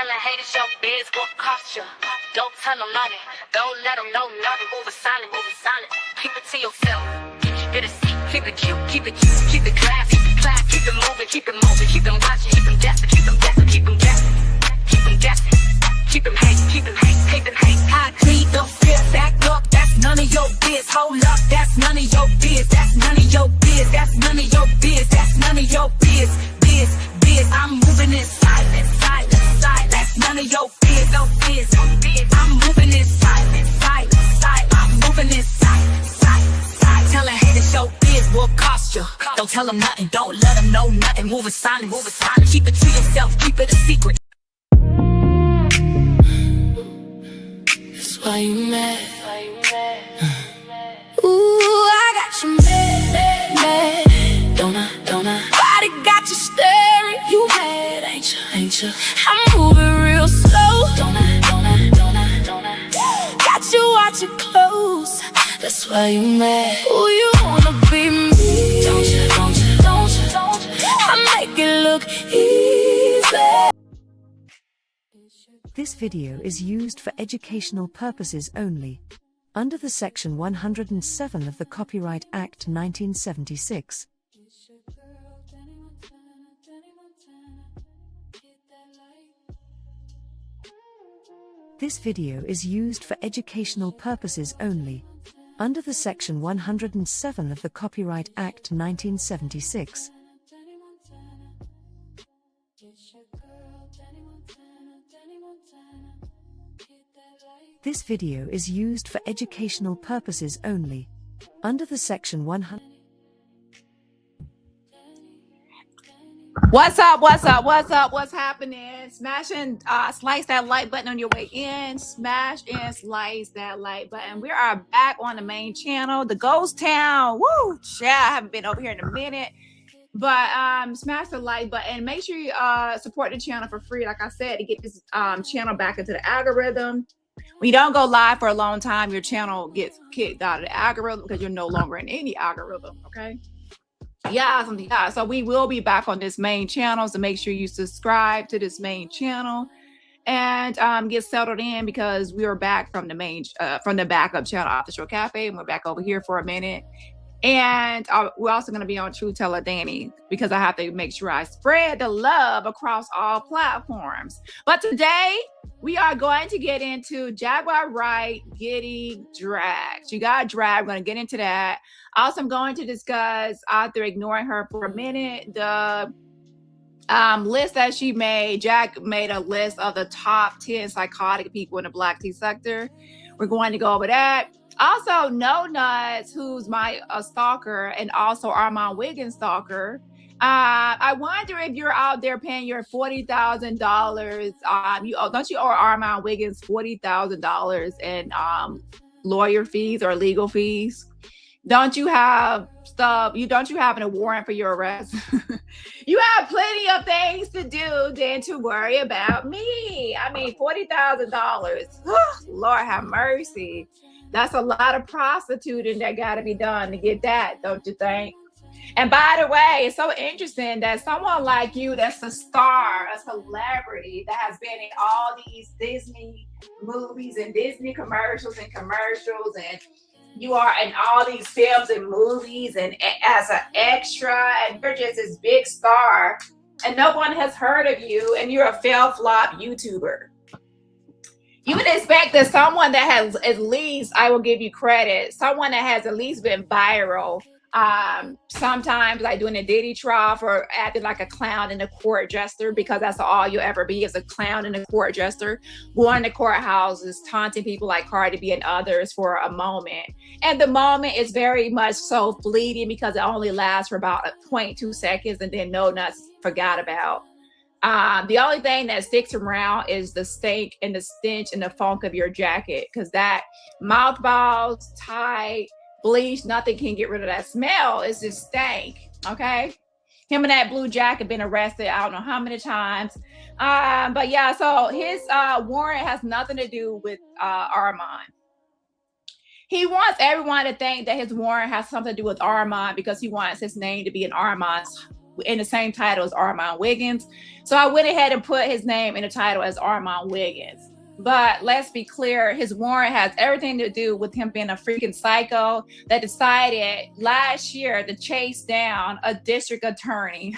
Tell her haters your biz will cost you. Don't tell them nothing. Don't let them know nothing. Move it silent, move it silent. Keep it to yourself. Get a seat. Keep it cute, keep it cute, keep it class, keep it class, keep it moving, keep it moving, keep them watching, keep them guessing, keep them guessing, keep them guessing, keep them guessing, keep them hating, keep them hating, keep them hating. I agree, don't fear, back up, that's none of your biz. Hold up, that's none of your biz, that's none of your biz, that's none of your biz, that's none of your biz, biz. I'm moving in silence, silence, silence. That's none of your biz, no biz, no biz. I'm moving in silence, silence, silence. I'm moving in silence, silence, silence. Tell a hater your biz will cost you. Don't tell them nothing, don't let them know nothing. Moving silent, moving silent. Keep it to yourself, keep it a secret. That's why you mad. Ooh, I got you mad, mad. Don't I? Body got you staring. You mad, ain't you? I'm moving real slow. Don't I? Got you watching close. That's why you mad. Ooh, you wanna be me. Don't you? I make it look easy. This video is used for educational purposes only, under the Section 107 of the Copyright Act 1976. This video is used for educational purposes only, under the Section 107 of the Copyright Act 1976. This video is used for educational purposes only, under the Section 100. What's what's happening? Smash and slice that like button on your way in. Smash and slice that like button. We are back on the main channel, the Ghost Town. Woo! Yeah, I haven't been over here in a minute. But smash the like button. Make sure you support the channel for free, like I said, to get this channel back into the algorithm. When you don't go live for a long time, your channel gets kicked out of the algorithm because you're no longer in any algorithm, okay? Yeah, so we will be back on this main channel, so make sure you subscribe to this main channel and get settled in, because we are back from the main from the backup channel, Official Cafe, and we're back over here for a minute. And we're also going to be on True Teller Dani, because I have to make sure I spread the love across all platforms. But today we are going to get into Jaguar Wright getting dragged. She got dragged. We're going to get into that. Also, I'm going to discuss, after ignoring her for a minute, the list that she made. Jack made a list of the top 10 psychotic people in the Black tea sector. We're going to go over that. Also, No Nuts, who's my stalker, and also Armon Wiggins'Stalker. I wonder if you're out there paying your $40,000. Don't you owe Armon Wiggins $40,000 in lawyer fees or legal fees? Don't you have stuff? Don't you have a warrant for your arrest? You have plenty of things to do than to worry about me. I mean, $40,000. Lord have mercy. That's a lot of prostituting that got to be done to get that, don't you think? And by the way, it's so interesting that someone like you, that's a star, a celebrity, that has been in all these Disney movies and Disney commercials, and you are in all these films and movies and as an extra, and you're just this big star, and no one has heard of you, and you're a fail flop YouTuber. You would expect that someone that has at least, I will give you credit, someone that has at least been viral, sometimes like doing a Diddy trial or acting like a clown in a court jester, because that's all you'll ever be, is a clown in a court jester, going to courthouses, taunting people like Cardi B and others for a moment. And the moment is very much so fleeting, because it only lasts for about 0.2 seconds, and then No Nuts forgot about. The only thing that sticks around is the stink and the stench and the funk of your jacket, because that mothballs, tight, bleach, nothing can get rid of that smell. It's just stank, okay? Him and that blue jacket been arrested I don't know how many times. But yeah, so his warrant has nothing to do with Armon. He wants everyone to think that his warrant has something to do with Armon, because he wants his name to be in Armon's in the same title as Armon Wiggins. So I went ahead and put his name in the title as Armon Wiggins. But let's be clear, his warrant has everything to do with him being a freaking psycho that decided last year to chase down a district attorney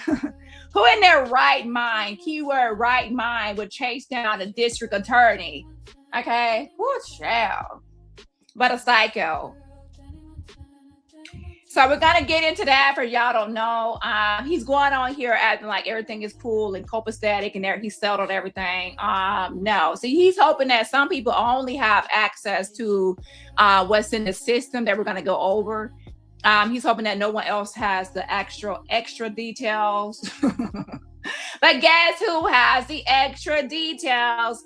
who in their right mind, keyword right mind, would chase down a district attorney. Okay, who's child, but a psycho. So we're gonna get into that for y'all don't know. He's going on here acting like everything is cool and copacetic and there he settled everything. No, see, he's hoping that some people only have access to what's in the system that we're gonna go over. He's hoping that no one else has the extra details. But guess who has the extra details?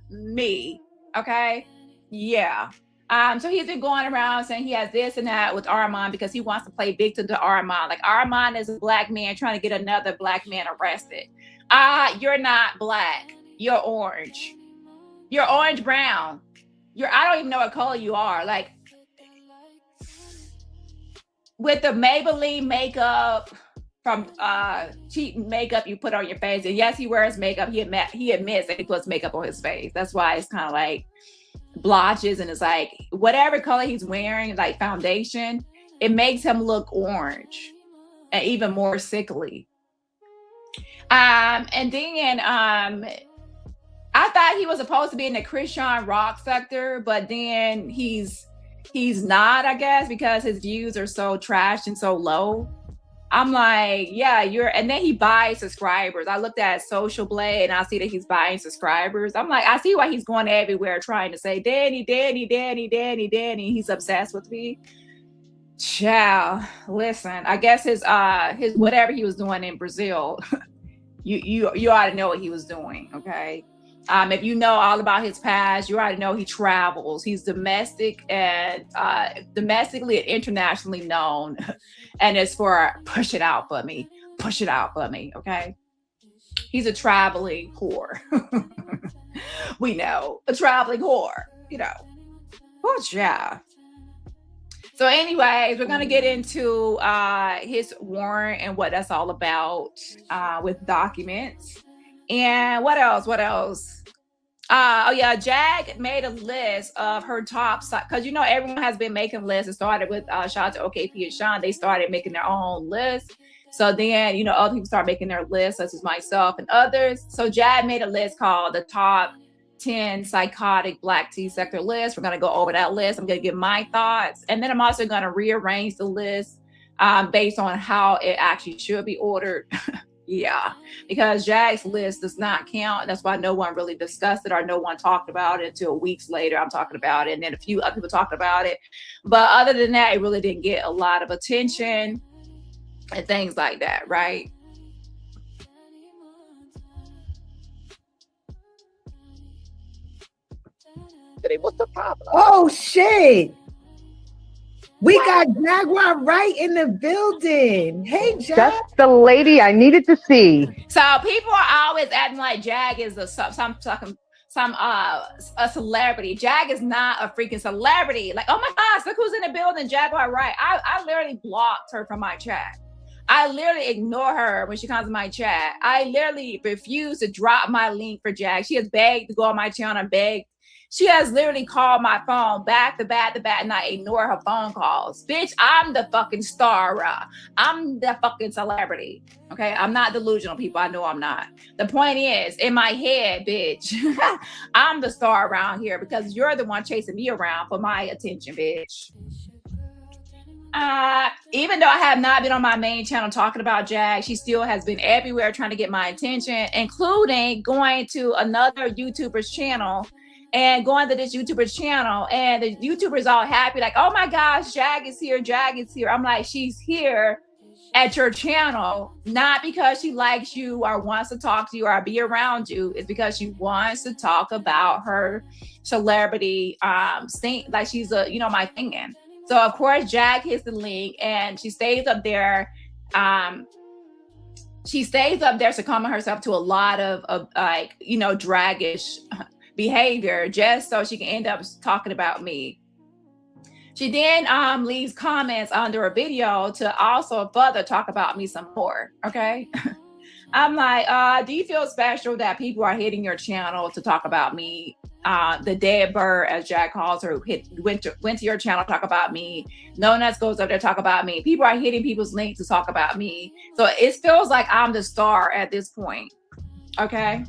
Me. Okay. Yeah. So he's been going around saying he has this and that with Armon because he wants to play victim to Armon. Like Armon is a black man trying to get another black man arrested. You're not black. You're orange. You're orange brown. I don't even know what color you are. Like with the Maybelline makeup from cheap makeup you put on your face. And yes, he wears makeup. He admits that he puts makeup on his face. That's why it's kind of like blotches, and it's like whatever color he's wearing, like foundation, it makes him look orange and even more sickly. And then I thought he was supposed to be in the Chrisean rock sector, but then he's not, I guess, because his views are so trashed and so low. I'm like, yeah, and then he buys subscribers. I looked at Social Blade and I see that he's buying subscribers. I'm like, I see why he's going everywhere trying to say, Dani, Dani, Dani, Dani, Dani. He's obsessed with me. Child, listen, I guess his whatever he was doing in Brazil, you ought to know what he was doing, okay? If you know all about his past, you already know he travels. He's domestic and domestically and internationally known. And it's for push it out for me, okay? He's a traveling whore. We know, a traveling whore, you know. Oh, yeah. So anyways, we're going to get into his warrant and what that's all about with documents. And what else? Oh yeah, Jag made a list of her top, because you know everyone has been making lists. It started with shout out to OKP and Sean. They started making their own list. So then, you know, other people start making their lists, such as myself and others. So Jag made a list called the top 10 psychotic Black T sector list. We're going to go over that list. I'm going to give my thoughts. And then I'm also going to rearrange the list based on how it actually should be ordered. Yeah, because Jag's list does not count. That's why no one really discussed it or no one talked about it until weeks later. I'm talking about it. And then a few other people talked about it. But other than that, it really didn't get a lot of attention and things like that, right? What's the problem? Oh, shit. We got Jaguar Wright in the building. Hey, Jag. That's the lady I needed to see. So people are always acting like Jag is a celebrity. Jag is not a freaking celebrity. Like, oh my gosh, look who's in the building, Jaguar Wright. I literally blocked her from my chat. I literally ignore her when she comes to my chat. I literally refuse to drop my link for Jag. She has begged to go on my channel and begged. She has literally called my phone back to back, and I ignore her phone calls. Bitch, I'm the fucking star. I'm the fucking celebrity. Okay, I'm not delusional, people. I know I'm not. The point is, in my head, bitch, I'm the star around here because you're the one chasing me around for my attention, bitch. Even though I have not been on my main channel talking about Jag, she still has been everywhere trying to get my attention, including going to another YouTuber's channel and going to this YouTuber's channel, and the YouTuber's all happy, like, oh my gosh, Jag is here. I'm like, she's here at your channel, not because she likes you or wants to talk to you or be around you. It's because she wants to talk about her celebrity thing, like she's a, you know, my thing. So of course, Jag hits the link and she stays up there. She stays up there succumbing herself to a lot of like, you know, draggish behavior just so she can end up talking about me. She then leaves comments under a video to also further talk about me some more. Okay. I'm like, do you feel special that people are hitting your channel to talk about me? The dead bird, as Jack calls her, went to your channel to talk about me. No Nuts goes up there to talk about me. People are hitting people's links to talk about me. So it feels like I'm the star at this point. Okay.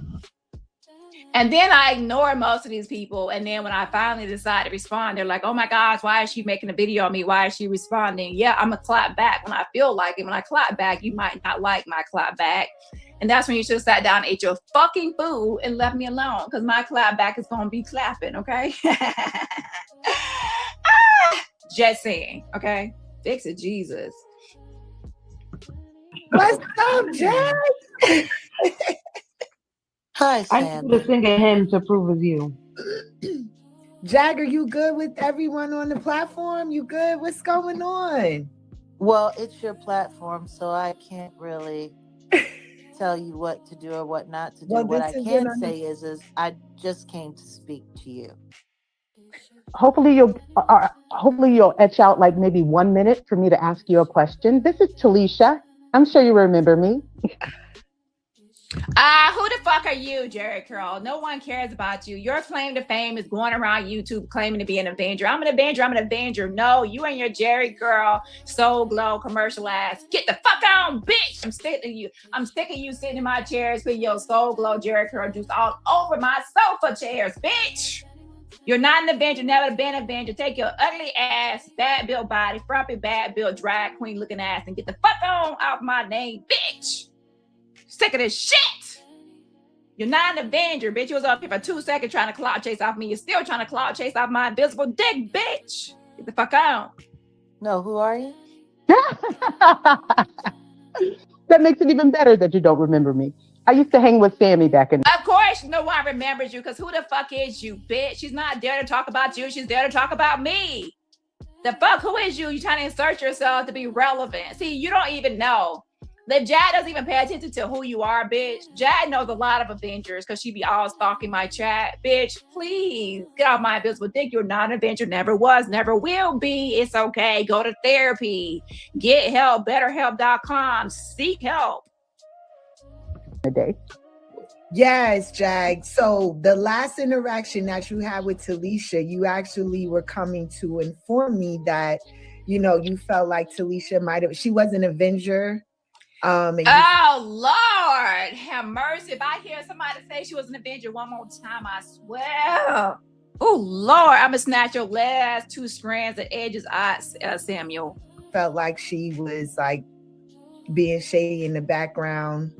And then I ignore most of these people. And then when I finally decide to respond, they're like, oh my gosh, why is she making a video on me? Why is she responding? Yeah, I'm a clap back when I feel like it. When I clap back, you might not like my clap back. And that's when you should have sat down and ate your fucking food and left me alone, because my clap back is going to be clapping, okay? Just saying, okay? Fix it, Jesus. What's up, Jack? Hi, I Sam. need to sing a hymn to approve of you. Jag, are you good with everyone on the platform? You good? What's going on? Well, it's your platform, so I can't really tell you what to do or what not to do. Well, what I this is can an- say is I just came to speak to you. Hopefully you'll etch out like maybe 1 minute for me to ask you a question. This is Talisha. I'm sure you remember me. Who the fuck are you, Jerry Curl? No one cares about you. Your claim to fame is going around YouTube claiming to be an Avenger. I'm an Avenger. I'm an Avenger. No, you and your Jerry Curl Soul Glow commercial ass. Get the fuck on, bitch. I'm sticking you. I'm sticking you sitting in my chairs with your Soul Glow Jerry Curl juice all over my sofa chairs, bitch. You're not an Avenger. Never been an Avenger. Take your ugly ass, bad built body, frumpy, bad built drag queen looking ass and get the fuck on off my name, bitch. Sick of this shit. You're not an Avenger, bitch. You was up here for 2 seconds trying to clout chase off me. You're still trying to clout chase off my invisible dick, bitch. Get the fuck out. No, who are you? That makes it even better that you don't remember me. I used to hang with Sammy back in. Of course, no one remembers you, because who the fuck is you, bitch? She's not there to talk about you. She's there to talk about me. The fuck, who is you? You trying to insert yourself to be relevant. See, you don't even know. If Jad doesn't even pay attention to who you are, bitch. Jad knows a lot of Avengers because she be all stalking my chat. Bitch, please get off my invisible dick. You're not an Avenger. Never was, never will be. It's okay. Go to therapy. Get help. BetterHelp.com. Seek help. A day. Yes, Jag. So the last interaction that you had with Talisha, you actually were coming to inform me that, you know, you felt like Talisha might have, she was an Avenger. Oh Lord, have mercy. If I hear somebody say she was an Avenger one more time, I swear. Oh Lord, I'm gonna snatch your last 2 strands of edges out, Samuel. Felt like she was like being shady in the background.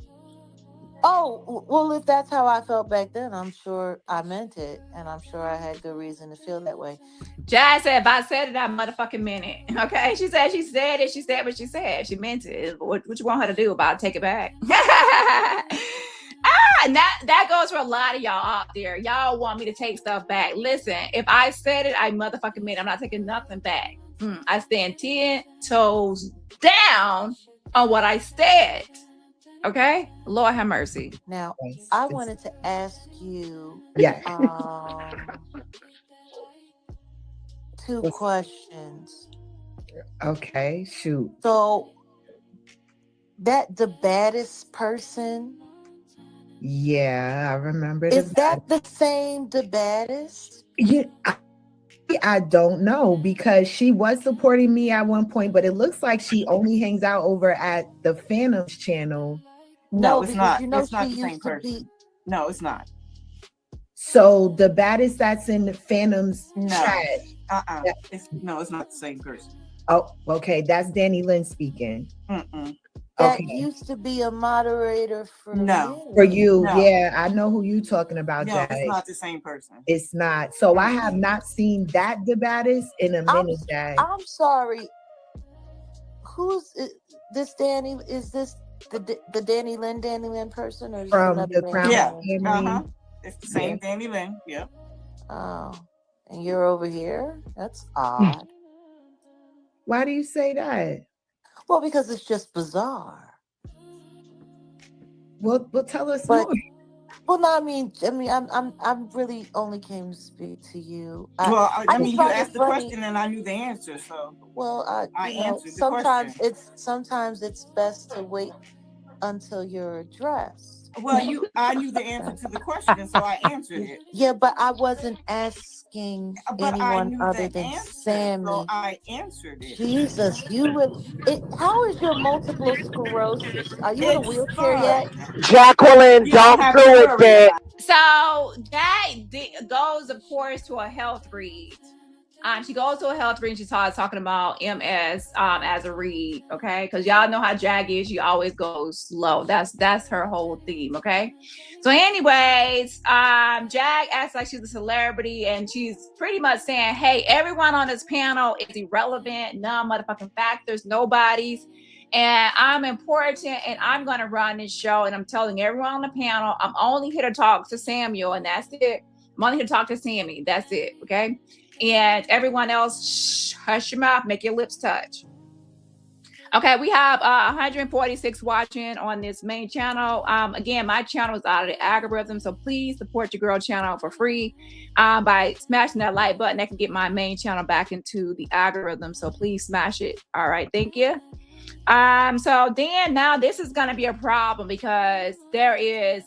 Oh, well, if that's how I felt back then, I'm sure I meant it. And I'm sure I had good reason to feel that way. Jazz said, if I said it, I motherfucking meant it. Okay. She said it. She said what she said. She meant it. What you want her to do about it? Take it back? And that goes for a lot of y'all out there. Y'all want me to take stuff back. Listen, if I said it, I motherfucking meant it. I'm not taking nothing back. I stand 10 toes down on what I said. Okay, Lord have mercy. Now, I wanted to ask you, Yeah, 2 questions. okay, shoot. So, the baddest person, Yeah, I remember. is that the same the baddest? Yeah, I don't know, because she was supporting me at one point, but it looks like she only hangs out over at the Phantoms channel. No, it's not. You know, It's not she the same used to person. be. No, it's not. So the baddest that's in the Phantoms No. chat. Yeah. It's not the same person. Oh, okay. That's Dani Lynn speaking. Mm-mm. That Okay. used to be a moderator for No. me. For you, No. yeah, I know who you talking about, No, Jack. it's not the same person. It's not. So I have not seen that the baddest in a minute, Jack. I'm sorry. Who's this? Dani? Is this the Dani Lynn person, or is From another the Dani Crown Yeah. Lynn? family. It's the same Dani Lynn. Yep. Oh, and you're over here. That's odd. Why do you say that? Well, because it's just bizarre. Well, tell us But more. Well, no, I'm really only came to speak to you. Well, I just mean, you find it asked the funny. question and I knew the answer, so Well, I answered the sometimes question. sometimes it's best to wait until you're addressed. Well, I knew the answer to the question, so I answered it. Yeah, but I wasn't asking But I anyone knew other the than answer, Sammy. so I answered it. Jesus, how is your multiple sclerosis? Are you in a It's wheelchair fine. yet? Jacqueline, You don't have to do it, worry Dad. about it. So that goes, of course, to a health read. She goes to a health read and she starts talking about MS as a read, okay? Because y'all know how Jag is. She always goes slow. That's her whole theme, okay? So anyways, Jag acts like she's a celebrity and she's pretty much saying, hey, everyone on this panel is irrelevant, none motherfucking factors, nobody's. And I'm important and I'm going to run this show. And I'm telling everyone on the panel, I'm only here to talk to Samuel and that's it. I'm only here to talk to Sammy. That's it, okay? And everyone else, shh, hush your mouth, make your lips touch. Okay, we have 146 watching on this main channel. Again, my channel is out of the algorithm, so please support your girl channel for free by smashing that like button. That can get my main channel back into the algorithm, so please smash it. All right, thank you. So then now this is going to be a problem because there is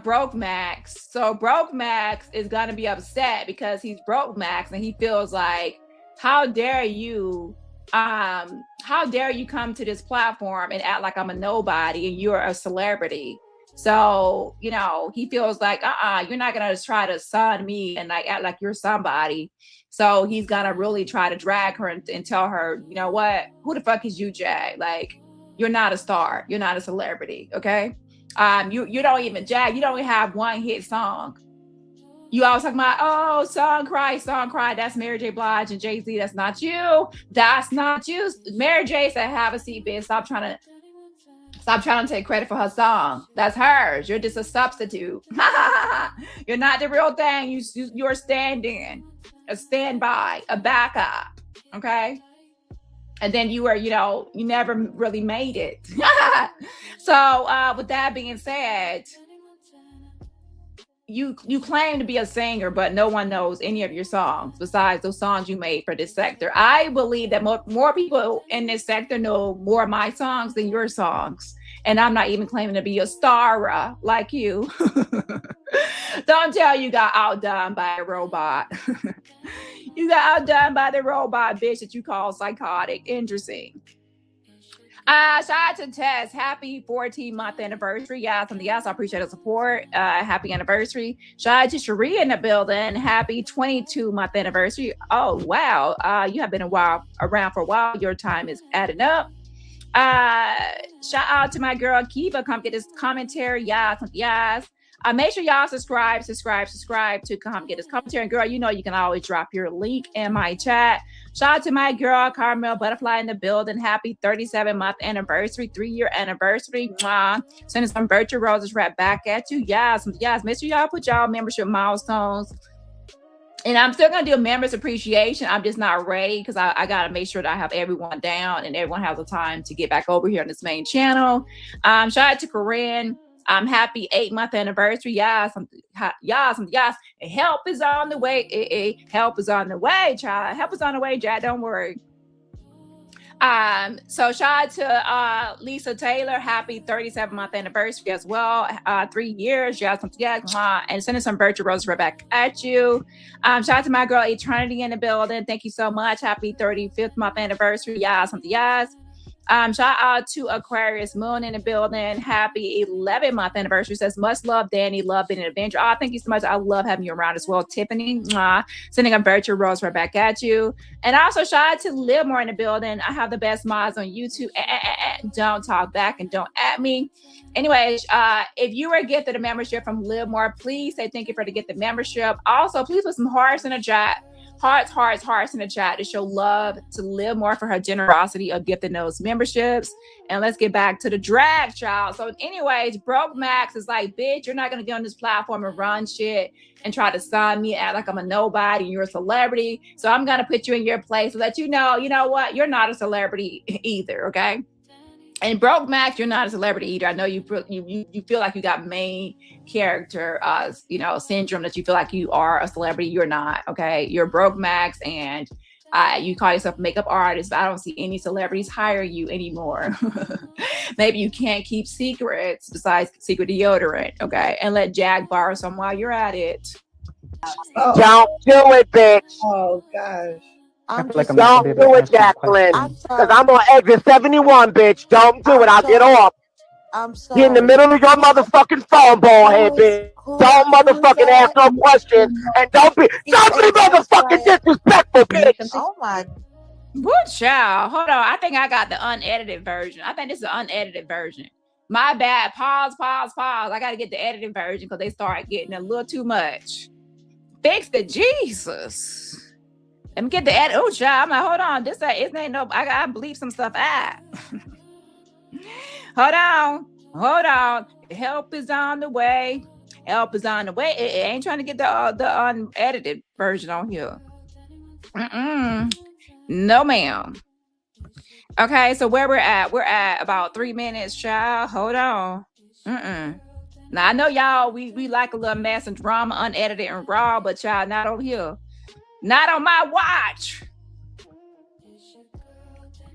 Broke Max. So Broke Max is gonna be upset because he's Broke Max and he feels like, how dare you come to this platform and act like I'm a nobody and you're a celebrity. So, you know, he feels like, you're not gonna try to son me and like act like you're somebody. So he's gonna really try to drag her and tell her, you know what, who the fuck is you, Jag? Like, you're not a star, you're not a celebrity, okay? You don't even, Jag, you don't even have one hit song. You always talking about, oh, song cry. That's Mary J. Blige and Jay-Z. That's not you. That's not you. Mary J. said, have a seat, bitch. Stop trying to take credit for her song. That's hers. You're just a substitute. You're not the real thing. You're stand-in, a standby, a backup. Okay. And then you were, you never really made it. So with that being said, you claim to be a singer, but no one knows any of your songs besides those songs you made for this sector. I believe that more people in this sector know more of my songs than your songs. And I'm not even claiming to be a star like you. Don't tell you got outdone by a robot. You got outdone by the robot bitch that you call psychotic. Interesting. Shout out to Tess. Happy 14-month anniversary. Yes, I appreciate the support. Happy anniversary. Shout out to Cherie in the building. Happy 22-month anniversary. Oh, wow. You have been around for a while. Your time is adding up. Shout out to my girl Kiva. Come get this commentary. Yes. Make sure y'all subscribe to come get this commentary. And girl, you know you can always drop your link in my chat. Shout out to my girl Carmel Butterfly in the building. Happy 37-month anniversary, 3-year anniversary. Mwah. Sending some virtual roses right back at you. Yes. Make sure y'all put y'all membership milestones. And I'm still going to do a members appreciation. I'm just not ready because I got to make sure that I have everyone down and everyone has the time to get back over here on this main channel. Shout out to Chrisean. Happy 8-month anniversary. Yes. Help is on the way. Help is on the way, child. Help is on the way, Jack. Don't worry. So shout out to Lisa Taylor. Happy 37-month anniversary as well. 3 years. Yes. And sending some virtual roses right back at you. Shout out to my girl Eternity in the building. Thank you so much. Happy 35th month anniversary. Yes. Shout out to Aquarius Moon in the building. Happy 11-month anniversary. Says much love, Dani. Love being an adventure. Oh, thank you so much. I love having you around as well. Tiffany, sending a virtual rose right back at you. And also shout out to Livermore in the building. I have the best mods on YouTube. Don't talk back and don't at me. Anyways, if you were gifted a membership from Livermore, please say thank you for the gift of membership. Also, please put some hearts in the chat. Hearts in the chat to show love to Livermore for her generosity of gifting those memberships. And let's get back to the drag, child. So anyways, Broke Max is like, bitch, you're not going to get on this platform and run shit and try to sign me, act like I'm a nobody and you're a celebrity. So I'm going to put you in your place so that you know what? You're not a celebrity either, okay? And broke Max, you're not a celebrity either. I know you feel like you got main character, syndrome, that you feel like you are a celebrity. You're not. Okay, you're broke Max, and you call yourself a makeup artist, but I don't see any celebrities hire you anymore. Maybe you can't keep secrets besides secret deodorant. Okay, and let Jag borrow some while you're at it. Oh, Don't do it, bitch. oh gosh. Don't do it, Jacqueline. Because I'm on exit 71, bitch. Don't do it. I'll get off. I'm sorry. Get in the middle of your motherfucking phone, ball head, bitch. Don't motherfucking ask no questions. And don't be motherfucking disrespectful, bitch. Oh my. Good child. Hold on. I think I got the unedited version. I think this is the unedited version. My bad. Pause. I got to get the edited version because they start getting a little too much. Fix the Jesus. Let me get the edit. Oh, child. I'm like, hold on. This ain't no. I gotta bleep some stuff out. Hold on. Help is on the way. It ain't trying to get the unedited version on here. No, ma'am. Okay, so where we're at about 3 minutes, child. Hold on. Now I know y'all, we like a little mess and drama, unedited and raw, but child, not over here. Not on my watch.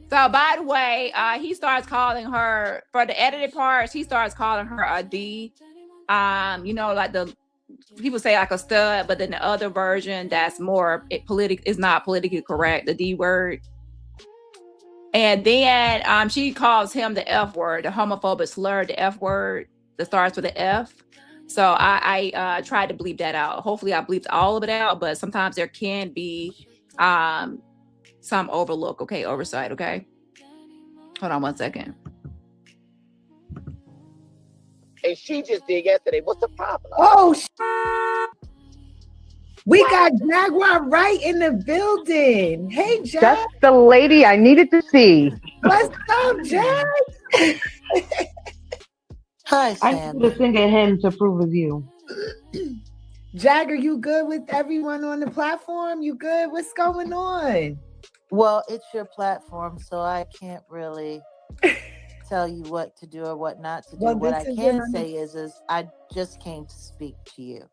So by the way, he starts calling her, for the edited parts, he starts calling her a D. Like the people say like a stud, but then the other version that's more is not politically correct, the D word. And then she calls him the F word, the homophobic slur, the F word that starts with the F. So I tried to bleep that out. Hopefully I bleeped all of it out, but sometimes there can be some oversight, okay? Hold on 1 second. And she just did yesterday. What's the problem? Oh, we got Jaguar Wright in the building. Hey, Jag. That's the lady I needed to see. What's up, Jag? Hi, I Sam. need to sing at him to prove it's you. Jag, are you good with everyone on the platform? You good? What's going on? Well, it's your platform, so I can't really tell you what to do or what not to do. Well, what I this is can what say is I just came to speak to you.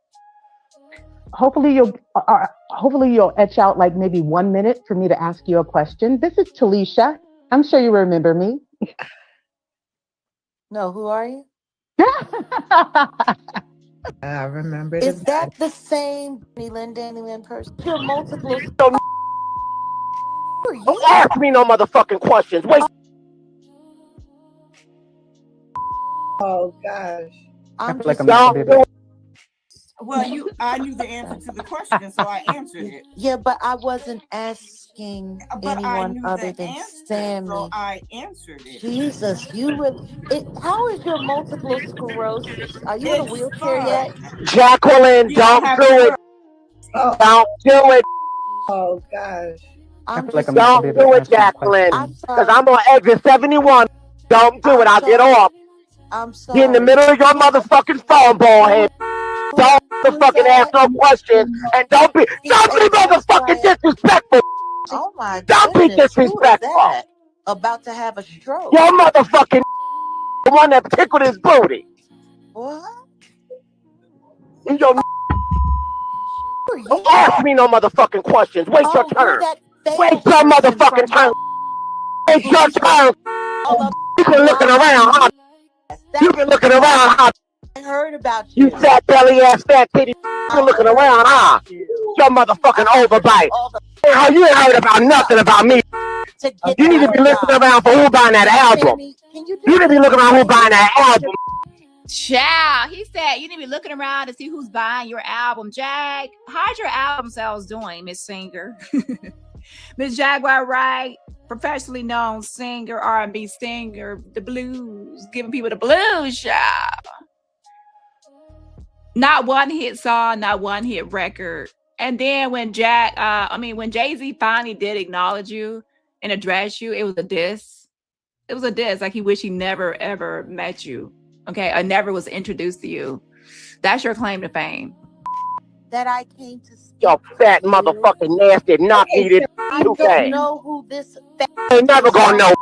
Hopefully you'll etch out like maybe 1 minute for me to ask you a question. This is Talisha. I'm sure you remember me. No, who are you? I remember. Is that the same Dani Lynn person? You're multiple. Don't ask me no motherfucking questions. Wait. Oh gosh. I'm like just, I'm Don't do it. Well, I knew the answer to the question, so I answered it. yeah, but I wasn't asking But I anyone knew other the than answer, Sammy. so I answered it. Jesus, how is your multiple sclerosis? Are you in a It's wheelchair fine. yet? Jacqueline, You don't don't have do to it. Don't do it. Oh gosh. I'm like just, I'm Don't do it, Jacqueline. I'm Because sorry. I'm on exit 71. Don't do it. I'll get off. I'm sorry. Get in the middle of your motherfucking phone, ball head. Don't motherfucking ask no questions. And don't be motherfucking disrespectful. Oh my Don't be goodness, who is disrespectful. that? About to have a stroke. Your motherfucking the one that tickled his booty. What? And your don't ask me no motherfucking questions. Wait your turn. Wait your motherfucking turn. Wait your turn. You've been looking around, huh? You've been looking around, huh? I heard about you. You fat belly ass fat titty. You've been looking around, huh? Your motherfucking overbite. How you ain't heard about nothing about me. You need to be looking around for who buying that album. You need to be looking around who buying that album. Child, he said you need to be looking around to see who's buying your album. Jag, how's your album sales doing, Miss Singer? Miss Jaguar Wright, professionally known singer, R&B singer, the blues, giving people the blues, child. Not one hit song, not one hit record. And then when when Jay-Z finally did acknowledge you and address you, it was a diss. It was a diss, like he wished he never ever met you. Okay, I never was introduced to you. That's your claim to fame. That I came to speak. Yo, fat motherfucking nasty, not needed. I don't know who this. Ain't never gonna know.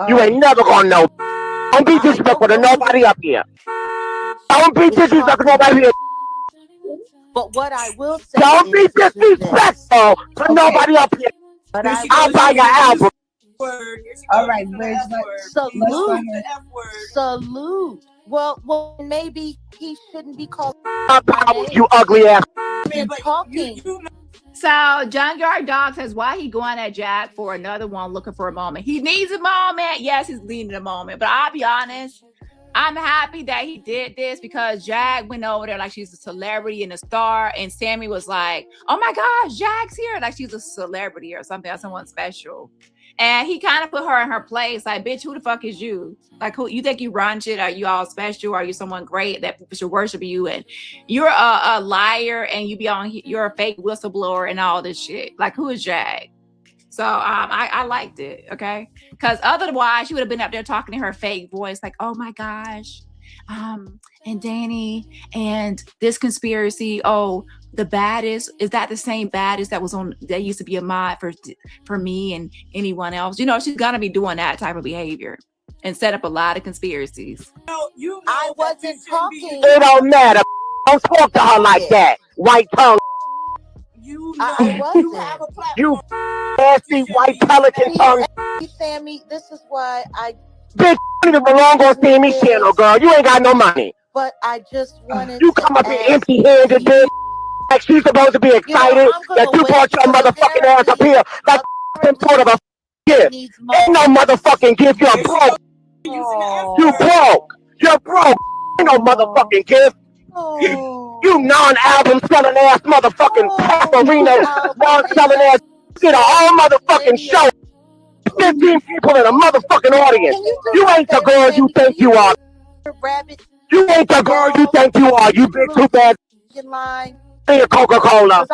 You ain't never gonna know. Don't be disrespectful to nobody up here. Don't be disrespectful to nobody here. But what I will say Don't be is disrespectful to nobody up here. But I'll buy your album. All right, Bridge. Salute. Well, maybe he shouldn't be called. You ugly ass. Talking. So Junkyard Dog says, why he going at Jack for another one looking for a moment? He needs a moment. Yes, he's needing a moment. But I'll be honest, I'm happy that he did this because Jack went over there like she's a celebrity and a star. And Sammy was like, oh my gosh, Jack's here. Like she's a celebrity or something, or someone special. And he kind of put her in her place. Like, bitch, who the fuck is you? Like, who you think you run shit? Are you all special? Are you someone great that people should worship you? And you're a liar and you're a fake whistleblower and all this shit. Like, who is Jack? So I liked it, okay? Because otherwise, she would have been up there talking in her fake voice, like, oh my gosh, and Dani, and this conspiracy, oh, the baddest, is that the same baddest that used to be a mod for me and anyone else? You know, she's gonna be doing that type of behavior and set up a lot of conspiracies. I wasn't talking. It don't matter. Don't talk to her like that. White tongue. I wasn't. You nasty white pelican tongue. Sammy, this is why Bitch, you don't even belong on Sammy's channel, girl. You ain't got no money. But I just wanted You come up here empty-handed, bitch. Like she's supposed to be excited that you brought your motherfucking ass up here like some sort of a gift. Ain't no motherfucking gift. You're broke. You broke. You're broke. Ain't no motherfucking gift. You non-album selling ass motherfucking Pap Arena non-selling ass. Get a whole motherfucking show. 15 people in a motherfucking audience. You ain't the girl you think you are. You ain't the girl you think you are. You big too bad. Your Coca-Cola.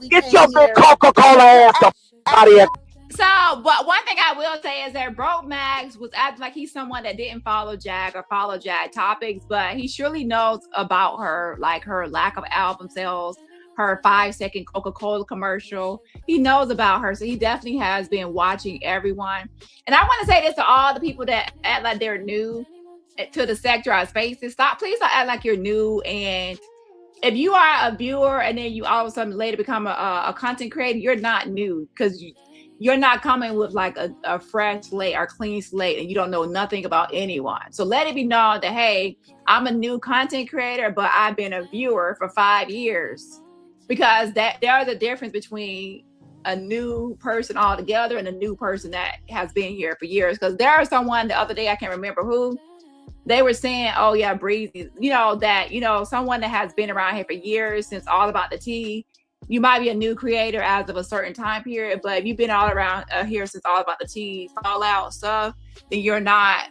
Get your big Coca-Cola ass out of here. So, but one thing I will say is that Broke Max was acting like he's someone that didn't follow Jack or follow Jack topics, but he surely knows about her, like her lack of album sales, her 5-second Coca-Cola commercial. He knows about her, so he definitely has been watching everyone. And I want to say this to all the people that act like they're new to the sector or spaces. Please don't act like you're new. And if you are a viewer and then you all of a sudden later become a content creator, you're not new because you're not coming with like a fresh slate or clean slate and you don't know nothing about anyone. So let it be known that, hey, I'm a new content creator, but I've been a viewer for 5 years. Because there's a difference between a new person altogether and a new person that has been here for years. Because there was someone the other day, I can't remember who, they were saying, oh yeah, Breezy, someone that has been around here for years since All About the Tea. You might be a new creator as of a certain time period, but if you've been all around here since All About the Tea, Fallout stuff, then you're not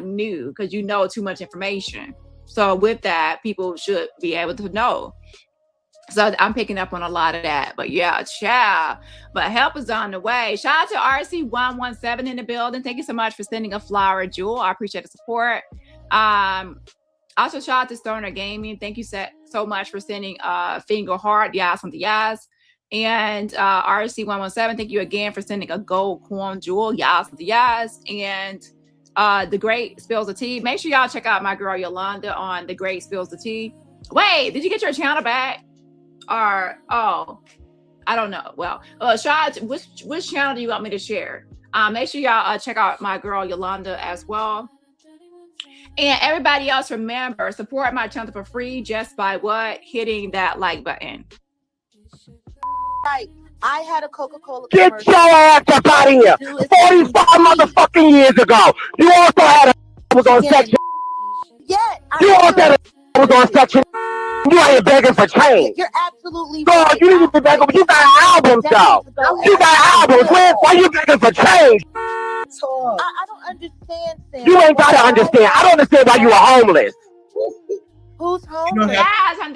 new because you know too much information. So with that, people should be able to know. So I'm picking up on a lot of that. But yeah, ciao. But help is on the way. Shout out to RC117 in the building. Thank you so much for sending a flower, Jewel. I appreciate the support. Also, shout out to Stoner Gaming. Thank you so much for sending finger heart. Yas on the yas. And RC117, thank you again for sending a gold coin, Jewel. Yas on the yas. And The Great Spills the Tea. Make sure y'all check out my girl Yolanda on The Great Spills the Tea. Wait, did you get your channel back? Or I don't know. Well, shout out to which channel do you want me to share? Make sure y'all check out my girl Yolanda as well. And everybody else, remember, support my channel for free just by hitting that like button. Right. I had a Coca-Cola Get commercial. your ass up out of here. 45 motherfucking years ago. You also had a was on section. Yeah. You also had a was on section. You ain't begging for change. You're absolutely right. God, you need to be begging, but you got albums though. You got albums. Why you begging for change? I don't understand, Sam. You ain't gotta understand. I don't understand why you are homeless. Who's homeless?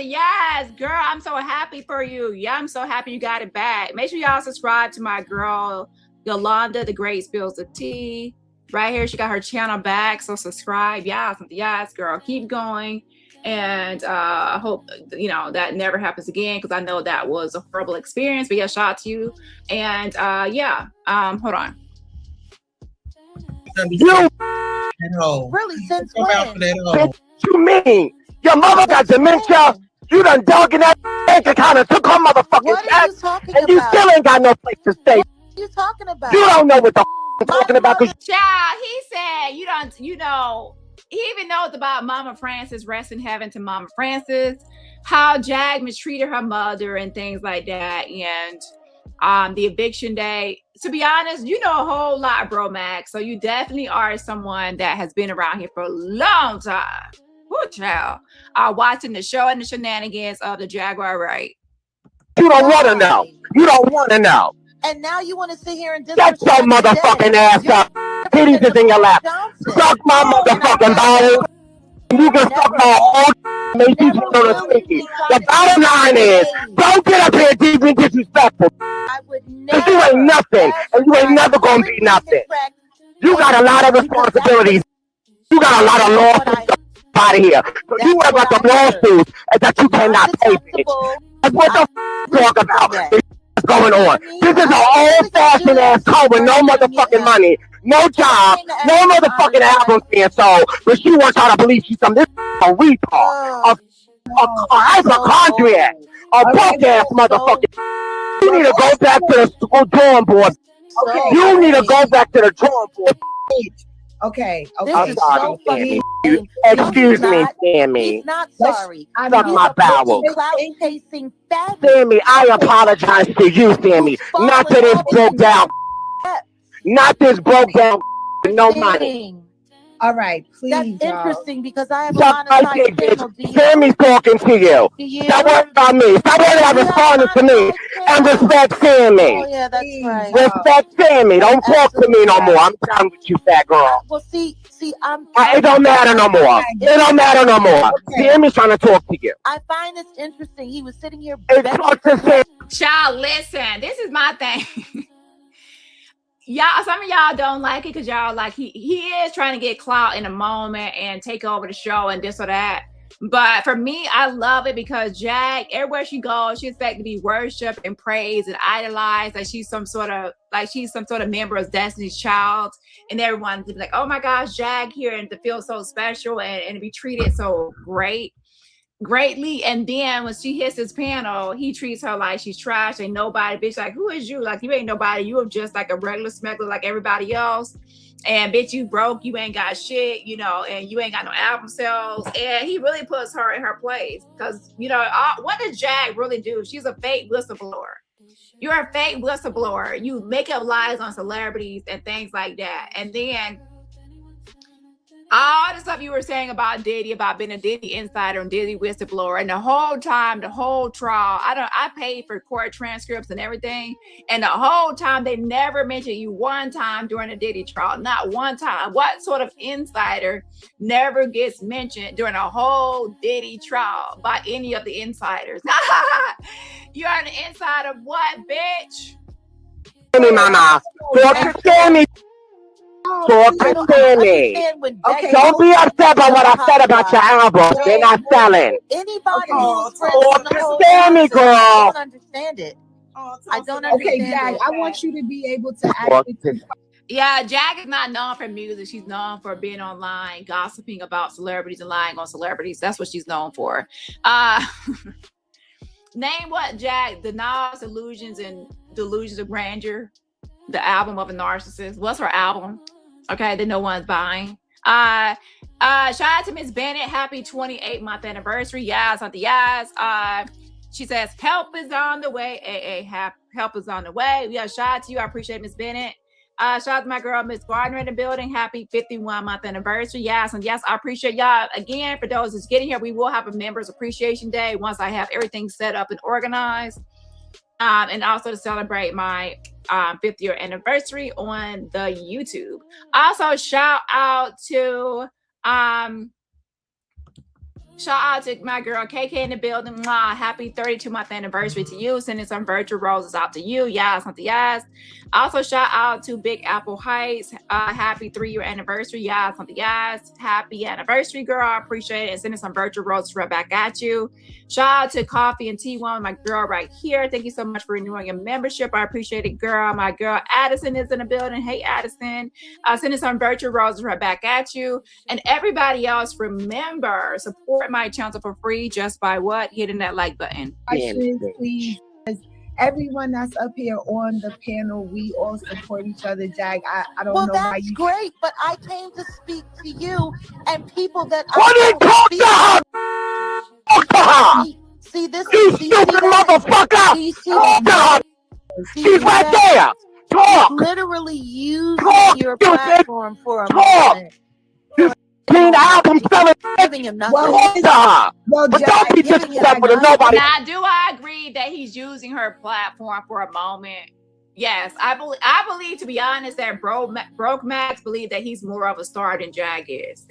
Yes, girl. I'm so happy for you. Yeah, I'm so happy you got it back. Make sure y'all subscribe to my girl Yolanda, The Great Spills the Tea. Right here, she got her channel back. So subscribe. Yes, girl. Keep going. And I hope that never happens again because I know that was a horrible experience. But yeah, shout out to you. And hold on. You, Really, since Come out for when? that bitch, you mean? Your mother got dementia. You done dug in that bank account and took her motherfucking What are check, you talking and you about? still ain't got no place to stay. What are you talking about? You don't know what the I'm talking about. Cause Child, he said you don't, you know, he even knows about Mama Francis, rest in heaven to Mama Francis, how Jag mistreated her mother and things like that, and the eviction day. To be honest, you know a whole lot, bro, Max. So you definitely are someone that has been around here for a long time. Woo, child. Watching the show and the shenanigans of the Jaguar, right? you don't want to know. You don't want to know. And now you want to sit here and Shut your disrespect motherfucking the ass up. Titties is in your lap. Suck my motherfucking bottle. You can suck my old make you on a stinky. The bottom line is, don't get up here deep and disrespectful. I would Cause you ain't nothing, and you ain't never gonna be nothing. You got a lot of responsibilities. You got a lot of lawsuits out of here. So you worry about the lawsuits that you cannot pay, bitch. That's what the talk about. What's going on? This is an old-fashioned ass code with no motherfucking money, no job, no motherfucking album being sold, but she wants y'all to believe she's some this a retard, a hypochondriac, a broke ass motherfucker. You need to go back to the school drawing board. You need to go back to the drawing board. Okay. I'm sorry, Sammy. Excuse me, Sammy. He's not sorry. Suck my bowel. Clout-chasing fat. Sammy, I apologize to you, Sammy. Not to this broke down. Not this broke down. No money. All right, please. That's y'all. interesting because I have a Suck lot my of dick, signal. bitch. Sammy's talking to you. Stop worrying about me. Stop worrying about responding to me. And respect Sammy. Oh, yeah, that's right. Respect Sammy. Don't talk to me no more. I'm done with you, fat girl. Well, see, It don't matter no more. It don't matter no more. Sammy's trying to talk to you. I find this interesting. He was sitting here. Talk to Sammy. Child, listen, this is my thing. Y'all, some of y'all don't like it because y'all like he is trying to get clout in a moment and take over the show and this or that. But for me, I love it because Jag, everywhere she goes, she expects to be worshipped and praised and idolized. Like she's some sort of member of Destiny's Child, and everyone to be like, "Oh my gosh, Jag here," and to feel so special and to be treated so greatly. And then when she hits his panel, he treats her like she's trash and nobody. Bitch, like, who is you? Like, you ain't nobody. You are just like a regular smuggler like everybody else. And bitch, you broke. You ain't got shit, you know, and you ain't got no album sales. And he really puts her in her place because, you know, what does Jag really do? She's a fake whistleblower. You're a fake whistleblower. You make up lies on celebrities and things like that. And then all the stuff you were saying about Diddy, about being a Diddy insider and Diddy whistleblower, and the whole time, the whole trial, I paid for court transcripts and everything, and the whole time they never mentioned you one time during the Diddy trial, not one time. What sort of insider never gets mentioned during a whole Diddy trial by any of the insiders? You're an insider of what, bitch? Sammy, mama. Talk to Sammy. Talk to Sammy. Okay. Don't be upset by what I said about your album. They're not selling. Anybody Talk to Sammy, girl. I don't understand it. I don't understand. Okay, Jag, it. I want you to be able to actually. Yeah, Jag is not known for music. She's known for being online, gossiping about celebrities and lying on celebrities. That's what she's known for. Name what, Jag? The Nas Illusions and Delusions of Grandeur, the album of a narcissist. What's her album? Okay, that no one's buying. Shout out to Miss Bennett. Happy 28th month anniversary. Yes, auntie, yes. She says, help is on the way. Help is on the way. Yeah, shout out to you. I appreciate Miss Bennett. Shout out to my girl, Miss Gardner in the building. Happy 51 month anniversary. Yes, and yes, I appreciate y'all. Again, for those that's getting here, we will have a members appreciation day once I have everything set up and organized. And also to celebrate my 5th year anniversary on the YouTube. Also, shout out to Shout out to my girl KK in the building. Mwah. Happy 32-month anniversary to you. Sending some virtual roses out to you. Yes, not the yes. Also, shout out to Big Apple Heights. Happy 3-year anniversary. Yes, not the yes. Happy anniversary, girl. I appreciate it. And sending some virtual roses right back at you. Shout out to Coffee and Tea One, my girl right here. Thank you so much for renewing your membership. I appreciate it, girl. My girl Addison is in the building. Hey, Addison. Sending some virtual roses right back at you. And everybody else, remember, support my channel for free just by what? Hitting that like button. Please. Everyone that's up here on the panel, we all support each other, Jag. I don't know why you... Well, that's great, but I came to speak to you and people that See this? You stupid motherfucker! Do you see that? She's right there! Talk! Literally using your stupid. platform for a Talk! moment. Clean album selling Giving him nothing. talk to her! But don't be disrespectful to nobody. Now, do I agree that he's using her platform for a moment? Yes, I believe, to be honest, that Broke Max believe that he's more of a star than Jag is.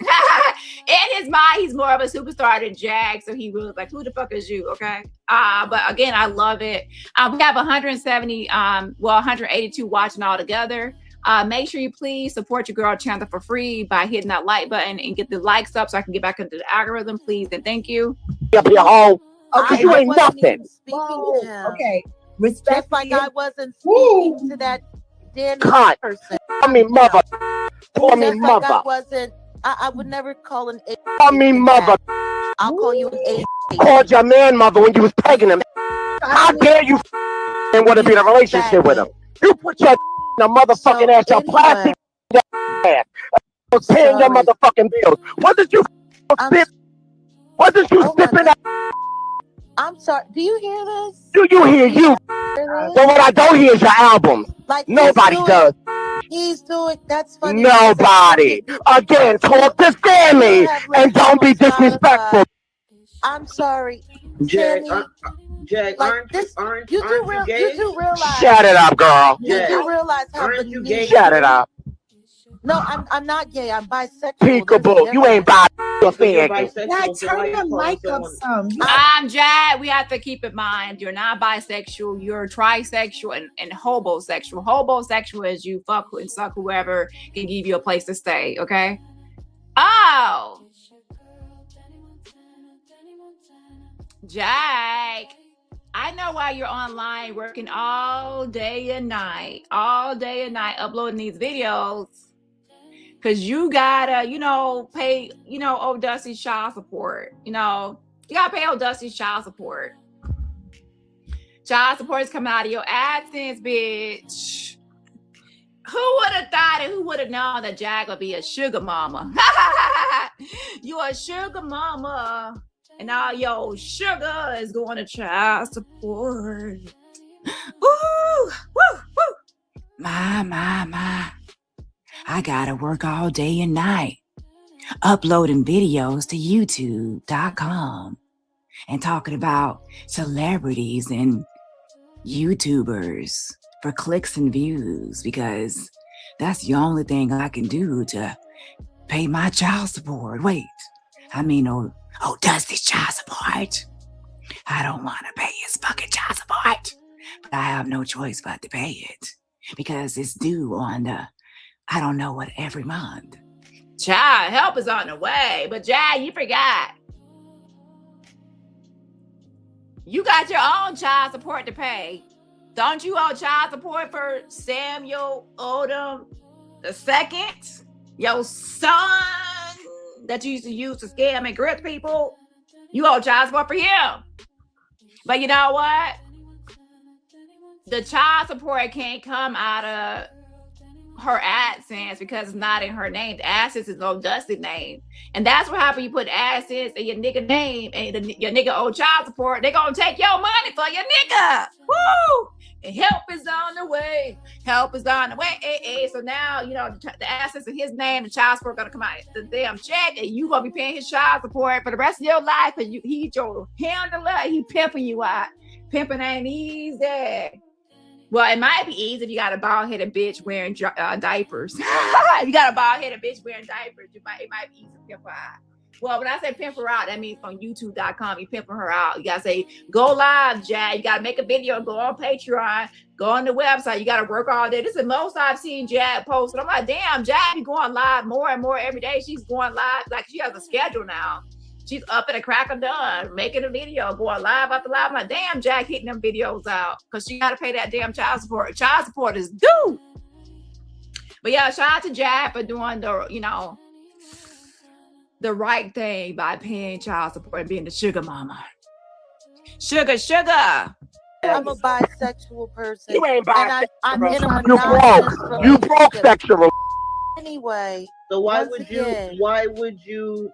In his mind, he's more of a superstar than Jag, so he was like, who the fuck is you, okay? But again, I love it. We have 182 watching all together. Make sure you please support your girl channel for free by hitting that like button and get the likes up so I can get back into the algorithm, please, and thank you. Up your home. Okay, you ain't nothing. Okay. Respect, just like I wasn't speaking to that Dani person. Call me mother. Call me just mother. Like I wasn't. I would never call an A. Call me mother. I'll call you an A. Called your man mother when you was pegging him. How dare you and want to be in a relationship with him? You put your in a motherfucking ass, your plastic ass. Paying your motherfucking bills. What did you spit? What did you spit in that? I'm sorry. Do you hear this? Do you hear you? But what I don't hear is your albums. Like nobody does. He's doing. That's funny. Nobody. Again, talk to Sammy and don't be disrespectful. I'm sorry. Jag, like this, you do realize. Shut it up, girl. You do realize how beneath. Shut it up. No, I'm not gay. I'm bisexual. Peekaboo. You ain't bi. You're turn the mic up some. I'm Jag. We have to keep in mind you're not bisexual. You're trisexual and hobosexual. Hobosexual is you fuck and suck whoever can give you a place to stay. Okay. Oh. Jag, I know why you're online working all day and night, uploading these videos. Cause you gotta, pay, old Dusty's child support. You gotta pay old Dusty's child support. Child support is coming out of your AdSense, bitch. Who would have thought it? Who would have known that Jag would be a sugar mama? You a sugar mama. And all your sugar is going to child support. Ooh, woo, woo. My. I gotta work all day and night, uploading videos to YouTube.com and talking about celebrities and YouTubers for clicks and views because that's the only thing I can do to pay my child support. Wait, Dusty's child support. I don't want to pay his fucking child support, but I have no choice but to pay it because it's due on I don't know what every month. Child help is on the way, but Jag, you forgot. You got your own child support to pay. Don't you owe child support for Samuel Odom II? Your son that you used to use to scam and grip people? You owe child support for him. But you know what? The child support can't come out of her AdSense because it's not in her name. The AdSense is no Dusty name. And that's what happens. You put AdSense in your nigga name and your nigga owe child support. They're going to take your money for your nigga. Woo! And help is on the way. Help is on the way. So now, the AdSense in his name, the child support going to come out the damn check and you going to be paying his child support for the rest of your life because he's your handler. He pimping you out. Pimping ain't easy. Well, it might be easy if you got a bald-headed bitch wearing diapers. If you got a bald-headed bitch wearing diapers, it might be easy to pimp out. Well, when I say pimp her out, that means on YouTube.com. You pimping her out. You gotta say, go live, Jag. You gotta make a video, go on Patreon, go on the website. You gotta work all day. This is the most I've seen Jag post. And I'm like, damn, Jag be going live more and more every day. She's going live, like she has a schedule now. She's up at a crack of dawn, making a video, going live after live. I'm like, damn, Jag hitting them videos out because she got to pay that damn child support. Child support is due. But yeah, shout out to Jag for doing the, the right thing by paying child support and being the sugar mama. Sugar. I'm a bisexual person. You ain't bisexual. And I'm in a You monogamous broke. You broke relationship. sexual. Anyway, So why once would again, you? Why would you?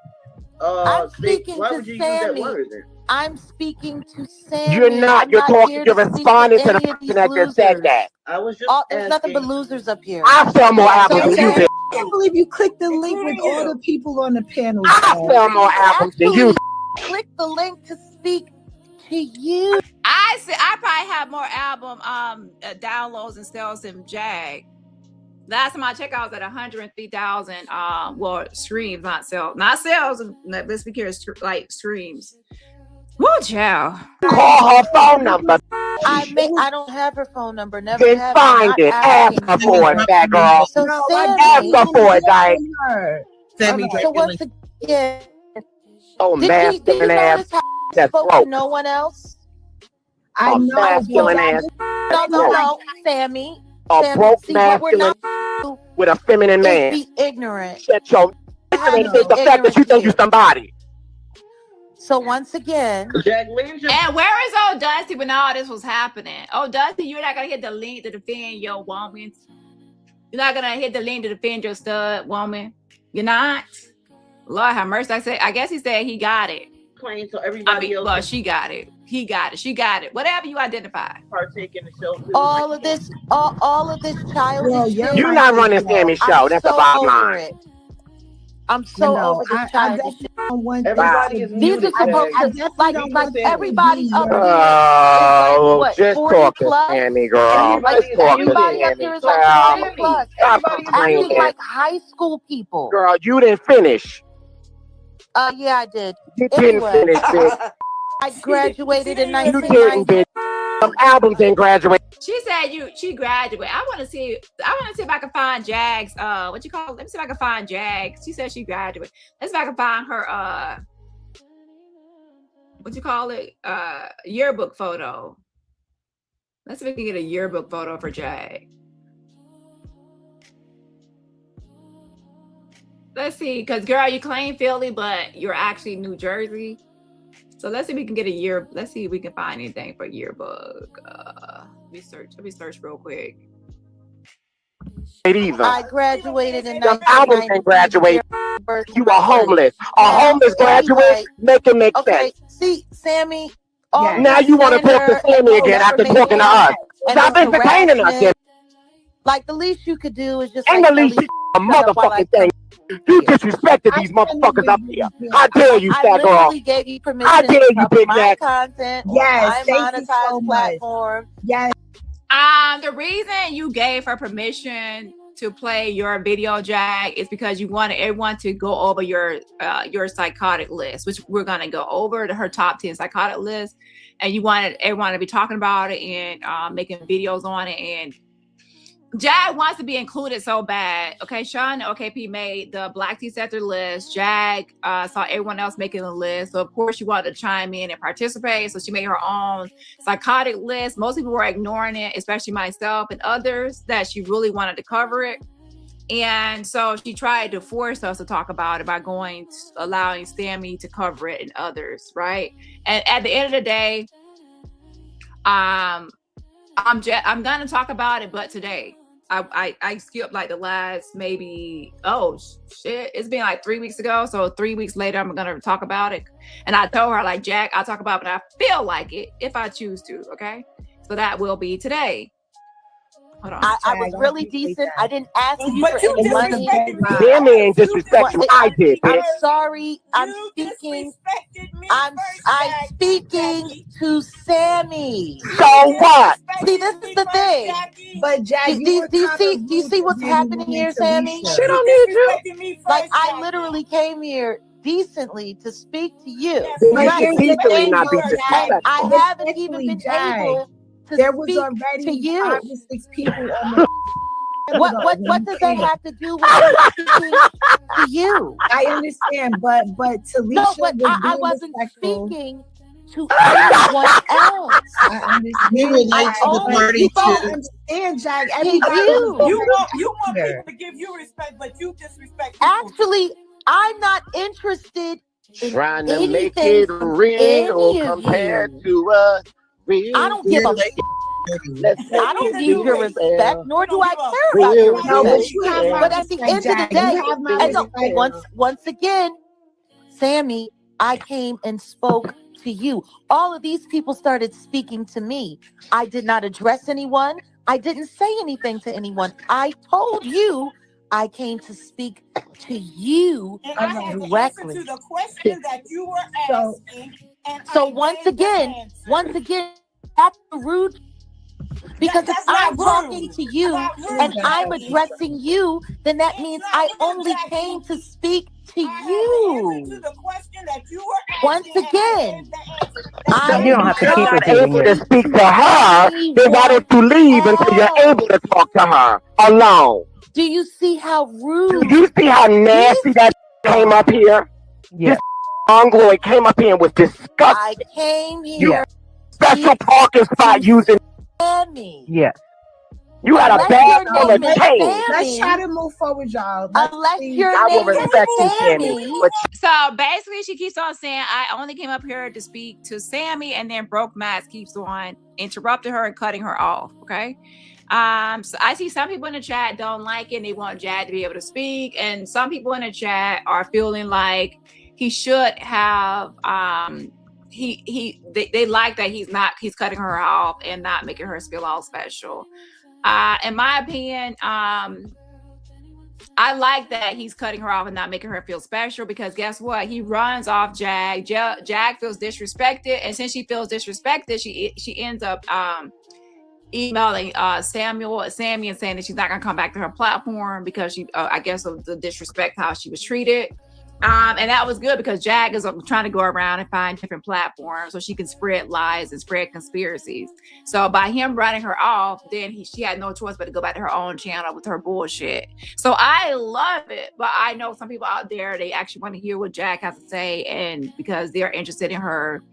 I'm speaking Why to would you use that Sammy. word then? I'm speaking to Sammy. You're not. I'm You're not talking. here You're to speak responding to the any of person these that just said losers. that. I was just There's nothing but asking. losers up here. I sell more albums So than Jag, you did. I can't believe you clicked the link with all the people on the panel. I sell more albums than you. Click the link to speak to you. I probably have more album downloads and sales than Jag. Last time I checked, I was at 103,000 streams, not sales. Let's be clear, like streams. Woo, child. Call her phone number. I don't have her phone number. Never Then have. find it. Ask her for it, fat girl. So Ask her for it, Dyke. Sammy, so once again, Oh, did you masculine ass. notice how I That's spoke to broke. no one else? I A know. masculine ass. No, Sammy. A Sammy, broke see, what we're masculine not with a feminine is man. be ignorant. Shut your. It's the fact that you think you're somebody. So once again, Jack, leave your. And where is old Dusty when all this was happening? Oh, Dusty, you're not gonna hit the link to defend your woman. You're not gonna hit the link to defend your stud woman. You're not. Lord have mercy. I guess he said he got it. Plain so everybody else well, she got it. He got it. She got it. Whatever you identify. partake in the show too. all of this childish Well, shit. you're You're not running Sammy's show. I'm That's the so bottom over line. it. I'm so over this childish shit. Everybody is These muted are supposed today. to like everybody up here. Oh, what, just 40 talking, plus? Sammy, girl. Just talking, Everybody up Sammy. here is like Child. 40 plus. Stop Acting complaining. like high school people. Girl, you didn't finish. Yeah, I did. You didn't finish, bitch. I graduated in You didn't, 1990. bitch. Some albums didn't graduate. She said she graduated. I want to see if I can find Jag's what you call it? Let me see if I can find Jags. She said she graduated. Let's see if I can find her what you call it? Yearbook photo. Let's see if we can get a yearbook photo for Jag. Let's see, because girl, you claim Philly, but you're actually New Jersey. So let's see if we can get a year. Let's see if we can find anything for yearbook. Let me search real quick. Either. I graduated in Some albums 1990. didn't graduate. You were homeless. A Now, homeless graduate, anyway, make it make Okay, sense. see, Sammy. all Now this you want to talk to slander Sammy and again after defamation talking to us. and Stop this entertaining us, harassment, Sammy. like the least you could do is just Ain't like the least Philly a motherfucking thing. You disrespected these motherfuckers up here. How dare you, I fat girl? literally gave you permission How dare you, to big my neck? content Yes, on my thank you monetized so much. platform. Yes. The reason you gave her permission to play your video, Jag, is because you wanted everyone to go over your psychotic list, which we're gonna go over her top 10 psychotic list, and you wanted everyone to be talking about it and making videos on it. And Jag wants to be included so bad. Okay, Sean, OKP made the Black Tea Sector list. Jag saw everyone else making the list, so of course she wanted to chime in and participate. So she made her own psychotic list. Most people were ignoring it, especially myself and others, that she really wanted to cover it. And so she tried to force us to talk about it by allowing Sammy to cover it and others, right? And at the end of the day, I'm gonna talk about it, but today I skipped like the last maybe it's been like 3 weeks ago. So 3 weeks later, I'm gonna talk about it. And I told her, like, Jack, I'll talk about it when I feel like it, if I choose to. Okay, so that will be today. Hold on. I was really decent. I didn't ask you But for you any money. disrespected me. Damn, ain't disrespectful. I did, I'm bitch. sorry. I'm You speaking. disrespected me I'm first, speaking Jackie. to Sammy. So what? See, this is the thing. But Jack, Do you see what's happening here, Sammy? She don't need you. Like, I literally came here decently to speak to you. Yes, You but Right. here's should the decently thing, not be though, And Jag. I disrespectful. haven't even Respectfully, been Jag, able to there was speak to already you. 5 or 6 people on the panel, What though. what What what I'm does that saying, have to do with me speaking to you? I understand, but No, Talisha but was I being wasn't respectful. speaking to anyone else. I understand. You relate I to the only party People too. understand, Jag. to Everybody you. You was want here. people to give you respect, but you disrespect people. Actually, I'm not interested in Trying to make anything it from real any of compared you. to us. Real I don't You give a relate Let's I make don't it need your real. respect, nor do I Give a care about your Real, No, real, but respect. you have my But at the respect, end of the Jag. day, You have my and no, respect. once again, Sammy, I came and spoke to you. All of these people started speaking to me. I did not address anyone. I didn't say anything to anyone. I told you I came to speak to you And I had to answer directly. to the question that you were So, asking, and So I once gave the again, answer. that's rude because if That's I'm not talking rude. to you Not and rude, I'm Jackie. addressing you, then that It's means not I rude, only Jackie. came to speak to I had to answer to you. the question that you were Once asking, and I again, gave the answer. That's I not You don't have to If keep you're not rude. repeating able to it. speak to to her, then why don't you anyone leave until you're able to else. talk to her alone? Do you see how Do rude you see how nasty these that came are? up here? Yeah, This Angloid came up here and was disgusting. I came You here special speak parking spot to using. Sammy. yeah. You had a Unless bag your full of name is change. let's try Sammy, to move forward, y'all. Let's unless please. your I will name is respect you, Sammy, Sammy, but So basically, she keeps on saying, I only came up here to speak to Sammy, and then Broke Max keeps on interrupting her and cutting her off. Okay. So I see some people in the chat don't like it and they want Jag to be able to speak, and some people in the chat are feeling like he should have they like that he's cutting her off and not making her feel all special. In my opinion, I like that he's cutting her off and not making her feel special, because guess what? He runs off Jag. Jag feels disrespected, and since she feels disrespected, she ends up emailing Sammy and saying that she's not gonna come back to her platform because she I guess of the disrespect how she was treated. And that was good because Jag is trying to go around and find different platforms so she can spread lies and spread conspiracies. So by him running her off, then she had no choice but to go back to her own channel with her bullshit. So I love it, but I know some people out there, they actually want to hear what Jag has to say, and because they're interested in her,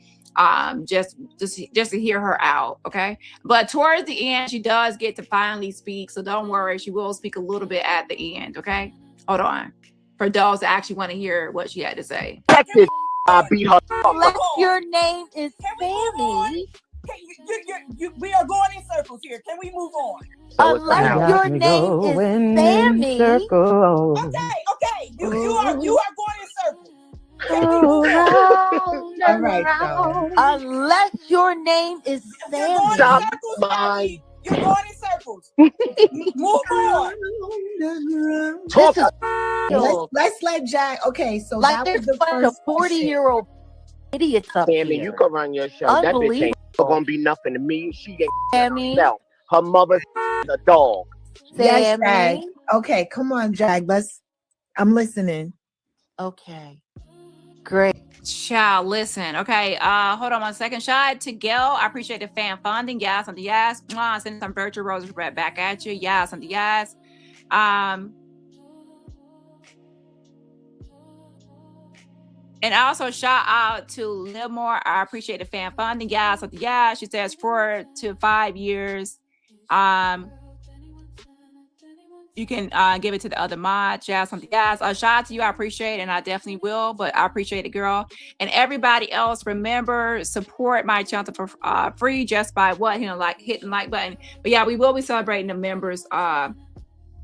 just to hear her out. Okay, but towards the end, she does get to finally speak, so don't worry, she will speak a little bit at the end. Okay, hold on. For those that actually want to hear what she had to say. Texas, I beat her. unless your name is Can we move on? Sammy, We are going in circles here. Can we move on? So it's unless now. your name is Sammy, Circles. Okay. You are going in circles. All right, so unless your name is You're going in Sammy, circles, My Jackie. You're going in circles. Move on. talk. this is let's let Jag. Okay, so like that there's was the a bunch of first question. 40-year-old idiots up Sammy, here. you can run your show. That bitch ain't gonna be nothing to me. She ain't Sammy, herself. Her mother's a dog. Yes, Jag. Sammy. Okay, come on, Jag. I'm listening. Okay, great. Child, listen. Okay, hold on 1 second. Shout out to Gail. I appreciate the fan funding. Yes, on the yes. Sending some virtual roses right back at you. Yes, on the yes. And also shout out to Livmore. I appreciate the fan funding. Yes, on the yes. She says 4 to 5 years. You can give it to the other mods. Yes, something. Yes, shout out to you. I appreciate it, and I definitely will. But I appreciate it, girl. And everybody else, remember, support my channel for free just by hitting the like button. But yeah, we will be celebrating the members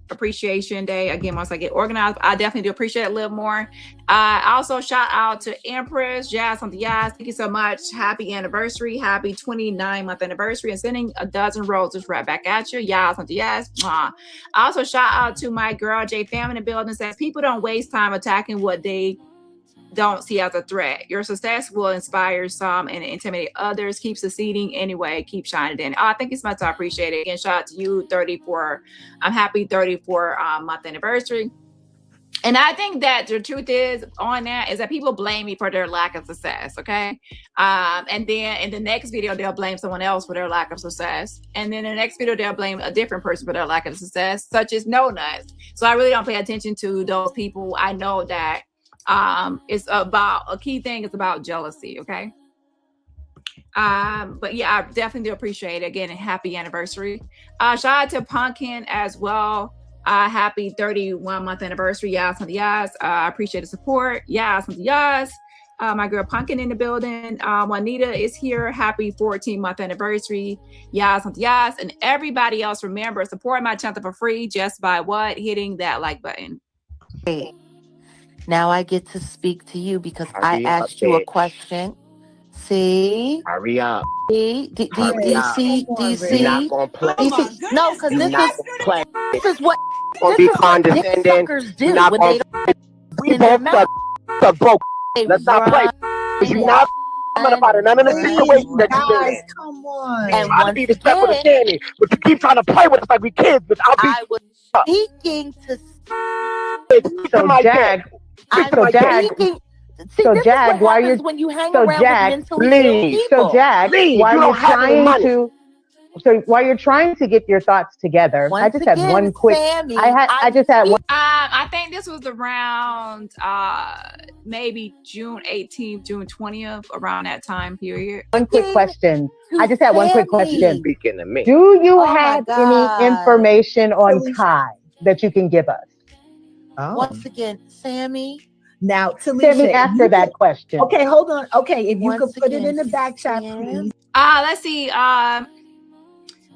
appreciation day again once I get organized. I definitely do appreciate it a little more. Also shout out to Empress Jazz on the Yas. Thank you so much. Happy anniversary. Happy 29-month anniversary, and sending a dozen roses right back at you. Yas on the Yas. Also shout out to my girl J Fam in the building. Says people don't waste time attacking what they don't see as a threat. Your success will inspire some and intimidate others. Keep succeeding anyway. Keep shining in. Thank you so much. I appreciate it. Again, shout out to you. 34. I'm happy 34 month anniversary. And I think that the truth is on that is that people blame me for their lack of success. Okay. And then in the next video, they'll blame someone else for their lack of success. And then in the next video, they'll blame a different person for their lack of success, such as No Nuts. So I really don't pay attention to those people. I know that it's about a key thing is about jealousy. Okay. But yeah, I definitely do appreciate it. Again, a happy anniversary. Shout out to Pumpkin as well. Happy 31-month anniversary. Yes, yes. I appreciate the support. Yes, yes. My girl Pumpkin in the building. Juanita is here. Happy 14-month anniversary. Yes, yes. And everybody else, remember, support my channel for free just by what? Hitting that like button. Hey, now I get to speak to you because I asked you a question. See? Hurry up. See? Do you see? Do you see? You're not gonna play. No, because this is what Gonna be condescending. do Not when gonna they we both are broke. Let's not play. You're not about none of the situations that you're in. Come on. And I be respectful to Dani, but you keep trying to play with us like we kids. But I was speaking to So Jag, So Jag, why you're when you hang so around Jag, with mentally ill people. So Jag, why you you're don't have any trying money. to so while you're trying to get your thoughts together, I just had one quick. Sammy, I just had one. I think this was around maybe June 18th, June 20th, around that time period. One quick question. I just had one quick question. Speaking to me. Do you have any information on Kai that you can give us? Once again, Sammy. Now, Talisha, Sammy, after that question. Okay, hold on. Okay, if you Once could put it again, in the back chat, please. Let's see.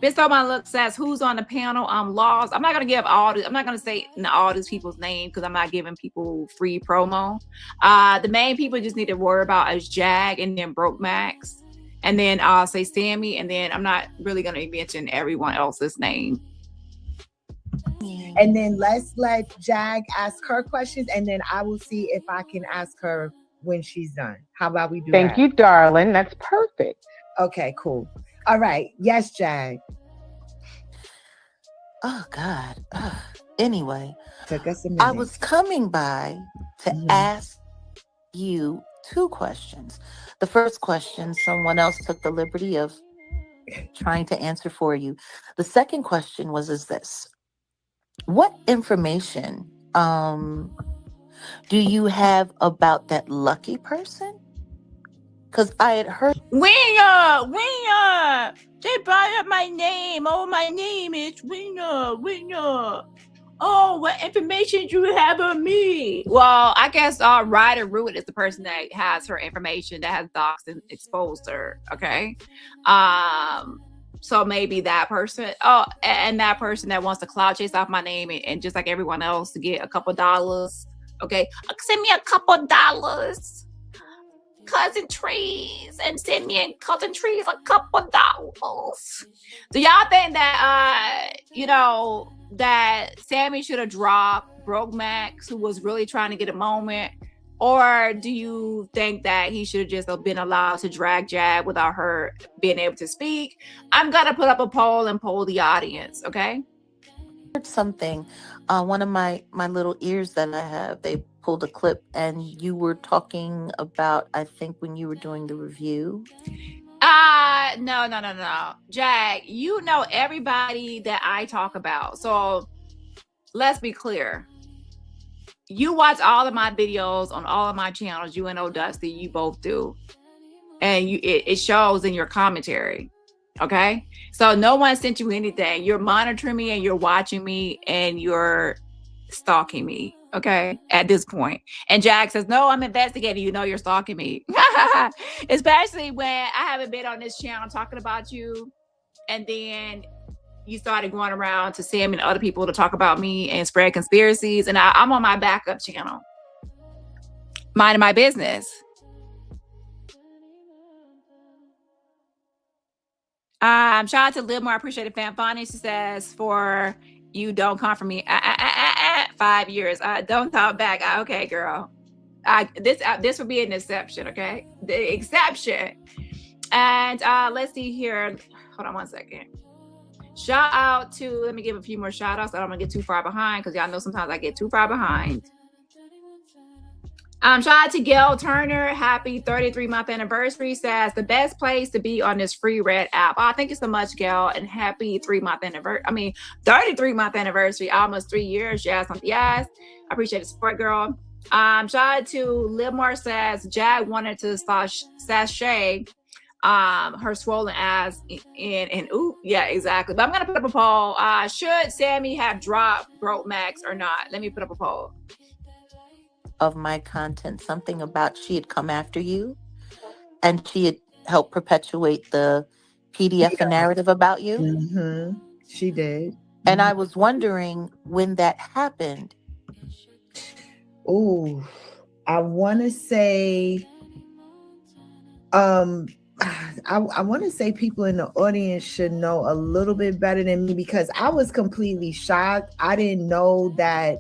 Based on my look says who's on the panel. Laws. I'm not gonna give all. I'm not gonna say all these people's names because I'm not giving people free promo. The main people just need to worry about is Jag and then Broke Max, and then I'll say Sammy, and then I'm not really gonna mention everyone else's name. And then let's let Jag ask her questions, and then I will see if I can ask her when she's done. How about we do that? Thank you, darling. That's perfect. Okay, cool. All right. Yes, Jag. Oh God. Anyway, Took us a minute. I was coming by to ask you two questions. The first question, someone else took the liberty of trying to answer for you. The second question is this: what information do you have about that lucky person? Because I had heard Winner, they brought up my name. Oh, my name is Winner. Oh, what information do you have on me? Well, I guess Wright or Root is the person that has her information, that has doxed and exposed her. Okay. So maybe that person. Oh, and that person that wants to cloud chase off my name and just like everyone else to get a couple dollars. Okay. Send me a couple dollars. Cousin Trees, and send me in Cousin Trees a couple dollars. Do y'all think that that Sammy should have dropped Broke Max, who was really trying to get a moment, or do you think that he should have just been allowed to drag Jag without her being able to speak? I'm gonna put up a poll and poll the audience. Okay. something. One of my little ears that I have, they pulled a clip, and you were talking about, I think, when you were doing the review. No. Jag, you know everybody that I talk about. So let's be clear. You watch all of my videos on all of my channels, you and O Dusty, you both do. And it shows in your commentary. Okay? So no one sent you anything. You're monitoring me and you're watching me and you're stalking me. Okay, at this point. And Jag says, no, I'm investigating. You know you're stalking me. Especially when I haven't been on this channel talking about you. And then you started going around to Sam and other people to talk about me and spread conspiracies. And I'm on my backup channel, minding my business. Shout out to Liv More. I appreciate it. Fan Fonnie, she says, for you don't come for me. 5 years. Don't talk back. Okay, girl. This would be an exception, okay? The exception. And let's see here. Hold on one second. Shout out to, let me give a few more shout outs. I don't want to get too far behind because y'all know sometimes I get too far behind. Shout out to Gail Turner. Happy 33-month anniversary. Says the best place to be on this free red app. Oh, thank you so much, Gail, and happy 3-month anniversary. 33-month anniversary. Almost 3 years. Yes, yes. I appreciate the support, girl. Shout out to Livmore. Says Jag wanted to sashay her swollen ass and ooh, yeah, exactly. But I'm gonna put up a poll. Should Sammy have dropped Broke Max or not? Let me put up a poll. Of my content, something about she had come after you and she had helped perpetuate the PDF narrative about you. Mm-hmm. She did. And I was wondering when that happened. Oh, I want to say, I want to say people in the audience should know a little bit better than me because I was completely shocked. I didn't know that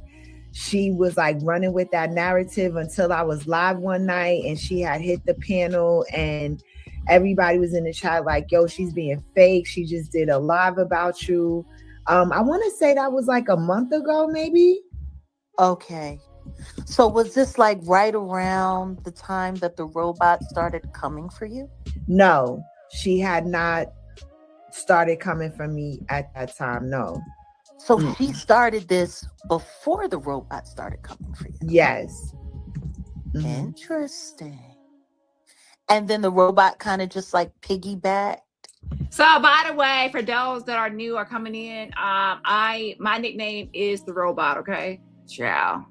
she was like running with that narrative until I was live one night and she had hit the panel and everybody was in the chat like, yo, she's being fake. She just did a live about you. I want to say that was like a month ago, maybe. Okay. So was this like right around the time that the robot started coming for you? No, she had not started coming for me at that time. No. So she started this before the robot started coming for you? Yes. Mm-hmm. Interesting. And then the robot kind of just like piggybacked? So by the way, for those that are new or coming in, my nickname is the robot, okay? Ciao.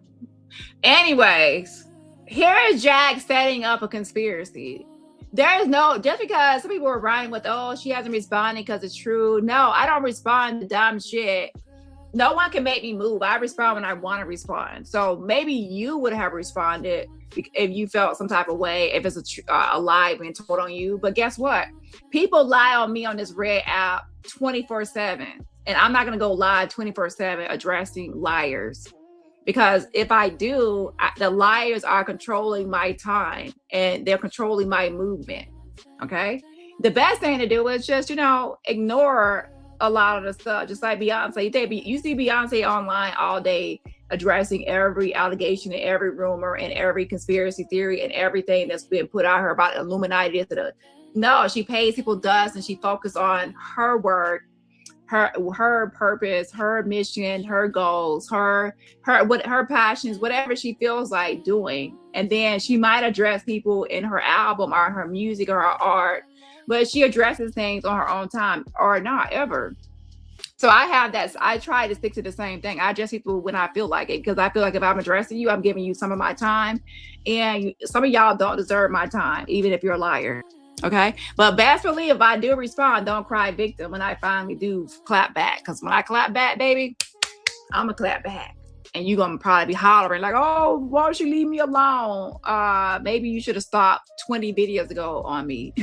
Anyways, here is Jag setting up a conspiracy. There is no, just because some people are writing with, oh, she hasn't responded because it's true. No, I don't respond to dumb shit. No one can make me move. I respond when I want to respond. So maybe you would have responded if you felt some type of way, if it's a lie being told on you. But guess what? People lie on me on this red app 24/7. And I'm not going to go live 24/7 addressing liars. Because if I do, the liars are controlling my time and they're controlling my movement. Okay? The best thing to do is just, ignore a lot of the stuff, just like Beyonce. You see Beyonce online all day addressing every allegation and every rumor and every conspiracy theory and everything that's been put out her about Illuminati. No, she pays people dust and she focuses on her work, her purpose, her mission, her goals, her passions, whatever she feels like doing. And then she might address people in her album or her music or her art, but she addresses things on her own time or not ever. So I try to stick to the same thing. I address people when I feel like it, because I feel like if I'm addressing you, I'm giving you some of my time, and some of y'all don't deserve my time, even if you're a liar. Okay. But best believe if I do respond, don't cry victim when I finally do clap back. Because when I clap back, baby, I'm going to clap back. And you're going to probably be hollering like, oh, why don't you leave me alone? Maybe you should have stopped 20 videos ago on me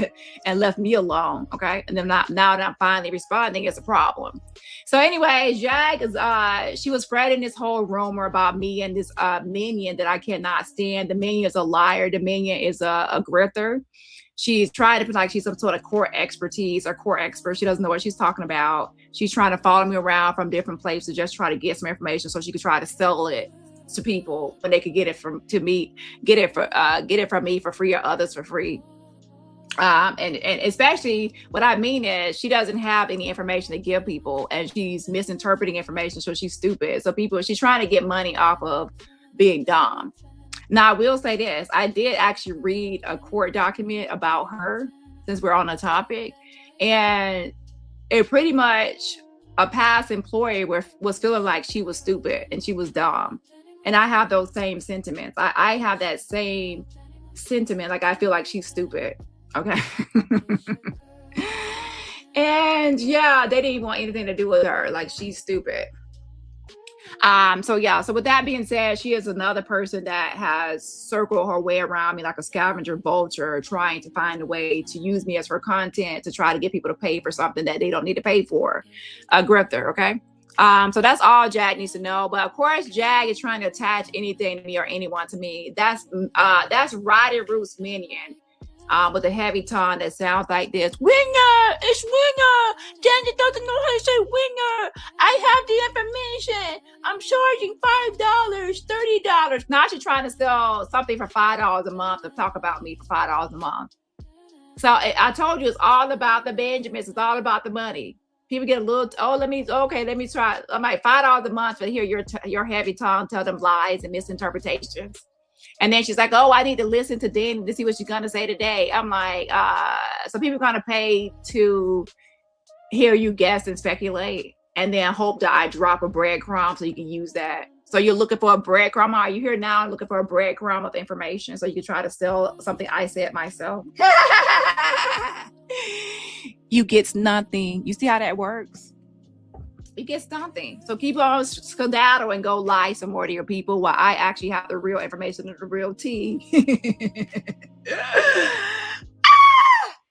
and left me alone. Okay. And then now that I'm finally responding, it's a problem. So anyway, Jag she was spreading this whole rumor about me and this minion that I cannot stand. The minion is a liar. The minion is a grifter. She's trying to put like she's some sort of core expertise or core expert. She doesn't know what she's talking about. She's trying to follow me around from different places, just try to get some information so she could try to sell it to people when they could get it from me for free or others for free. And especially what I mean is she doesn't have any information to give people, and she's misinterpreting information, so she's stupid. So she's trying to get money off of being dumb. Now, I will say this. I did actually read a court document about her, since we're on the topic. And it pretty much, a past employee was feeling like she was stupid and she was dumb. And I have those same sentiments. I have that same sentiment. Like, I feel like she's stupid. Okay. And yeah, they didn't want anything to do with her. Like, she's stupid. So with that being said, she is another person that has circled her way around me like a scavenger vulture, trying to find a way to use me as her content to try to get people to pay for something that they don't need to pay for. A grifter, okay? So that's all Jag needs to know. But of course, Jag is trying to attach anything to me or anyone to me. That's Roddy Root's minion. With a heavy tone that sounds like this. Winner! It's Winner! Danny doesn't know how to say winner! I have the information! I'm charging $5, $30. Now she's trying to sell something for $5 a month to talk about me for $5 a month. So I told you, it's all about the Benjamins. It's all about the money. People get a little, let me try. I'm like $5 a month to hear your heavy tongue tell them lies and misinterpretations. And then she's like, oh, I need to listen to Dani to see what she's going to say today. I'm like, so people are going to pay to hear you guess and speculate and then hope that I drop a breadcrumb so you can use that. So you're looking for a breadcrumb. Are you here now looking for a breadcrumb of information so you can try to sell something I said myself? You get nothing. You see how that works? You get something. So keep on skedaddle and go lie some more to your people while I actually have the real information and the real tea.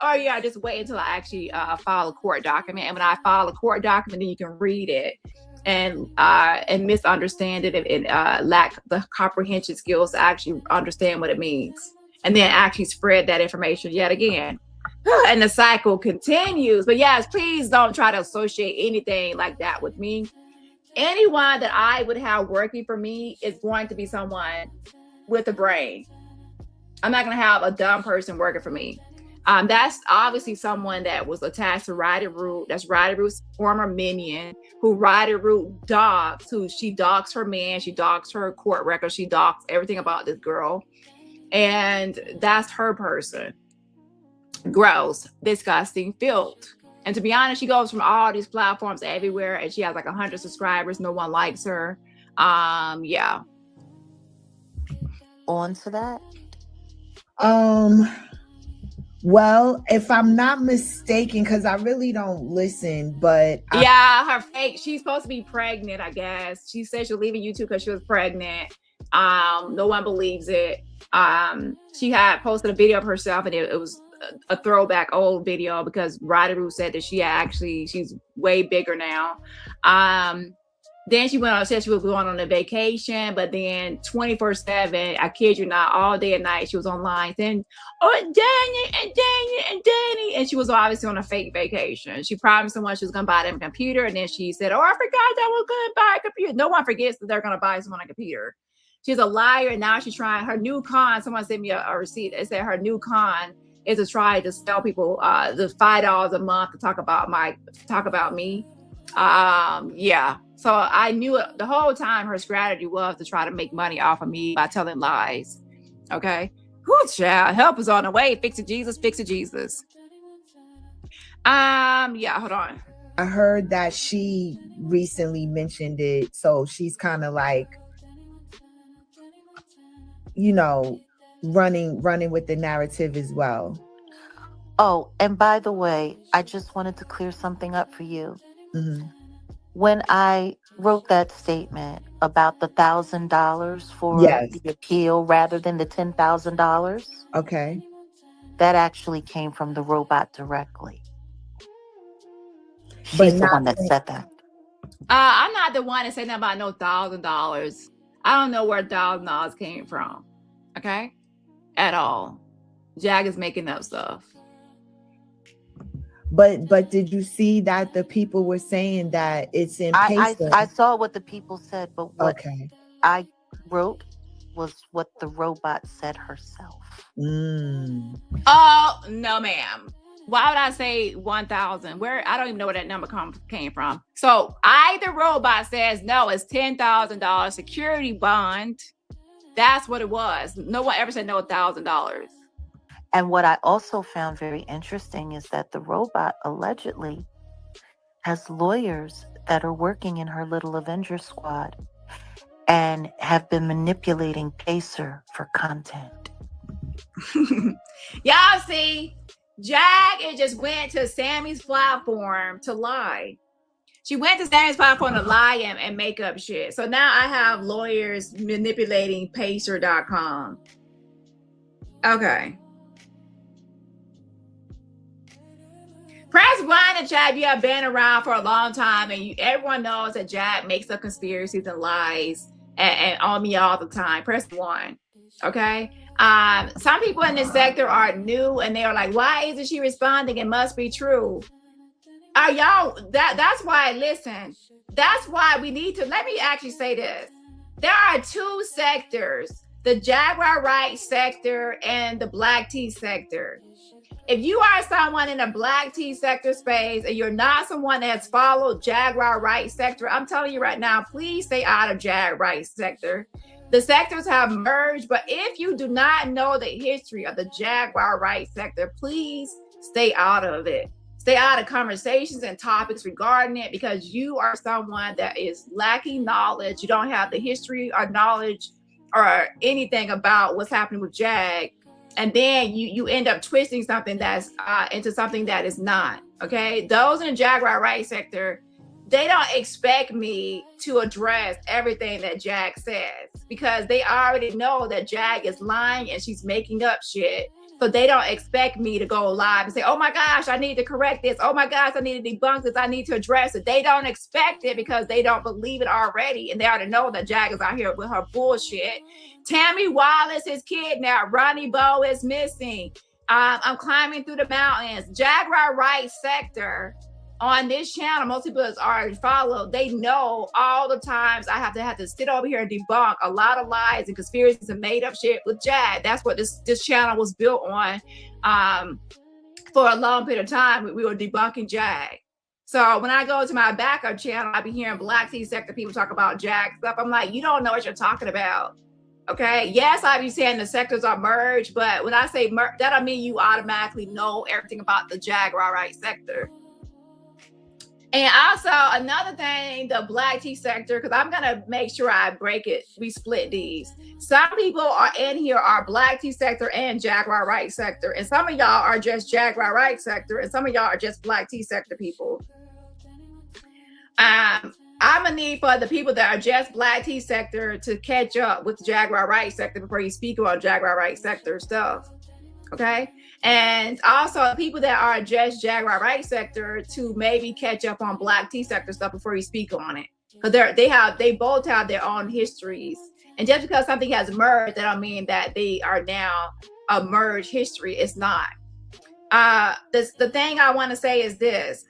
Oh yeah, just wait until I actually file a court document. And when I file a court document, then you can read it and misunderstand it and lack the comprehension skills to actually understand what it means. And then actually spread that information yet again. And the cycle continues. But yes, please don't try to associate anything like that with me. Anyone that I would have working for me is going to be someone with a brain. I'm not going to have a dumb person working for me. That's obviously someone that was attached to Ryder Root. That's Ryder Root's former minion, who Ryder Root dogs, who she dogs her man, she dogs her court record, she dogs everything about this girl. And that's her person. Gross, disgusting, filth. And to be honest, she goes from all these platforms everywhere and she has like 100 subscribers. No one likes her. Yeah. On to that. Well, if I'm not mistaken, because I really don't listen, but her fake. She's supposed to be pregnant, I guess. She said she'll leave YouTube because she was pregnant. No one believes it. She had posted a video of herself, and it was a throwback old video because Ryder said that she's way bigger now. Then she went on, said she was going on a vacation, but then 24/7, I kid you not, all day and night, she was online saying, oh, Dani. And she was obviously on a fake vacation. She promised someone she was going to buy them a computer. And then she said, oh, I forgot that we're going to buy a computer. No one forgets that they're going to buy someone a computer. She's a liar. And now she's trying her new con. Someone sent me a receipt. It said her new con is to try to sell people the $5 a month to talk about me. Yeah. So I knew it the whole time. Her strategy was to try to make money off of me by telling lies. Okay. Whoo, child, help is on the way. Fix it, Jesus. Fix it, Jesus. Yeah, hold on. I heard that she recently mentioned it. So she's kind of like, running with the narrative as well. Oh, and by the way, I just wanted to clear something up for you. Mm-hmm. When I wrote that statement about the $1,000 for the appeal rather than the $10,000, okay, that actually came from the robot directly. She's the one that said that. I'm not the one that said nothing about no $1,000. I don't know where $1,000 came from. Okay, at all. Jag is making up stuff. But did you see that the people were saying that it's in peso? I saw what the people said, but what I wrote was what the robot said herself. Oh, no, ma'am. Why would I say 1,000? Where? I don't even know where that number came from. So either robot says, no, it's $10,000 security bond. That's what it was. No one ever said no $1,000. And what I also found very interesting is that the robot allegedly has lawyers that are working in her little Avenger squad and have been manipulating Pacer for content. Y'all see, Jag just went to Sammy's platform to lie. She went to Sammy's platform to lie and make up shit. So now I have lawyers manipulating Pacer.com. Okay. Press 1 and Chad, you have been around for a long time, and everyone knows that Chad makes up conspiracies and lies and on me all the time. Press 1, okay? Some people in this sector are new, and they are like, why isn't she responding? It must be true. Are y'all that's why, listen, that's why we need to, let me actually say this. There are two sectors, the Jaguar Wright sector and the Black Tea sector. If you are someone in a Black Tea sector space and you're not someone that has followed Jaguar Wright sector, I'm telling you right now, please stay out of Jag Wright sector. The sectors have merged, but if you do not know the history of the Jaguar Wright sector, please stay out of it. Stay out of conversations and topics regarding it, because you are someone that is lacking knowledge. You don't have the history or knowledge or anything about what's happening with Jag. And then you end up twisting something that's into something that is not. Okay. Those in the Jaguar Wright sector, they don't expect me to address everything that Jag says, because they already know that Jag is lying and she's making up shit. So they don't expect me to go live and say, oh my gosh, I need to correct this. Oh my gosh, I need to debunk this. I need to address it. They don't expect it because they don't believe it already. And they already know that Jag is out here with her bullshit. Tammy Wallace is kidnapped. Ronnie Bo is missing. I'm climbing through the mountains. Jaguar Wright sector on this channel, most people that's already followed, they know all the times I have to sit over here and debunk a lot of lies and conspiracies and made up shit with Jag. That's what this channel was built on. For a long period of time, we were debunking Jag. So when I go to my backup channel, I be hearing Black Tea sector people talk about Jag stuff. I'm like, you don't know what you're talking about. Okay. Yes, I be saying the sectors are merged, but when I say merge, that don't mean you automatically know everything about the Jaguar Wright sector. And also another thing, the Black Tea sector, because I'm gonna make sure I break it. We split these. Some people are in here are Black Tea sector and Jaguar Wright sector, and some of y'all are just Jaguar Wright sector, and some of y'all are just Black Tea sector people. I'm gonna need for the people that are just Black Tea sector to catch up with the Jaguar Wright sector before you speak on Jaguar Wright sector stuff. Okay. And also people that are just Jaguar Wright sector to maybe catch up on Black Tea sector stuff before you speak on it. Because they both have their own histories. And just because something has merged, that don't mean that they are now a merged history. It's not. The thing I want to say is this.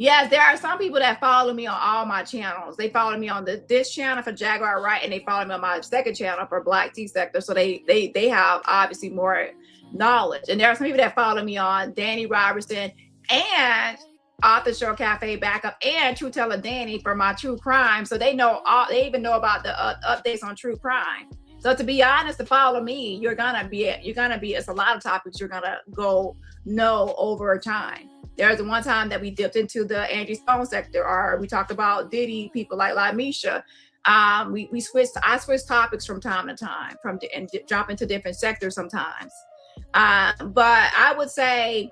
Yes, there are some people that follow me on all my channels. They follow me on this channel for Jaguar Wright, and they follow me on my second channel for Black Tea sector. So they have obviously more knowledge. And there are some people that follow me on Dani Robertson and Author Show Cafe Backup and True Teller Dani for my true crime. So they know they even know about the updates on true crime. So to be honest, to follow me, you're gonna be it's a lot of topics you're gonna go know over time. There's the one time that we dipped into the Angie Stone sector, or we talked about Diddy, people like Lamisha. I switch topics from time to time, and drop into different sectors sometimes. But I would say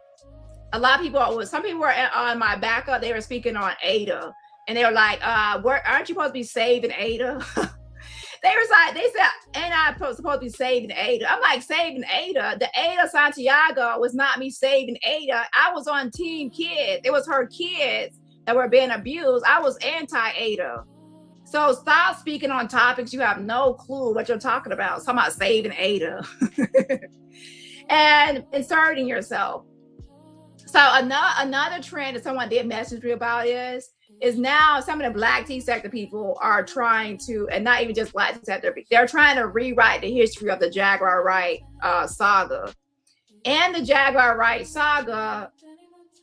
a lot of people, some people were on my backup, they were speaking on Ada, and they were like, aren't you supposed to be saving Ada? They said, ain't I supposed to be saving Ada? I'm like, saving Ada? The Ada Santiago was not me saving Ada. I was on Team Kids. It was her kids that were being abused. I was anti-Ada. So stop speaking on topics you have no clue what you're talking about. Talking about saving Ada. And inserting yourself. So another trend that someone did message me about is now some of the Black Tea sector people are trying to, and not even just Black Tea sector, they're trying to rewrite the history of the Jaguar Wright saga. And the Jaguar Wright saga,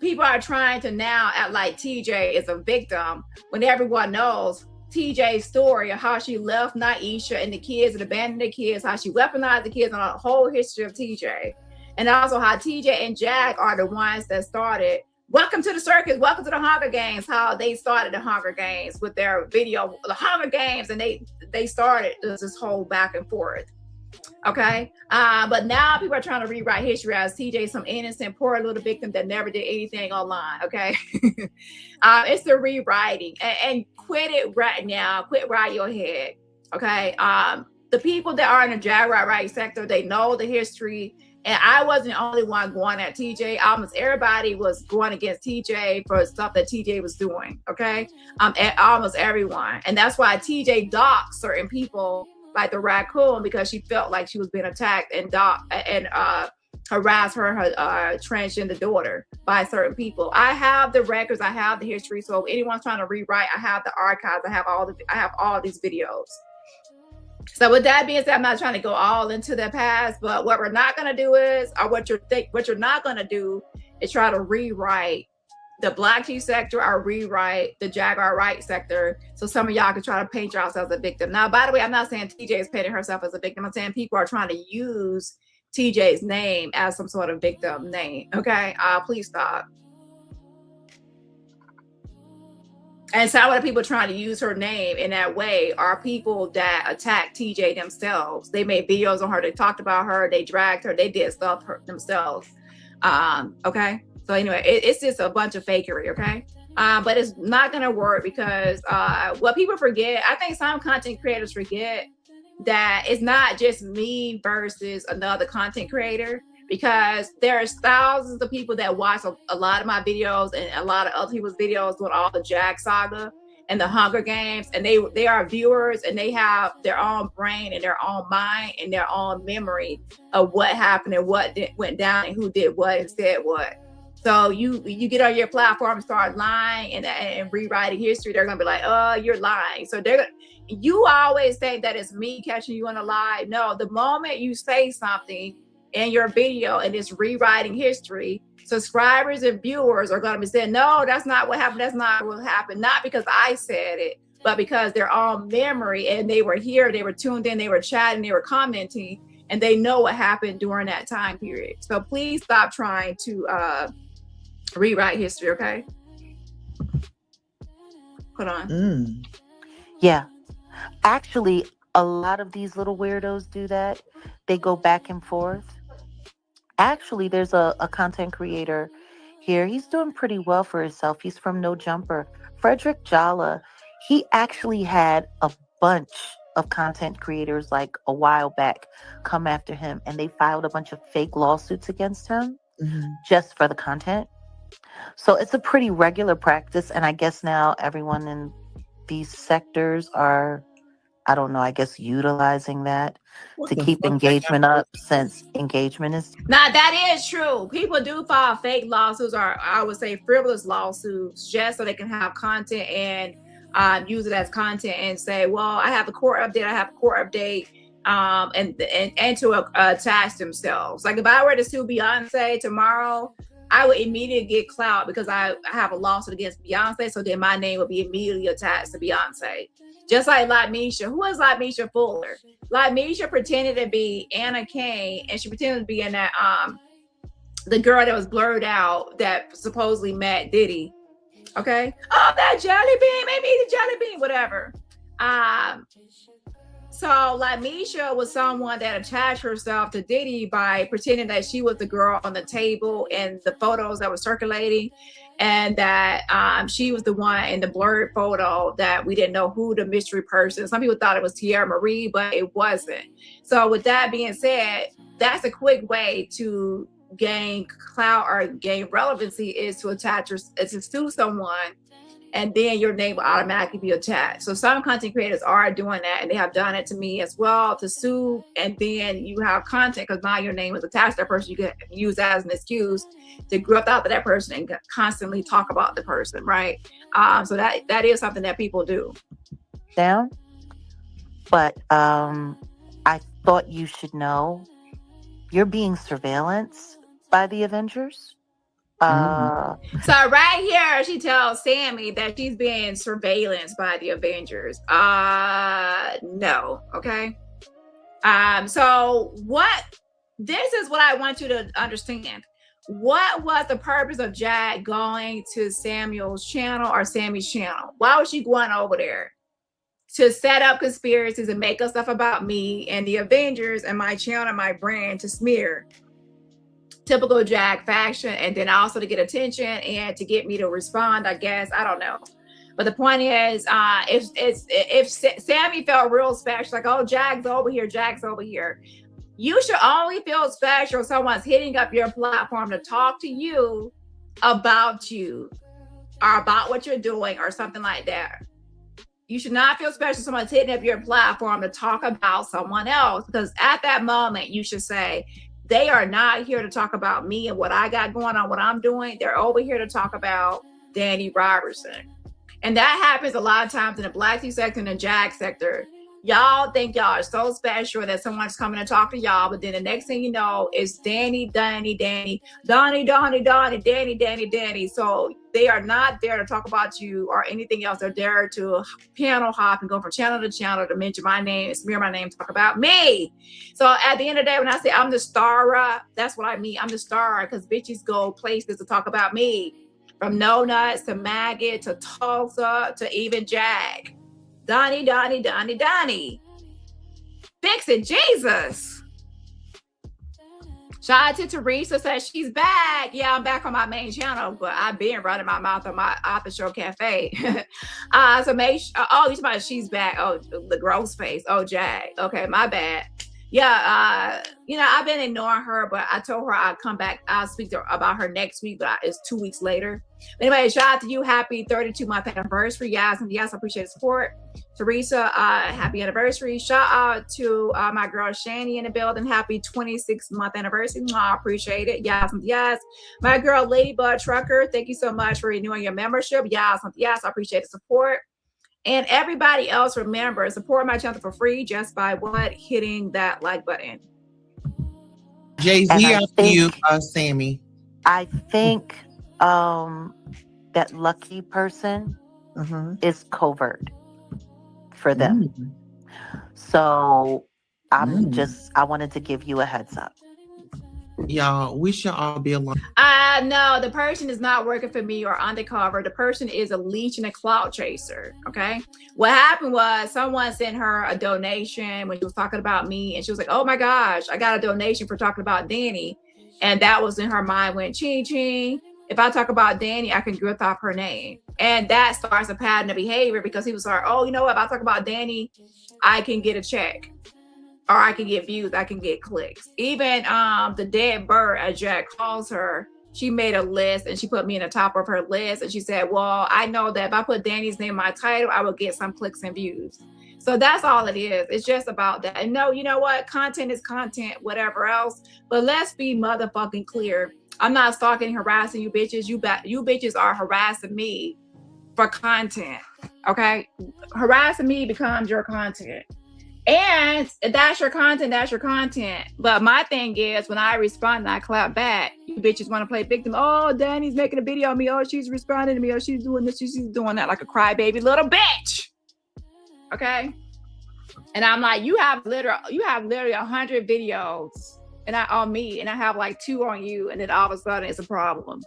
people are trying to now act like TJ is a victim when everyone knows TJ's story of how she left Naisha and the kids and abandoned the kids, how she weaponized the kids, on a whole history of TJ. And also how TJ and Jag are the ones that started Welcome to the Circus, welcome to the Hunger Games, how they started the Hunger Games with their video, the Hunger Games, and they started this whole back and forth. Okay. But now people are trying to rewrite history as TJ, some innocent, poor little victim that never did anything online. Okay. It's the rewriting, and quit it right now. Quit riding your head. Okay. The people that are in the Jaguar Wright sector, they know the history. And I wasn't the only one going at TJ. Almost everybody was going against TJ for stuff that TJ was doing. Okay. Almost everyone. And that's why TJ docked certain people like the raccoon, because she felt like she was being attacked and harass her transgender daughter by certain people. I have the records, I have the history. So if anyone's trying to rewrite, I have the archives, I have all these videos. So with that being said, I'm not trying to go all into the past, but what we're not going to do is, or what you're not going to do is try to rewrite the Black Chief sector or rewrite the Jaguar Wright sector. So some of y'all can try to paint yourselves as a victim. Now, by the way, I'm not saying TJ is painting herself as a victim. I'm saying people are trying to use TJ's name as some sort of victim name. Okay, please stop. And some of the people trying to use her name in that way are people that attack TJ themselves. They made videos on her. They talked about her. They dragged her. They did stuff themselves. Okay. So anyway, it's just a bunch of fakery. Okay. But it's not going to work because what people forget, I think some content creators forget that it's not just me versus another content creator, because there's thousands of people that watch a lot of my videos and a lot of other people's videos doing all the Jag saga and the Hunger Games, and they are viewers and they have their own brain and their own mind and their own memory of what happened and what went down and who did what and said what. So you get on your platform and start lying and rewriting history, they're gonna be like, oh, you're lying. So you always think that it's me catching you in a lie. No, the moment you say something in your video and it's rewriting history, subscribers and viewers are going to be saying, no, that's not what happened. That's not what happened. Not because I said it, but because their own memory, and they were here, they were tuned in, they were chatting, they were commenting, and they know what happened during that time period. So please stop trying to rewrite history, okay? Hold on. Yeah. Actually, a lot of these little weirdos do that. They go back and forth. Actually, there's a content creator here. He's doing pretty well for himself. He's from No Jumper. Frederick Jala. He actually had a bunch of content creators like a while back come after him, and they filed a bunch of fake lawsuits against him just for the content. So it's a pretty regular practice, and I guess now everyone in these sectors are, I don't know, I guess utilizing that to keep engagement up, since engagement is... Now, that is true. People do file fake lawsuits, or I would say frivolous lawsuits, just so they can have content and use it as content and say, well, I have a court update, and to attach themselves. Like if I were to sue Beyonce tomorrow, I would immediately get clout because I have a lawsuit against Beyonce, so then my name would be immediately attached to Beyonce. Just like Lamisha. Who is Lamisha Fuller? Lamisha pretended to be Anna Kane, and she pretended to be in that the girl that was blurred out that supposedly met Diddy. Okay? Oh, that jelly bean, maybe eat a jelly bean, whatever. So Lamisha was someone that attached herself to Diddy by pretending that she was the girl on the table in the photos that were circulating, and that she was the one in the blurred photo that we didn't know who the mystery person. Some people thought it was Tierra Marie, but it wasn't. So with that being said, that's a quick way to gain clout or gain relevancy, is to to sue someone, and then your name will automatically be attached. So some content creators are doing that, and they have done it to me as well, to sue, and then you have content because now your name is attached to that person. You can use that as an excuse to grip out to that person and constantly talk about the person, right? So that is something that people do. Down, but I thought you should know you're being surveillanced by the Avengers. So right here, she tells Sammy that she's being surveillanced by the Avengers. No, okay. So this is what I want you to understand. What was the purpose of Jag going to Samuel's channel or Sammy's channel? Why was she going over there? To set up conspiracies and make up stuff about me and the Avengers and my channel and my brand to smear. Typical Jag fashion, and then also to get attention and to get me to respond, I guess. I don't know. But the point is, if Sammy felt real special, like, oh, Jag's over here, you should only feel special if someone's hitting up your platform to talk to you about you or about what you're doing or something like that. You should not feel special if someone's hitting up your platform to talk about someone else, because at that moment you should say, They are not here to talk about me and what I got going on, what I'm doing. They're over here to talk about Dani Robertson. And that happens a lot of times in the Black T sector and the Jag sector. Y'all think y'all are so special that someone's coming to talk to y'all, but then the next thing you know is Dani. So they are not there to talk about you or anything else. They're there to piano hop and go from channel to channel to mention my name, smear my name, talk about me. So at the end of the day, when I say I'm the star, that's what I mean. I'm the star because bitches go places to talk about me. From No Nuts to Maggot to Tulsa to even Jag. Dani. Fix it, Jesus. Shout out to Teresa, says she's back. Yeah, I'm back on my main channel, but I've been running my mouth on my Author Show Cafe. So make sure, oh, you talking about she's back. Oh, the gross face. Oh, Jag. Okay, my bad. Yeah, you know, I've been ignoring her, but I told her I'd come back. I'll speak to her about her next week, but it's 2 weeks later. Anyway, shout out to you. Happy 32-month anniversary. Yes, and yes, I appreciate the support. Teresa, happy anniversary. Shout out to my girl Shani in the building. Happy 26-month anniversary. I appreciate it. Yes, and yes. My girl Ladybug Trucker, thank you so much for renewing your membership. Yes, and yes, I appreciate the support. And everybody else, remember, support my channel for free just by what? Hitting that like button. Jay-Z, after you, Sammy. I think that lucky person is covert for them. So I wanted to give you a heads up. Y'all, we should all be alone. No, the person is not working for me or undercover. The person is a leech and a clout chaser. Okay. What happened was someone sent her a donation when she was talking about me, and she was like, oh my gosh, I got a donation for talking about Dani. And that was in her mind, went ching ching. If I talk about Dani, I can grip off her name. And that starts a pattern of behavior because he was like, oh, you know what? If I talk about Dani, I can get a check. Or I can get views, I can get clicks. Even the dead bird, as Jack calls her, she made a list and she put me in the top of her list. And she said, well, I know that if I put Dani's name in my title, I will get some clicks and views. So that's all it is. It's just about that. And no, you know what? Content is content, whatever else. But let's be motherfucking clear. I'm not stalking, harassing you bitches. You bitches are harassing me for content. Okay? Harassing me becomes your content. And that's your content, that's your content. But my thing is, when I respond and I clap back, you bitches want to play victim. Oh, Dani's making a video on me. Oh, she's responding to me. Oh, she's doing this. She's doing that like a crybaby little bitch. Okay? And I'm like, you have literally 100 videos on me, and I have like 2 on you, and then all of a sudden it's a problem.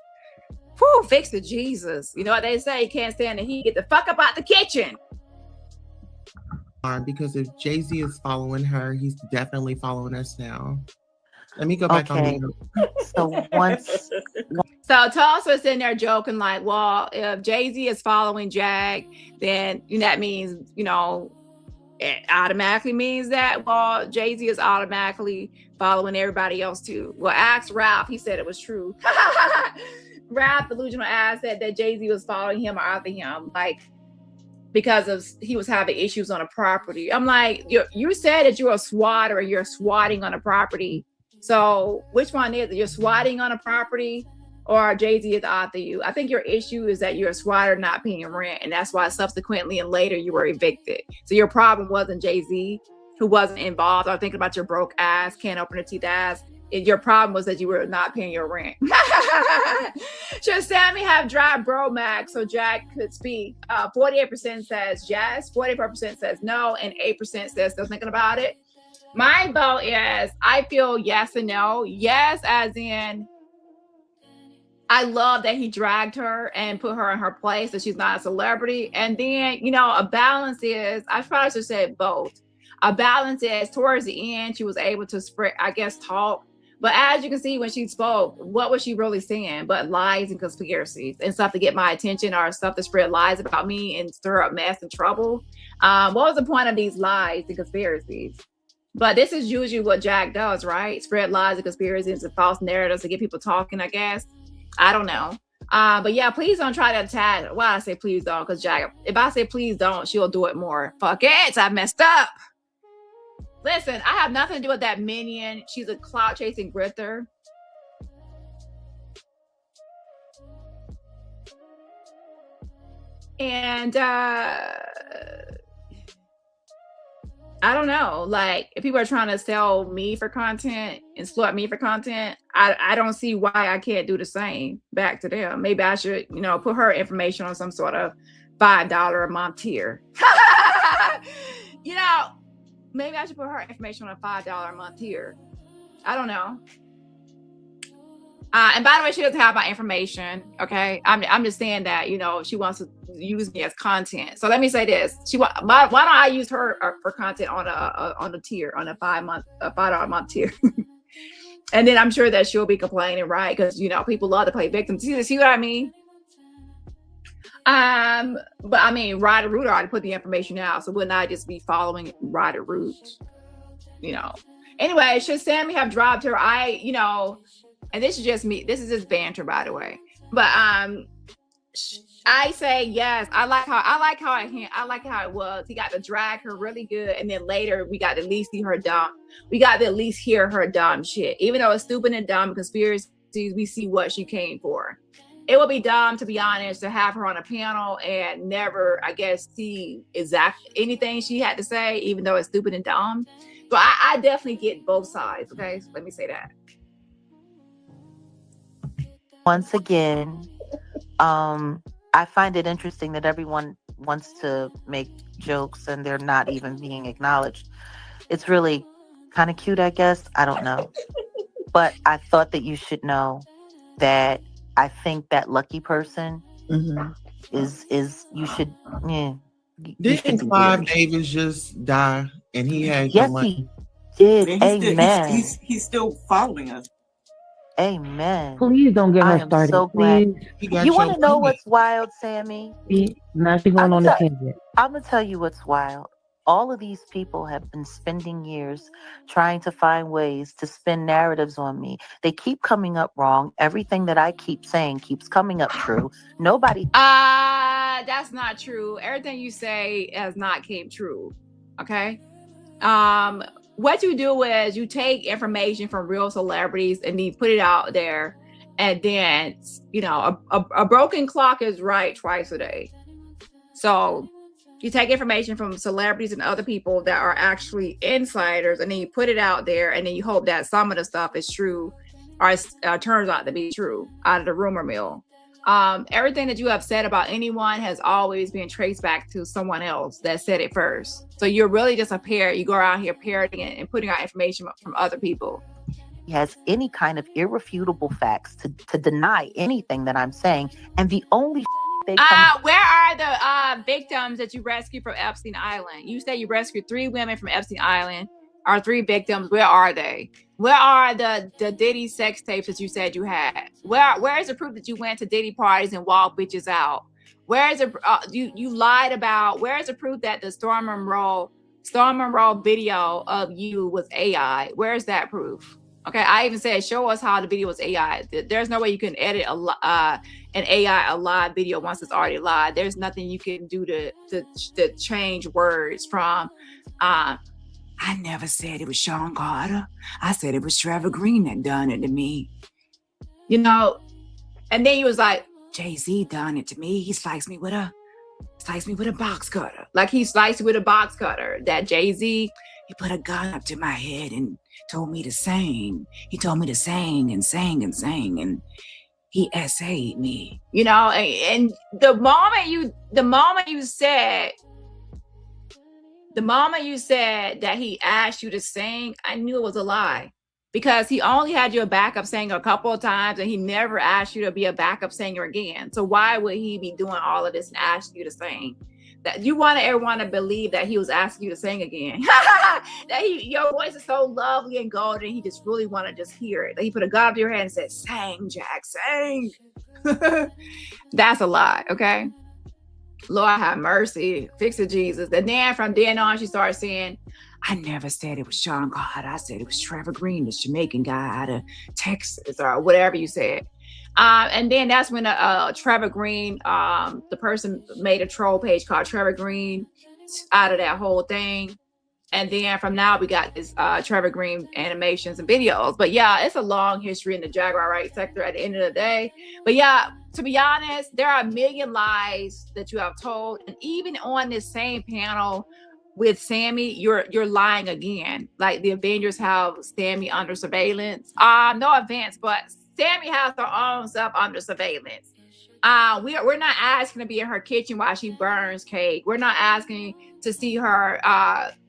Whew, fix it, Jesus. You know what they say? You can't stand the heat. Get the fuck up out the kitchen. Because if Jay-Z is following her, he's definitely following us now. Let me go back on mute. So Tulsa's in there joking like, well, if Jay-Z is following Jag, then that means, it automatically means that, well, Jay-Z is automatically following everybody else too. Well, ask Ralph. He said it was true. Ralph, delusional ass, said that Jay-Z was following him or after him. Like, because he was having issues on a property. I'm like, you said that you're a swatter and you're swatting on a property. So which one is it? You're swatting on a property or Jay-Z is after you? I think your issue is that you're a swatter not paying rent. And that's why subsequently and later you were evicted. So your problem wasn't Jay-Z, who wasn't involved, or thinking about your broke ass, can't open a teeth ass. Your problem was that you were not paying your rent. Should Sammy have dry bro max so Jack could speak? 48% says yes, 44% says no, and 8% says still thinking about it. My vote is I feel yes and no. Yes, as in I love that he dragged her and put her in her place, that she's not a celebrity. And then, a balance is, I probably should say both. A balance is towards the end, she was able to spread, talk. But as you can see, when she spoke, what was she really saying? But lies and conspiracies and stuff to get my attention, or stuff to spread lies about me and stir up mess and trouble. What was the point of these lies and conspiracies? But this is usually what Jack does, right? Spread lies and conspiracies and false narratives to get people talking, I guess. I don't know. But yeah, please don't try to attack. Well, I say please don't, because Jack, if I say please don't, she'll do it more. Fuck it, I messed up. Listen, I have nothing to do with that minion. She's a clout chasing grifter. And I don't know, like if people are trying to sell me for content and exploit me for content, I don't see why I can't do the same back to them. Maybe I should, put her information on some sort of $5 a month tier. Maybe I should put her information on a $5 a month tier. I don't know. And by the way, she doesn't have my information. Okay, I'm just saying that she wants to use me as content. So let me say this: why don't I use her for content on a tier, on a $5 a month tier? And then I'm sure that she'll be complaining, right? Because people love to play victim. See what I mean? But I mean, Ryder Root already put the information out, so wouldn't I just be following Ryder Root? Anyway, should Sammy have dropped her? And this is just me. This is just banter, by the way. But I say yes. I like how it was. He got to drag her really good, and then later we got to at least see her dumb. We got to at least hear her dumb shit, even though it's stupid and dumb conspiracies. We see what she came for. It would be dumb, to be honest, to have her on a panel and never, I guess, see exactly anything she had to say, even though it's stupid and dumb. So I definitely get both sides. Okay, so let me say that. Once again, I find it interesting that everyone wants to make jokes and they're not even being acknowledged. It's really kind of cute, I guess. I don't know. But I thought that you should know that I think that lucky person is you should. Yeah. Didn't Clive Davis just die? And he had yes, he did. Amen. He's still following us. Amen. Please don't get her started. So glad. Please. You want to know what's wild, Sammy? Now she's going on the tangent. I'm gonna tell you what's wild. All of these people have been spending years trying to find ways to spin narratives on me. They keep coming up wrong. Everything that I keep saying keeps coming up true. Nobody. That's not true. Everything you say has not came true. Okay. What you do is you take information from real celebrities and you put it out there, and then a broken clock is right twice a day. So you take information from celebrities and other people that are actually insiders, and then you put it out there, and then you hope that some of the stuff is true or turns out to be true out of the rumor mill. Everything that you have said about anyone has always been traced back to someone else that said it first. So you're really just a parrot. You go around here parroting it and putting out information from other people. He has any kind of irrefutable facts to deny anything that I'm saying. And the only they come where are the victims that you rescued from Epstein Island? You said you rescued 3 women from Epstein Island. Our 3 victims, where are they? Where are the Diddy sex tapes that you said you had? Where is the proof that you went to Diddy parties and walked bitches out? Where is it? You lied about? Where is the proof that the Storm and Roll video of you was AI? Where is that proof? Okay, I even said show us how the video was AI. There's no way you can edit an AI a live video once it's already live. There's nothing you can do to change words from. I never said it was Sean Carter. I said it was Trevor Green that done it to me. And then he was like, Jay-Z done it to me. He sliced me with a box cutter. Like he sliced with a box cutter. That Jay-Z, he put a gun up to my head and told me to sing. He told me to sing and sing and sing. And he essayed me. And the moment you said that he asked you to sing, I knew it was a lie, because he only had you a backup singer a couple of times and he never asked you to be a backup singer again. So why would he be doing all of this and ask you to sing? That you want everyone to believe that he was asking you to sing again. That your voice is so lovely and golden. He just really want to just hear it. That he put a gun up to your head and said, "Sing, Jack, sing." That's a lie. Okay. Lord have mercy. Fix it, Jesus. And then from then on, she started saying, I never said it was Sean Carter. I said it was Trevor Green, the Jamaican guy out of Texas, or whatever you said. And then that's when Trevor Green, the person made a troll page called Trevor Green out of that whole thing. And then from now we got this Trevor Green animations and videos. But yeah, it's a long history in the Jaguar Wright sector at the end of the day. But yeah, to be honest, there are a million lies that you have told. And even on this same panel with Sammy, you're lying again. Like the Avengers have Sammy under surveillance. No offense, but Sammy has her own self under surveillance. We're not asking to be in her kitchen while she burns cake. We're not asking to see her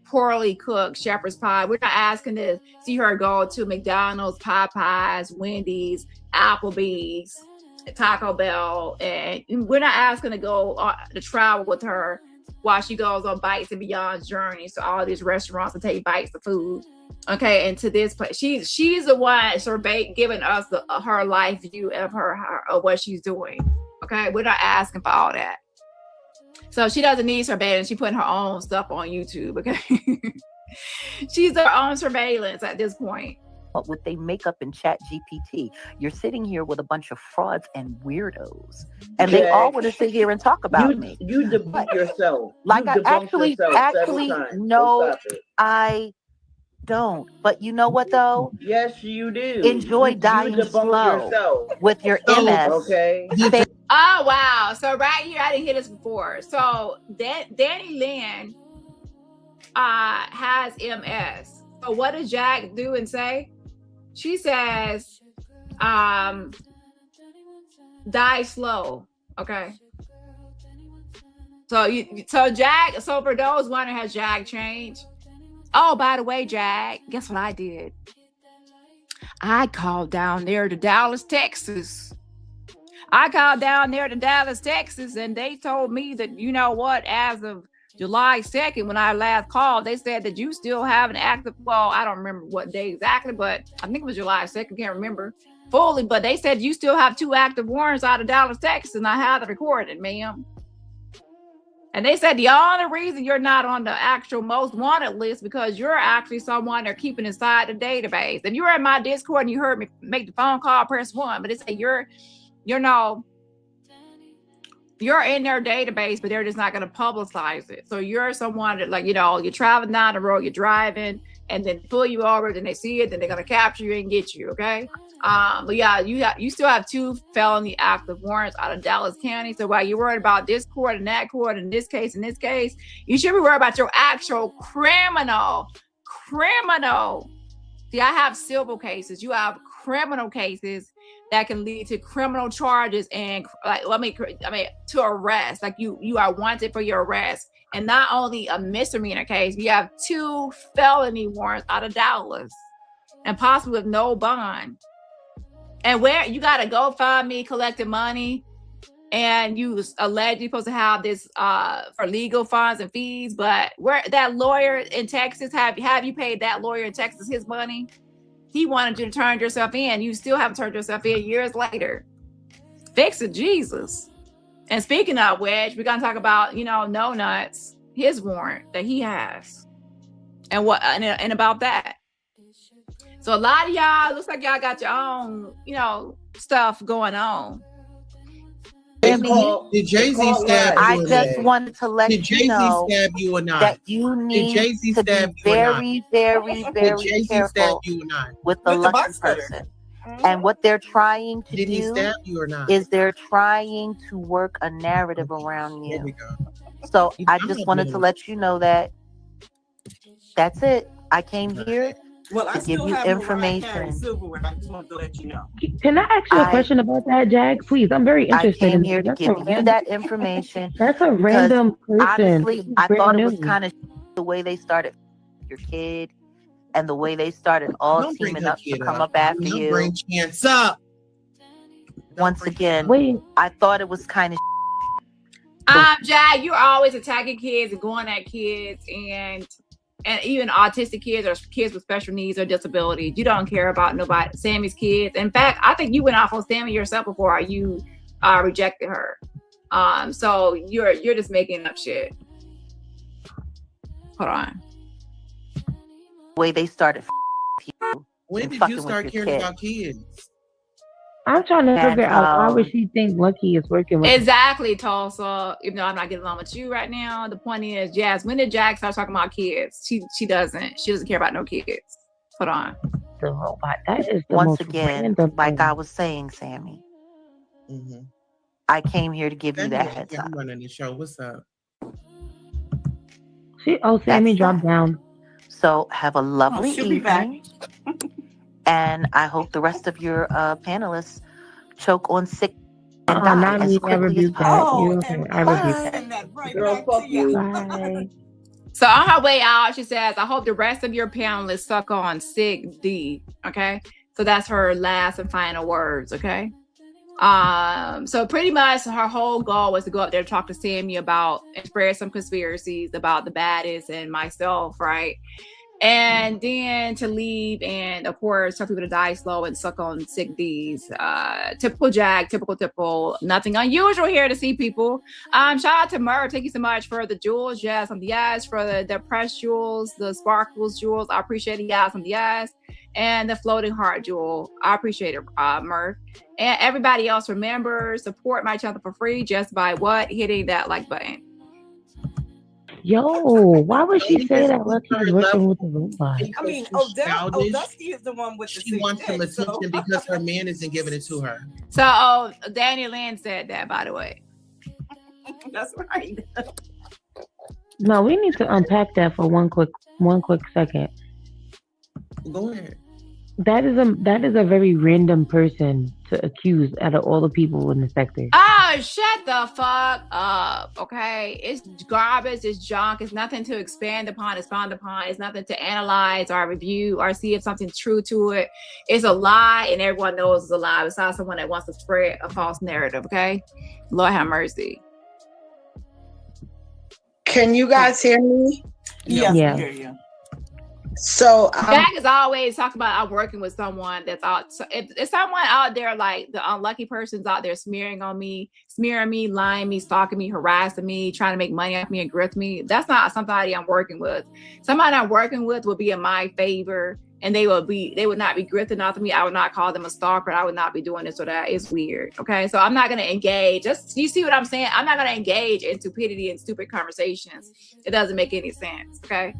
poorly cooked shepherd's pie. We're not asking to see her go to McDonald's, Popeyes, Wendy's, Applebee's, Taco Bell, and we're not asking to go to travel with her while she goes on Bites and Beyond's journeys to all these restaurants to take bites of food. Okay, and to this place, she's the one giving us her life view of of what she's doing. Okay, we're not asking for all that. So she doesn't need surveillance. She's putting her own stuff on YouTube. Okay, she's her own surveillance at this point. But with they makeup and Chat GPT, you're sitting here with a bunch of frauds and weirdos, and they all want to sit here and talk about me. You debunk yourself. Like I actually, no, I don't. But you know what though? Yes, you do. Enjoy dying slow with your MS. Okay. Oh wow! So right here, I didn't hear this before. So Dani Lynn has MS. So what does Jack do and say? She says, die slow. Okay. So Jack. So for those wondering, has Jack changed? Oh, by the way, Jack, guess what I did? I called down there to Dallas, Texas. And they told me that, you know what, as of July 2nd, when I last called, they said that you still have an active, well, I don't remember what day exactly, but I think it was July 2nd, can't remember fully, but they said you still have 2 active warrants out of Dallas, Texas, and I had it recorded, ma'am. And they said the only reason you're not on the actual most wanted list because you're actually someone they're keeping inside the database. If you were in my Discord and you heard me make the phone call, press 1. But they say you're in their database, but they're just not going to publicize it. So you're someone that, like, you know, you're traveling down the road, you're driving, and then pull you over, then they see it, then they're going to capture you and get you, okay? But yeah, you still have 2 felony active warrants out of Dallas County. So while you're worried about this court and that court and this case, you should be worried about your actual criminal. See, I have civil cases. You have criminal cases that can lead to criminal charges and to arrest. Like you are wanted for your arrest. And not only a misdemeanor case, you have 2 felony warrants out of Dallas and possibly with no bond. And where you got to go find me collecting money and you allegedly supposed to have this for legal funds and fees, but where that lawyer in Texas, have you paid that lawyer in Texas his money? He wanted you to turn yourself in. You still haven't turned yourself in years later. Fix it, Jesus. And speaking of which, we're going to talk about, No Nuts, his warrant that he has. And about that. So a lot of y'all, looks like y'all got your own, stuff going on. Did Jay-Z stab you? I just wanted to let you know stab you or not? That you need to be very, very, very careful with the lucky person. And what they're trying to Did he do stab you or not? is they're trying to work a narrative around you. There we go. So I just wanted to let you know that that's it. I came here to give you information. I just wanted to let you know. Can I ask you a question about that, Jag? Please, I'm very interested. I came here to give you that information. That's a random person. Honestly, I thought it was kind of the way they started your kid and the way they started all teaming up to come up after you. Bring Chance up. Once again, I thought it was kind of. Jag, you're always attacking kids and going at kids and even autistic kids or kids with special needs or disabilities. You don't care about nobody, Sammy's kids. In fact, I think you went off on Sammy yourself before you rejected her. So you're just making up shit. Hold on. The way they started you. When did you start caring about kids? I'm trying to And, figure out why would she think Lucky is working with Exactly, Tulsa. Even though I'm not getting along with you right now, the point is, Jazz, when did Jag start talking about kids? She doesn't care about no kids. Hold on. the robot? That is the once most again, random like thing. I was saying, Sammy, Mm-hmm. I came here to give you that heads up. I'm running the show. What's up? Sammy That's dropped that. down. So have a lovely she'll be back. evening. And I hope the rest of your panelists choke on sick and die Not as me. I quickly as rebuke that. possible. You okay? I rebuke that. that right Girl, back fuck to you. Bye. So on her way out, she says, I hope the rest of your panelists suck on sick D. Okay. So that's her last and final words. Okay. So pretty much her whole goal was to go up there to talk to Sammy about and spread some conspiracies about the baddest and myself, right? And then to leave and of course tell people to die slow and suck on sick D's. Typical Jag, typical, nothing unusual here to see people. Shout out to Murr, thank you so much for the jewels, yes, on the eyes, for the pressed jewels, the sparkles jewels. I appreciate the yes on the eyes, and the floating heart jewel. I appreciate it, Murr. And everybody else, remember, support my channel for free just by what? Hitting that like button. Yo, why would she say that Lucky is working with the robot? I mean, Dusty is the one with the She wants some dick, attention because her man isn't giving it to her. So, Dani Lynn said that, by the way. That's right. No, we need to unpack that for one quick second. Go ahead. That is a very random person to accuse out of all the people in the sector. Oh, shut the fuck up, okay? It's garbage, it's junk, it's nothing to expound upon, it's nothing to analyze or review or see if something's true to it. It's a lie, and everyone knows it's a lie. It's not someone that wants to spread a false narrative, okay? Lord have mercy. Can you guys hear me? Yes, Yeah. I hear you. So Jack is always talking about I'm working with someone that's out. So if someone out there, like the unlucky person's out there smearing me, lying me, stalking me, harassing me, trying to make money off me and grift me, that's not somebody I'm working with. Somebody I'm working with will be in my favor, and they would not be grifting off of me. I would not call them a stalker. I would not be doing this or that. It's weird. Okay. So I'm not going to engage. You see what I'm saying? I'm not going to engage in stupidity and stupid conversations. It doesn't make any sense. Okay.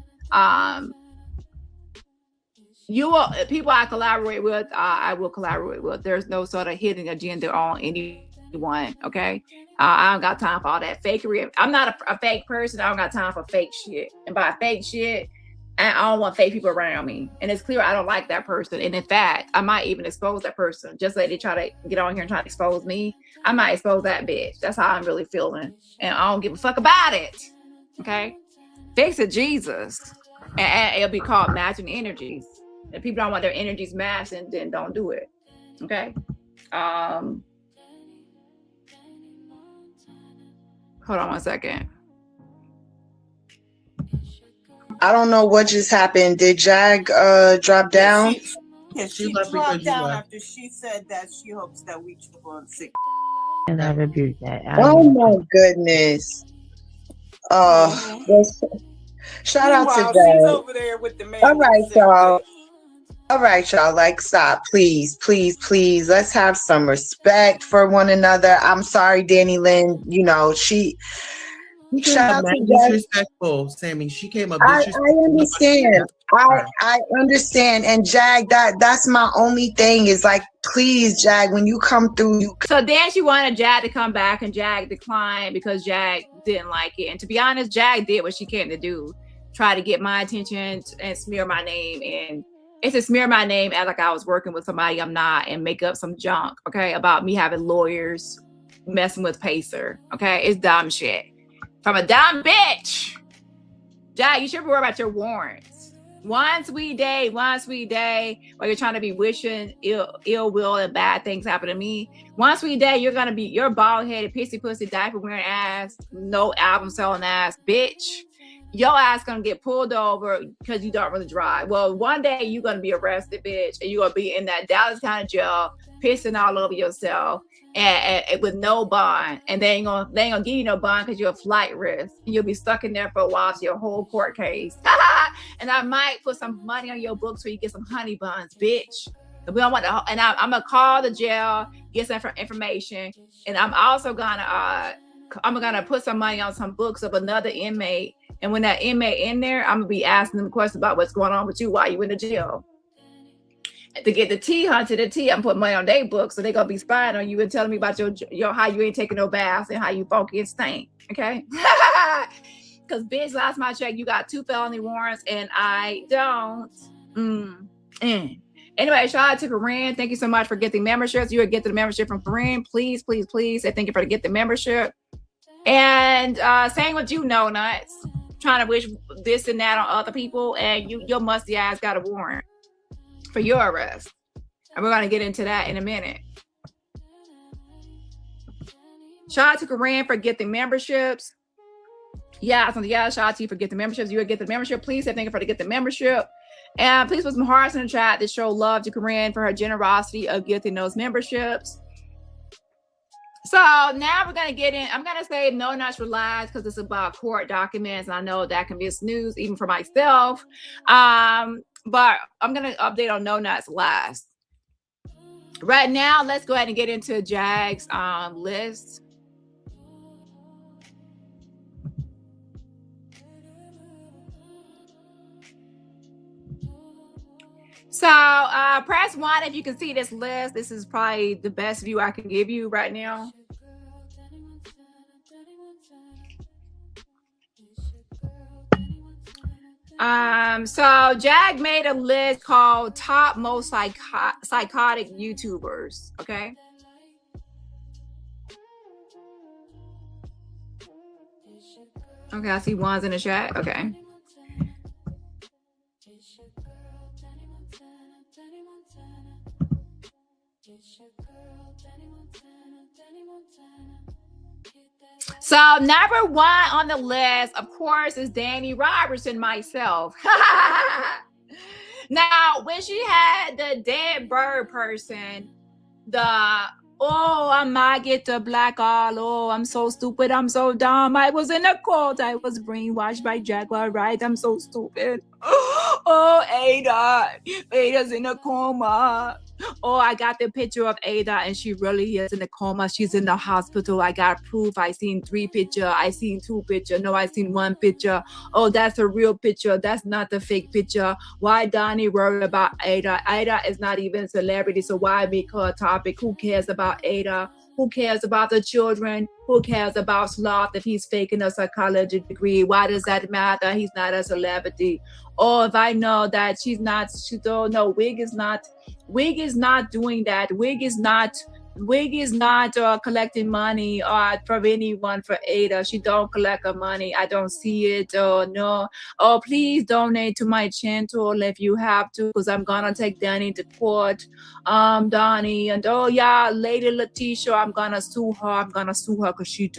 People I collaborate with, I will collaborate with. There's no sort of hidden agenda on anyone, okay? I don't got time for all that fakery. I'm not a fake person. I don't got time for fake shit. And by fake shit, I don't want fake people around me. And it's clear I don't like that person. And in fact, I might even expose that person. Just like they try to get on here and try to expose me, I might expose that bitch. That's how I'm really feeling. And I don't give a fuck about it, okay? Fix it, Jesus. And it'll be called matching energies. If people don't want their energies matched, then don't do it. Okay. Hold on one second. I don't know what just happened. Did Jag drop down? She dropped down after she said that she hopes that we chip on sick. And I rebuke that. Oh my goodness. Shout out to She's Jag. over there with the man. All right, y'all. All right, y'all. Like, stop, please. Let's have some respect for one another. I'm sorry, Dani Lynn. You know, shout out to disrespectful, Sammy. She came up. I understand. I understand. And Jag, that's my only thing is like, please, Jag, when you come through, So then she wanted Jag to come back, and Jag declined because Jag didn't like it. And to be honest, Jag did what she came to do, try to get my attention and smear my name. And it's to smear my name as like I was working with somebody I'm not, and make up some junk, okay, about me having lawyers messing with Pacer, okay? It's dumb shit. From a dumb bitch. Jag, you should worry about your warrants. One sweet day, while you're trying to be wishing ill will and bad things happen to me. One sweet day, you're gonna be your bald-headed, pissy pussy, diaper wearing ass, no album selling ass bitch. Your ass gonna get pulled over because you don't really drive. Well, one day you're gonna be arrested, bitch, and you're gonna be in that Dallas County jail, pissing all over yourself, and with no bond. And they ain't gonna give you no bond because you're a flight risk. You'll be stuck in there for a while to your whole court case. And I might put some money on your books so you get some honey buns, bitch. We don't want to, and I'm gonna call the jail, get some information, and I'm also gonna put some money on some books of another inmate. And when that inmate in there, I'm gonna be asking them questions about what's going on with you while you in the jail. And to get the tea, I'm putting money on their books, so they're gonna be spying on you and telling me about your how you ain't taking no baths and how you funky and stink. Okay. Because bitch, last my check, you got 2 felony warrants and I don't. Anyway, shout out to Chrisean. Thank you so much for getting memberships. You would get the membership from Chrisean. Please, please, please. Say thank you for get the membership. And saying what you know, nuts. Trying to wish this and that on other people. And your musty ass got a warrant for your arrest. And we're going to get into that in a minute. Shout out to Chrisean for getting memberships. Yeah, shout out to you for getting memberships. You would get the membership. Please say thank you for get the membership. And please put some hearts in the chat to show love to Chrisean for her generosity of getting those memberships. So now we're going to get in. I'm going to say no natural lies because it's about court documents. And I know that can be a snooze even for myself. But I'm going to update on no nuts lies. Right now, let's go ahead and get into Jag's list. So press 1 if you can see this list. This is probably the best view I can give you right now. So Jag made a list called top most psychotic YouTubers. Okay. Okay, I see one's in the chat. Okay. So number 1 on the list, of course, is Dani Robertson, myself. Now, when she had the dead bird person, I might get the black eye. Oh, I'm so stupid. I'm so dumb. I was in a cult. I was brainwashed by Jaguar, right? I'm so stupid. Oh, Ada's in a coma. Oh, I got the picture of Ada and she really is in a coma. She's in the hospital. I got proof. I seen 3 pictures. I seen 2 pictures. No, I seen 1 picture. Oh, that's a real picture. That's not the fake picture. Why Dani worried about Ada? Ada is not even a celebrity, so why make her a topic? Who cares about Ada? Who cares about the children? Who cares about Sloth if he's faking a psychology degree? Why does that matter? He's not a celebrity. Or if I know that Wig is not doing that. Wig is not collecting money from anyone for Ada. She don't collect her money. I don't see it. Oh, no. Oh, please donate to my channel if you have to, because I'm going to take Dani to court. Dani. And oh, yeah, Lady Letitia, I'm going to sue her. I'm going to sue her because she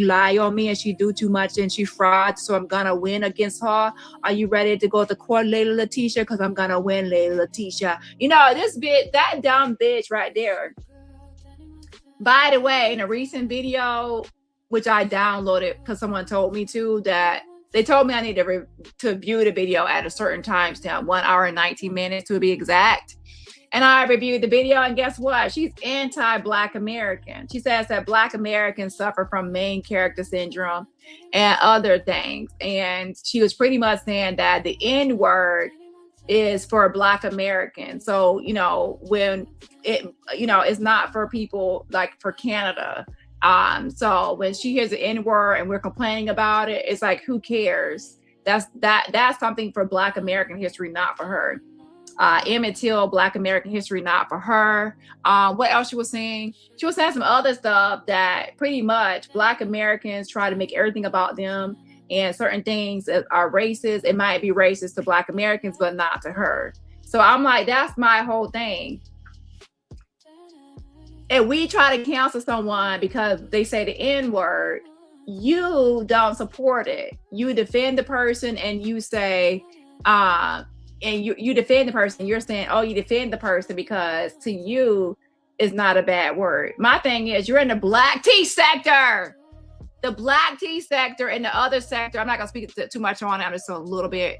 lied on me and she do too much and she fraud. So I'm going to win against her. Are you ready to go to court, Lady Letitia? Because I'm going to win, Lady Letitia. You know, that dumb bitch right there. By the way, in a recent video, which I downloaded because someone told me to, that they told me I need to view the video at a certain timestamp, 1 hour and 19 minutes to be exact. And I reviewed the video, and guess what? She's anti-Black American. She says that Black Americans suffer from main character syndrome and other things. And she was pretty much saying that the N-word is for Black Americans. So, when it's not for people like for Canada. So when she hears the N-word and we're complaining about it, it's like, who cares? That's something for Black American history, not for her. Emmett Till, Black American history, not for her. What else she was saying? She was saying some other stuff that pretty much Black Americans try to make everything about them. And certain things are racist. It might be racist to Black Americans, but not to her. So I'm like, that's my whole thing. If we try to cancel someone because they say the N-word, you don't support it. You defend the person and you say, and you defend the person. You're saying, oh, you defend the person because to you is not a bad word. My thing is, you're in the black tea sector. The black tea sector and the other sector, I'm not going to speak too much on it. I'm just a little bit.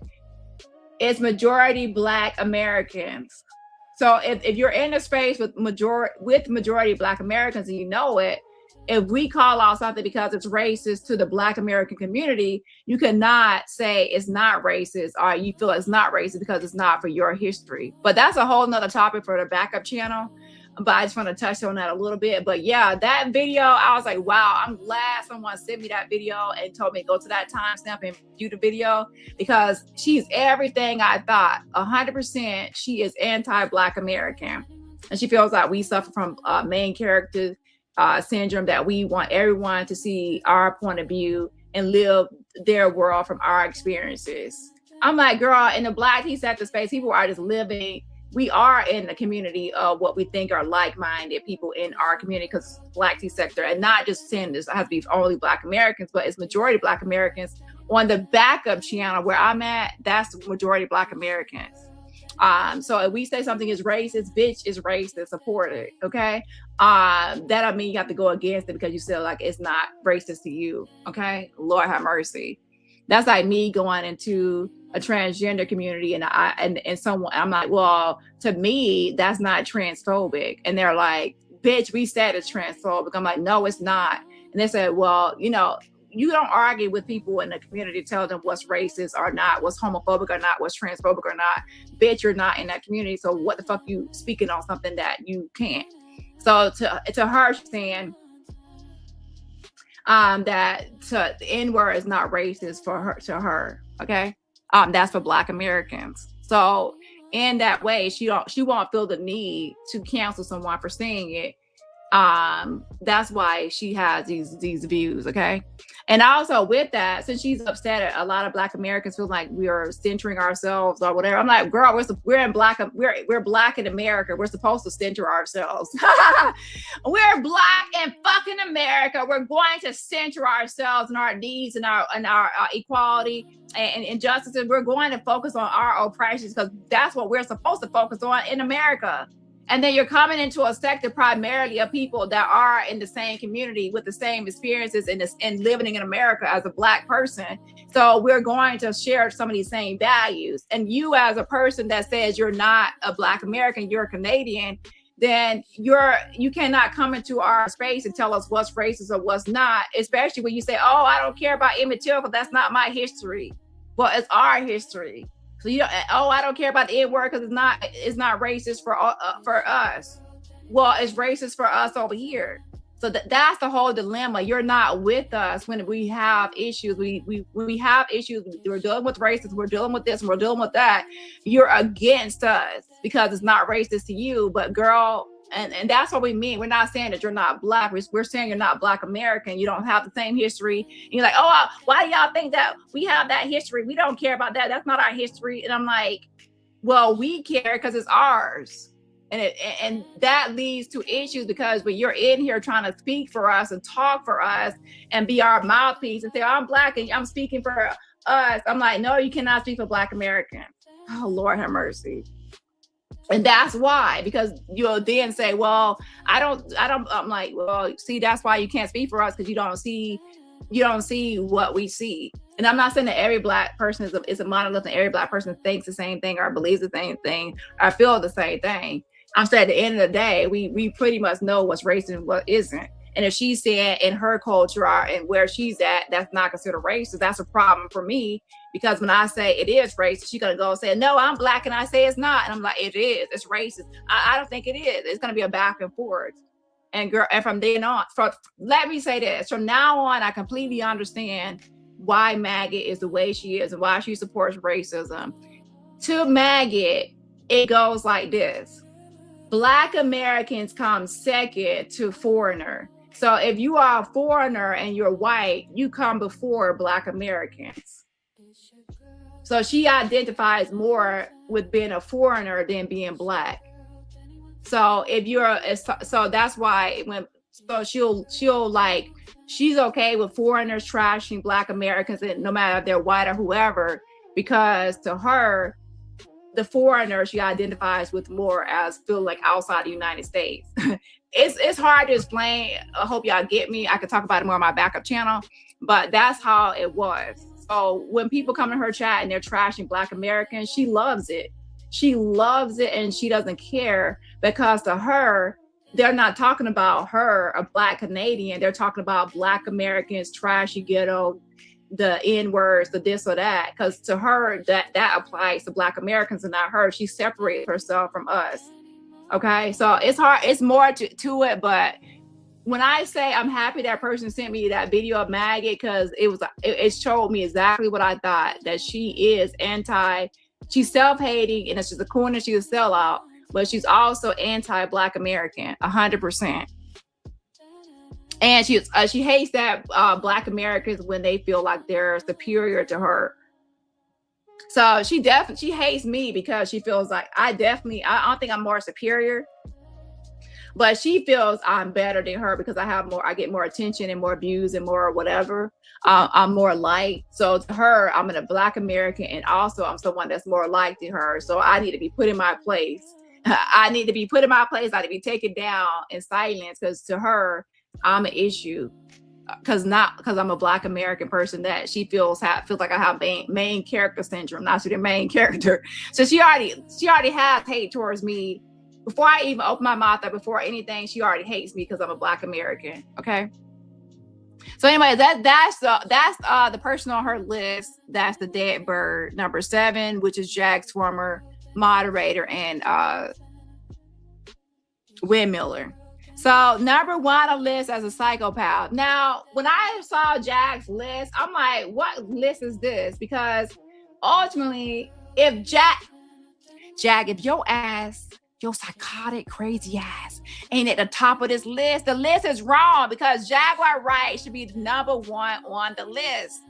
It's majority Black Americans. So if you're in a space with majority Black Americans and you know it, if we call out something because it's racist to the Black American community, you cannot say it's not racist or you feel it's not racist because it's not for your history. But that's a whole nother topic for the backup channel. But I just want to touch on that a little bit. But yeah, that video, I was like, wow, I'm glad someone sent me that video and told me to go to that timestamp and view the video, because she's everything I thought. 100% she is anti-Black American. And she feels like we suffer from main character syndrome, that we want everyone to see our point of view and live their world from our experiences. I'm like, girl, in the Black Tea sector space, people are just living. We are in the community of what we think are like-minded people in our community, because Black Tea sector, and not just saying this has to be only Black Americans, but it's majority Black Americans. On the backup channel where I'm at, that's majority Black Americans. So if we say something is racist, bitch is racist, support it, okay? That don't mean you have to go against it because you feel like it's not racist to you, okay? Lord have mercy. That's like me going into a transgender community and someone, I'm like, well, to me, that's not transphobic. And they're like, bitch, we said it's transphobic. I'm like, no, it's not. And they said, well, you know, you don't argue with people in the community, tell them what's racist or not, what's homophobic or not, what's transphobic or not. Bitch, you're not in that community. So what the fuck you speaking on something that you can't? So to her, she's saying that the N-word is not racist for her, to her, okay? That's for Black Americans. So in that way, she won't feel the need to cancel someone for saying it. That's why she has these views, okay? And also with that, since she's upset at a lot of Black Americans feel like we are centering ourselves or whatever, I'm like, girl, we're Black in America. We're supposed to center ourselves. We're Black in fucking America. We're going to center ourselves and our needs and our equality and injustices. We're going to focus on our oppressions because that's what we're supposed to focus on in America. And then you're coming into a sector primarily of people that are in the same community with the same experiences and living in America as a Black person. So we're going to share some of these same values. And you as a person that says you're not a Black American, you're a Canadian, then you cannot come into our space and tell us what's racist or what's not, especially when you say, oh, I don't care about immaterial because that's not my history. Well, it's our history. So I don't care about the N-word because it's not racist for us. Well, it's racist for us over here. So that's the whole dilemma. You're not with us when we have issues. When we have issues, we're dealing with racism, we're dealing with this, and we're dealing with that. You're against us because it's not racist to you. But girl, and that's what we mean. We're not saying that you're not Black. We're saying you're not Black American. You don't have the same history. And you're like, oh, why do y'all think that we have that history? We don't care about that. That's not our history. And I'm like, well, we care because it's ours. And that leads to issues because when you're in here trying to speak for us and talk for us and be our mouthpiece and say, oh, I'm Black and I'm speaking for us. I'm like, no, you cannot speak for Black Americans. Oh, Lord have mercy. And that's why, because you'll then say, well, I don't, I'm like, well, see, that's why you can't speak for us because you don't see what we see. And I'm not saying that every Black person is a monolith and every Black person thinks the same thing or believes the same thing or feel the same thing. I'm saying at the end of the day, we pretty much know what's racist and what isn't. And if she's saying in her culture and where she's at, that's not considered racist, that's a problem for me. Because when I say it is racist, she's gonna go and say, no, I'm Black, and I say it's not. And I'm like, it is, it's racist. I don't think it is. It's gonna be a back and forth. And girl, and from then on, let me say this, from now on, I completely understand why Maggot is the way she is and why she supports racism. To Maggot, it goes like this. Black Americans come second to foreigner. So if you are a foreigner and you're white, you come before Black Americans. So she identifies more with being a foreigner than being Black. So so that's why she'll like, she's okay with foreigners trashing Black Americans, and no matter if they're white or whoever, because to her, the foreigner she identifies with more as feel like outside the United States. It's hard to explain. I hope y'all get me. I could talk about it more on my backup channel, but that's how it was. So when people come to her chat and they're trashing Black Americans, she loves it. she loves it and she doesn't care, because to her, they're not talking about her, a Black Canadian. They're talking about Black Americans, trashy ghetto, the N-words, the this or that. Because to her, that applies to Black Americans and not her. She separates herself from us. Okay, so it's hard. It's more to it, but when I say I'm happy that person sent me that video of Maggot, because it showed me exactly what I thought, that she is she's self-hating, and it's just a corner, she's a sellout, but she's also anti-Black American, 100%. And she hates that Black Americans when they feel like they're superior to her. So she hates me because she feels like I don't think I'm more superior, but she feels I'm better than her because I get more attention and more views and more whatever. I'm more liked. So to her, I'm a Black American, and also I'm someone that's more liked than her. So I need to be put in my place. I need to be put in my place. I need to be taken down in silence, because to her, I'm an issue. Because I'm a Black American person, that she feels like I have main character syndrome, not the main character. So she already has hate towards me before I even open my mouth, or before anything. She already hates me because I'm a Black American. Okay. So anyway, that's the person on her list. That's the dead bird, number 7, which is Jag's former moderator and windmiller. So number 1 on the list as a psychopath. Now, when I saw Jag's list, I'm like, what list is this? Because ultimately, if your psychotic, crazy ass ain't at the top of this list, the list is wrong, because Jaguar Wright should be number 1 on the list.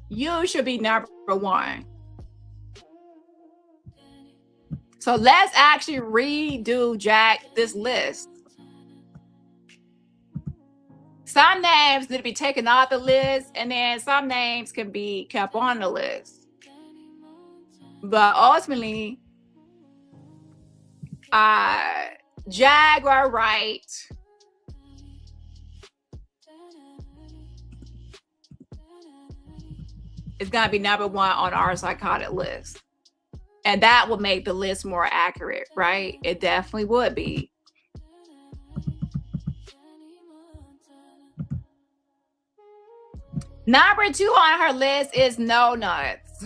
You should be number 1. So let's actually redo this list. Some names need to be taken off the list, and then some names can be kept on the list. But ultimately, Jaguar Wright is going to be number 1 on our psychotic list. And that would make the list more accurate, right? It definitely would be. Number 2 on her list is No Nuts.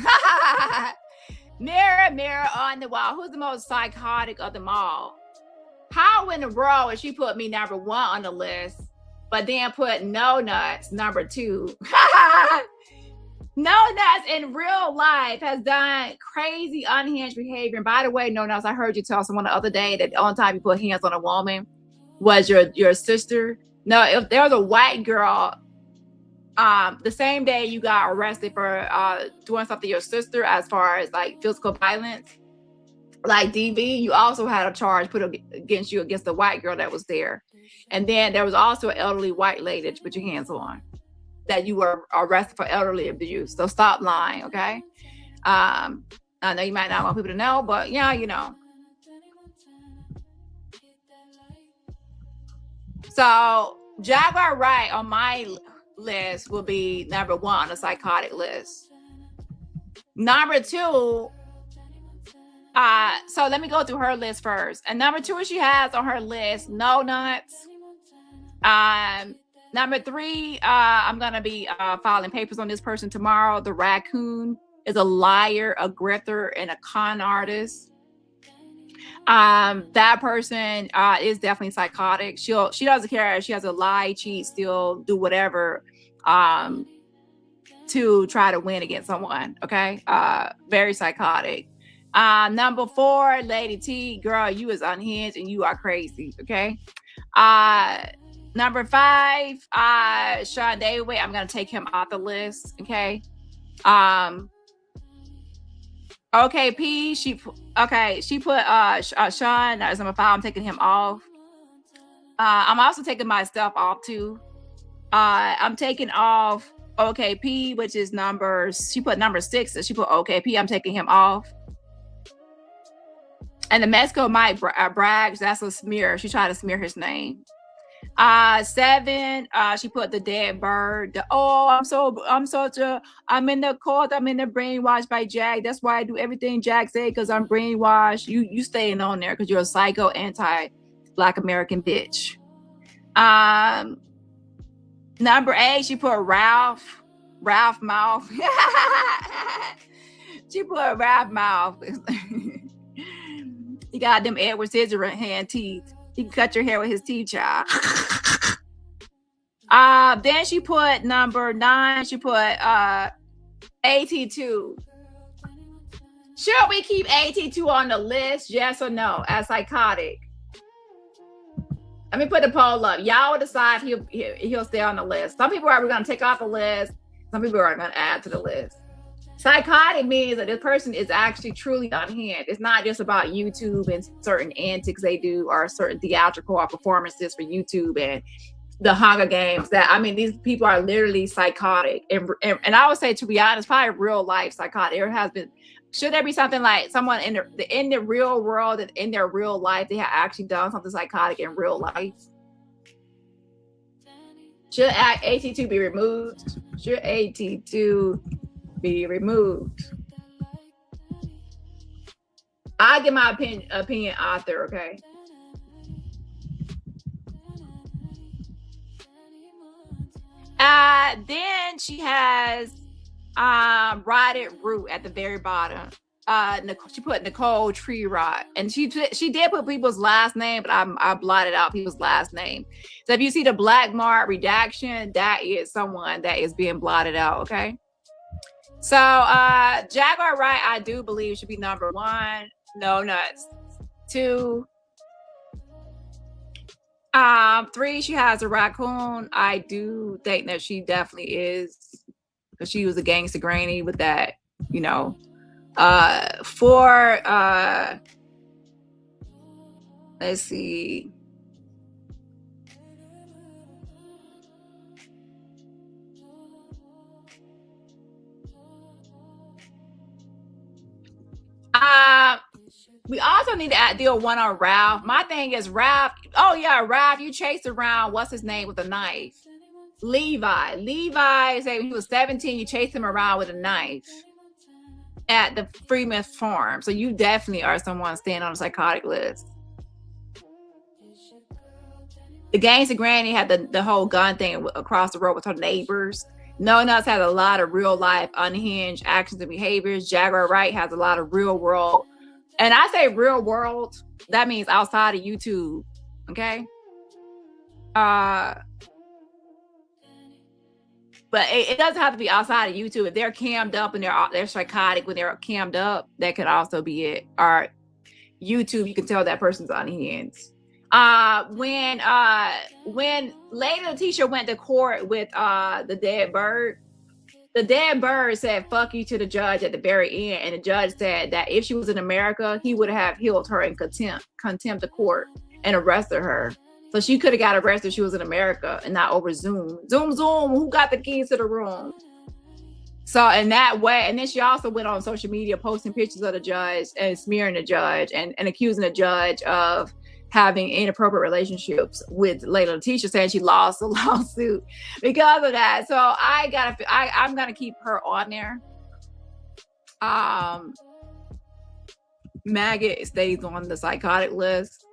Mirror, mirror on the wall, who's the most psychotic of them all? How in the world would she put me number 1 on the list, but then put No Nuts number 2? No Nuts in real life has done crazy, unhinged behavior. And by the way, No Nuts, I heard you tell someone the other day that the only time you put hands on a woman was your sister. No, if there was a white girl, the same day you got arrested for doing something to your sister as far as like physical violence, like DV, you also had a charge put against you against the white girl that was there. And then there was also an elderly white lady that you put your hands on, that you were arrested for elderly abuse. So stop lying, okay? I know you might not want people to know, but yeah, you know. So Jaguar Wright on my list will be number 1 on the psychotic list. Number 2, so let me go through her list first. And number 2, she has on her list No Nuts. Number 3, I'm gonna be filing papers on this person tomorrow. The raccoon is a liar, a grifter, and a con artist. That person is definitely psychotic. She doesn't care if she has to lie, cheat, steal, do whatever to try to win against someone. Okay, very psychotic. Number 4, Lady T, girl, you is unhinged and you are crazy. Okay. Number 5, Sean David, I'm gonna take him off the list. Okay. OKP, she put Sean as number 5. I'm taking him off. I'm also taking myself off too. I'm taking off OKP, which is she put number 6, so she put OKP. I'm taking him off. And the Mexico Mike Braggs, that's a smear. She tried to smear his name. 7, she put the dead bird. I'm in the cult. I'm in the brainwashed by Jag. That's why I do everything Jag say, because I'm brainwashed. You staying on there because you're a psycho anti-Black American bitch. Number 8, she put Ralph Mouth. She put Ralph Mouth. He got them Edward Scissorhand teeth. He can cut your hair with his teeth, child. Then she put number 9. She put AT2. Should we keep AT2 on the list? Yes or no? As psychotic. Let me put the poll up. Y'all will decide if he'll stay on the list. Some people are going to take off the list. Some people are going to add to the list. Psychotic means that this person is actually truly unhinged. It's not just about YouTube and certain antics they do or certain theatrical or performances for YouTube and the Hunger Games. These people are literally psychotic. And I would say, to be honest, probably real life psychotic. Should there be something like someone in the real world and in their real life, they have actually done something psychotic in real life? Should AT2 be removed? Should AT2 be removed? I'll give my opinion author, okay? Then she has Rotted Root at the very bottom. She put Nicole Tree Rot, and she did put people's last name, but I blotted out people's last name. So if you see the black mark redaction, that is someone that is being blotted out. Okay. So Jaguar Wright, I do believe should be number 1. No nuts. 2. 3, she has a raccoon. I do think that she definitely is, because she was a gangster granny with that, 4, let's see. We also need to deal one on Ralph. My thing is Ralph. Oh yeah, Ralph, you chased around what's his name with a knife. Levi said when he was 17, you chased him around with a knife at the Freeman farm. So you definitely are someone staying on a psychotic list. The gangster granny had the whole gun thing across the road with her neighbors. No Nuts has a lot of real life unhinged actions and behaviors. Jaguar Wright has a lot of real world. And I say real world, that means outside of YouTube. Okay. But it doesn't have to be outside of YouTube. If they're cammed up and they're psychotic when they're cammed up, that could also be it. Or YouTube, you can tell that person's unhinged. When Lady Letitia went to court with the dead bird said fuck you to the judge at the very end, and the judge said that if she was in America, he would have held her in contempt of court and arrested her. So she could have got arrested if she was in America and not over Zoom. Zoom, who got the keys to the room? So in that way, and then she also went on social media posting pictures of the judge and smearing the judge and accusing the judge of having inappropriate relationships with Lady Letitia, saying she lost the lawsuit because of that. So I'm gonna keep her on there. Maggot stays on the psychotic list.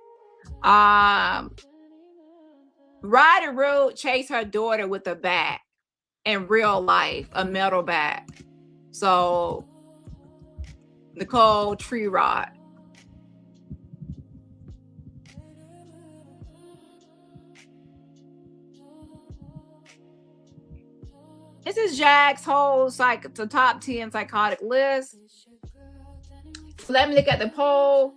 Ryder Road chased her daughter with a bat in real life, a metal bat. So Nicole Tree Rod. This is Jack's whole the top 10 psychotic list. So let me look at the poll.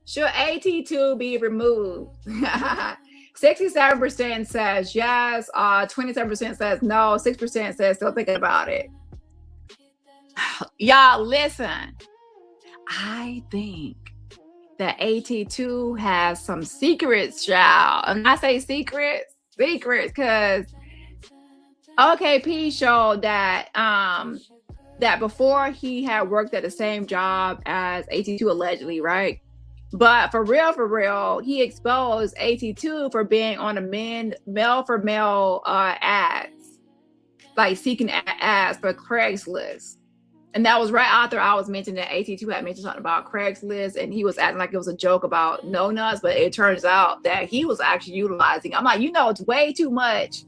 Should AT2 be removed? 67% says yes. 27% says no. 6% says still thinking about it. Y'all listen. I think that AT2 has some secrets, y'all. And I say secrets because OKP showed that that before he had worked at the same job as AT2 allegedly, right? But for real, he exposed AT2 for being on a male for male ads, like seeking ads for Craigslist. And that was right after I was mentioning that AT2 had mentioned something about Craigslist, and he was acting like it was a joke about no nuts, but it turns out that he was actually utilizing. I'm like, it's way too much.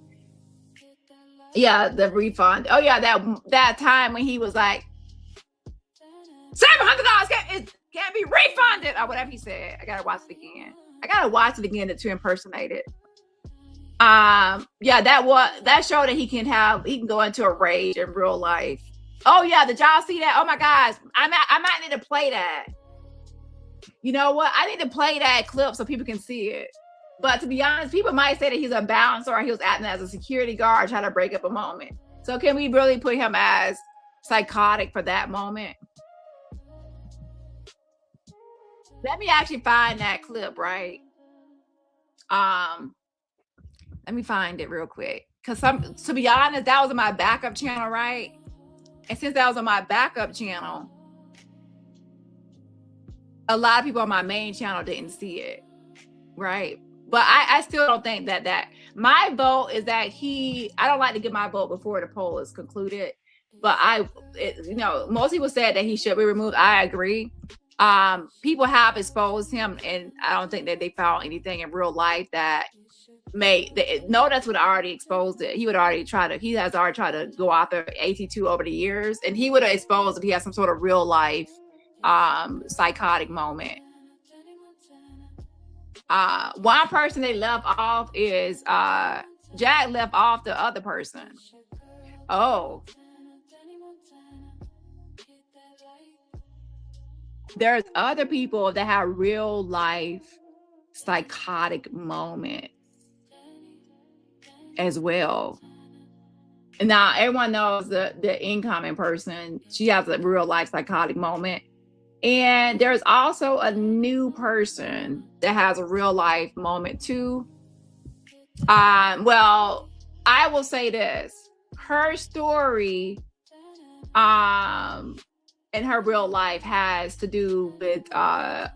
Yeah, the refund. Oh yeah, that time when he was like, $700 can't be refunded or whatever he said. I gotta watch it again. To impersonate it. Yeah, that showed that he can go into a rage in real life. Oh yeah, did y'all see that? Oh my gosh, I might need to play that. You know what? I need to play that clip so people can see it. But to be honest, people might say that he's a bouncer or he was acting as a security guard trying to break up a moment. So can we really put him as psychotic for that moment? Let me actually find that clip, right? Let me find it real quick. Because to be honest, that was on my backup channel, right? And since that was on my backup channel, a lot of people on my main channel didn't see it, right? But I still don't think that my vote is that I don't like to give my vote before the poll is concluded. But most people said that he should be removed. I agree. People have exposed him, and I don't think that they found anything in real life that that's what already exposed it. He has already tried to go after AT2 over the years, and he would have exposed if he had some sort of real life psychotic moment. One person they left off is Jack left off the other person. Oh. There's other people that have real life psychotic moments as well. And now everyone knows the incoming person, she has a real life psychotic moment. And there's also a new person that has a real life moment too. Well, I will say this. Her story in her real life has to do with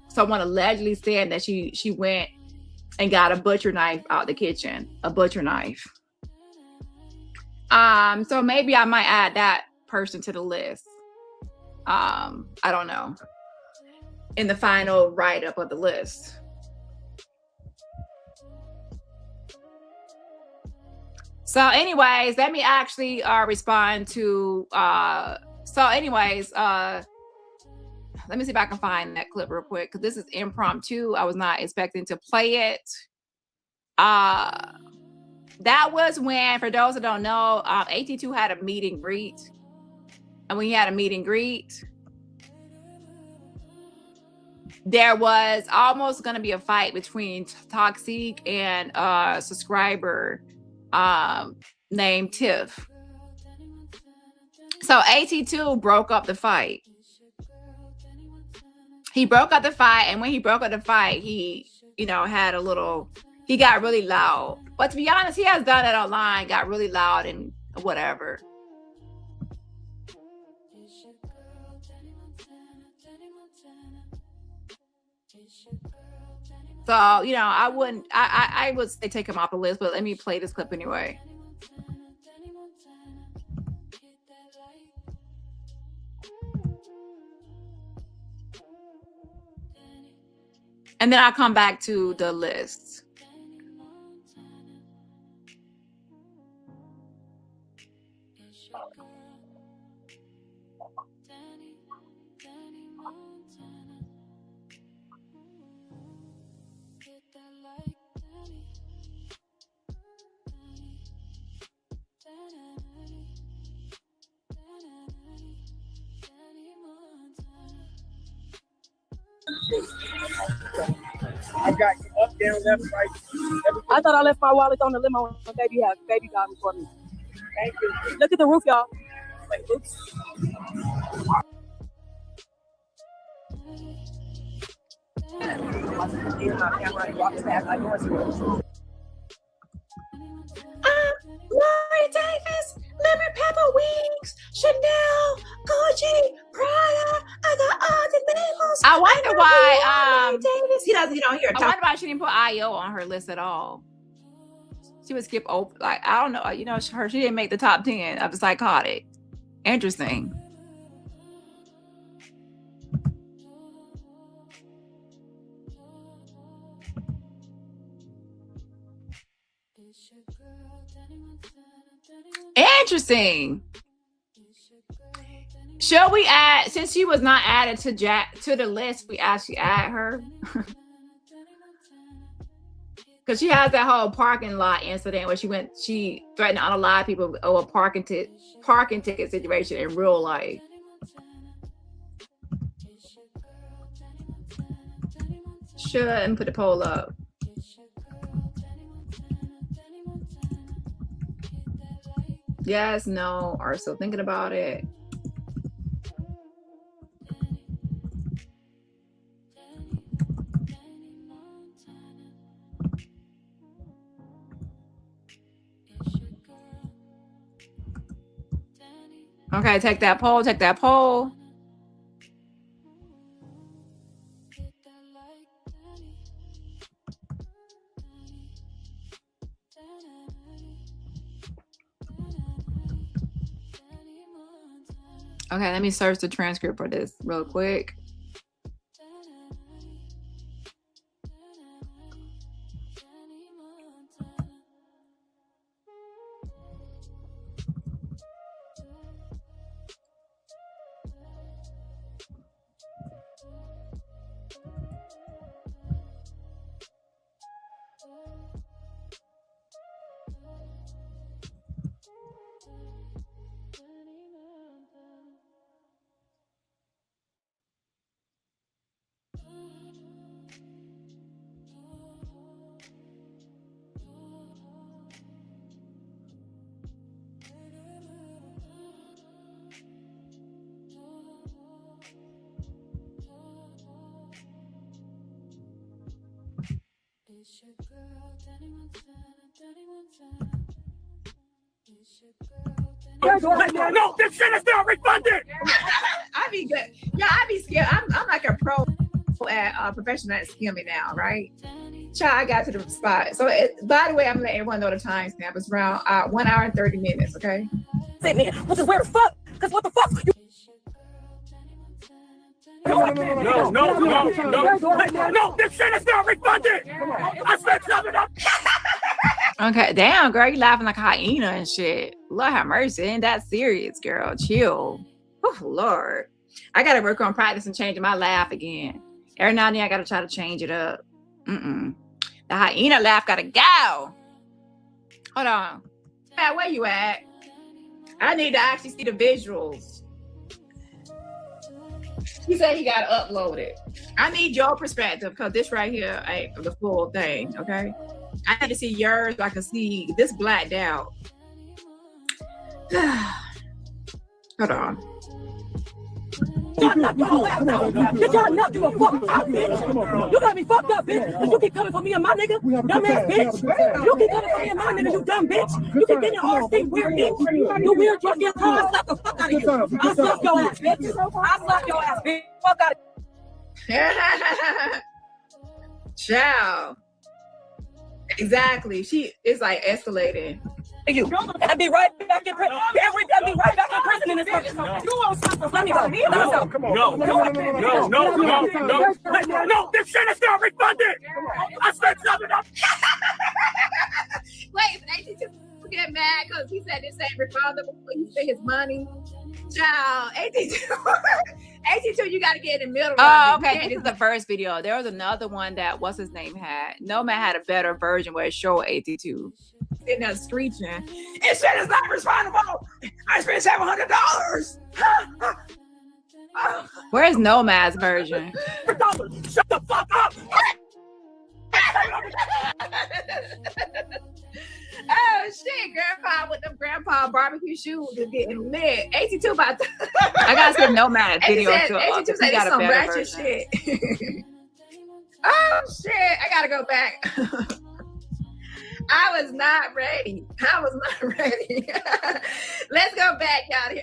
someone allegedly saying that she went and got a butcher knife out the kitchen, a butcher knife. So maybe I might add that person to the list. I don't know. In the final write-up of the list. So anyways, let me actually respond to let me see if I can find that clip real quick, because this is impromptu. I was not expecting to play it. That was when, for those that don't know, AT2 had a meet and greet. And when he had a meet and greet, there was almost going to be a fight between Toxic and a subscriber named Tiff. So AT2 broke up the fight. He broke up the fight, and when he broke up the fight, he, had a little, he got really loud. But to be honest, he has done it online, got really loud and whatever. So, I would say take him off the list, but let me play this clip anyway. And then I'll come back to the list. I got you up, down, left, right. I thought I left my wallet on the limo and baby got me for me. Thank you. Look at the roof, y'all. Wait, oops. Lori Davis, lemon pepper wings, Chanel, Gucci, Prada, I got all the labels. I wonder why Davis. He don't hear. I wonder why she didn't put IO on her list at all. She would skip over. Like, I don't know. You know, she didn't make the top 10 of the psychotic. Interesting. Interesting. Shall we add, since she was not added to the list, we actually add her? Because she has that whole parking lot incident where she threatened to unalive people over parking ticket situation in real life. Shouldn't put the poll up. Yes, no, are still thinking about it. Okay, take that poll, take that poll. Okay, let me search the transcript for this real quick. No, this shit is not refunded. I be good. Yeah, I be scared. I'm like a pro at professional at skimming now, right? Child, I got to the spot. So, by the way, I'm gonna let everyone know the timestamp. It's around 1 hour and 30 minutes. Okay. Say, nigga, which is where the fuck? Cause what the fuck? No, this shit is not refunded. I spent $7. Okay, damn, girl, you laughing like a hyena and shit. Lord have mercy, ain't that serious, girl? Chill. Oh, Lord. I gotta work on practicing changing my laugh again. Every now and then I gotta try to change it up. The hyena laugh gotta go. Hold on. Matt, where you at? I need to actually see the visuals. He said he gotta upload it. I need your perspective because this right here ain't the full thing, okay? I need to see yours so I can see this blacked out. Hold on. Bitch, y'all not give a fuck out, bitch. You got me fucked up, bitch. You keep coming for me and my nigga, dumbass bitch. You keep coming for me and my nigga, you dumb bitch. You keep getting all state weird bitch. You weird drunk ass car. I slap the fuck out of you. I slap your ass, bitch. I slap your ass, bitch. Fuck out of Ciao. Exactly. She is like escalating. you. I'll be right back in prison. I'll be right back in prison in this country. You won't stop. Let me go. No, this shit is not refunded. I spent $7. Wait, but ain't just get mad because he said this ain't refundable before you spend his money? Child, 82, you got to get in the middle. Oh, okay. This is the first video. There was another one that what's his name had. Nomad had a better version where it showed 82. Sitting there screeching. It said it's not refundable. I spent $700. Where's Nomad's version? Shut the fuck up. Oh shit, grandpa with them grandpa barbecue shoes is getting lit. 82 about to I gotta see Nomad video too. 82 said it's some ratchet shit. Oh shit, I gotta go back. I was not ready. Let's go back, y'all.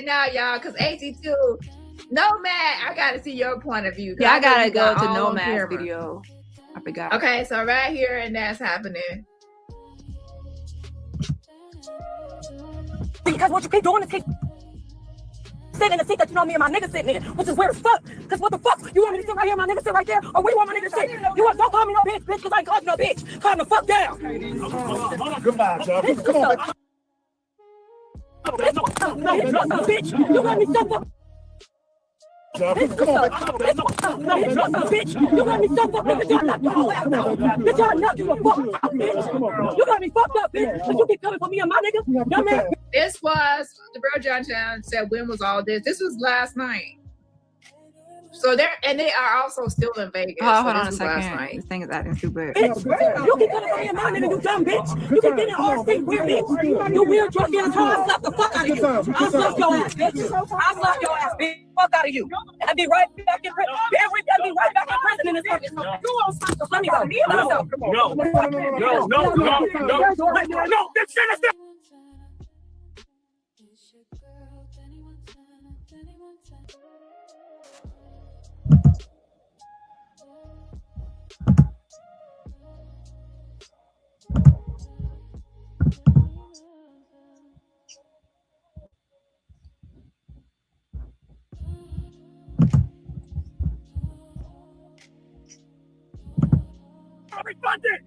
out, y'all, because AT2, Nomad, I gotta see your point of view. Yeah, I gotta go to Nomad's Nomad's video. I forgot. Okay, so right here, and that's happening. Because what you keep doing is keep sitting in the seat that you know me and my nigga sitting in, which is weird as fuck. Because what the fuck? You want me to sit right here, my nigga sit right there? Or where you want my nigga to sit? You want, don't call me no bitch, because I ain't calling you no bitch. Calm the fuck down. Goodbye, y'all. Come on. Bitch, you got me so fuck. Bitch, you got me so fucked up. Bitch, y'all not give a fuck. You got me fucked up, bitch. But you keep coming for me and my nigga. Dumbass. This was the Bro John said, when was all this? This was last night. So they are also still in Vegas. Oh, hold on a second. This thing is acting too bad. Bitch, you keep coming for me and my nigga, you dumb bitch. You keep getting RC weird bitch. You weird drunk ass hoe. I'll slap the fuck out of you. I'll slap your ass, bitch. I'll slap your ass, bitch. Fuck out of you. And be right back in prison. Be right back in prison in this fucking. You won't stop the. Let me go. No, this shit is. Refunded.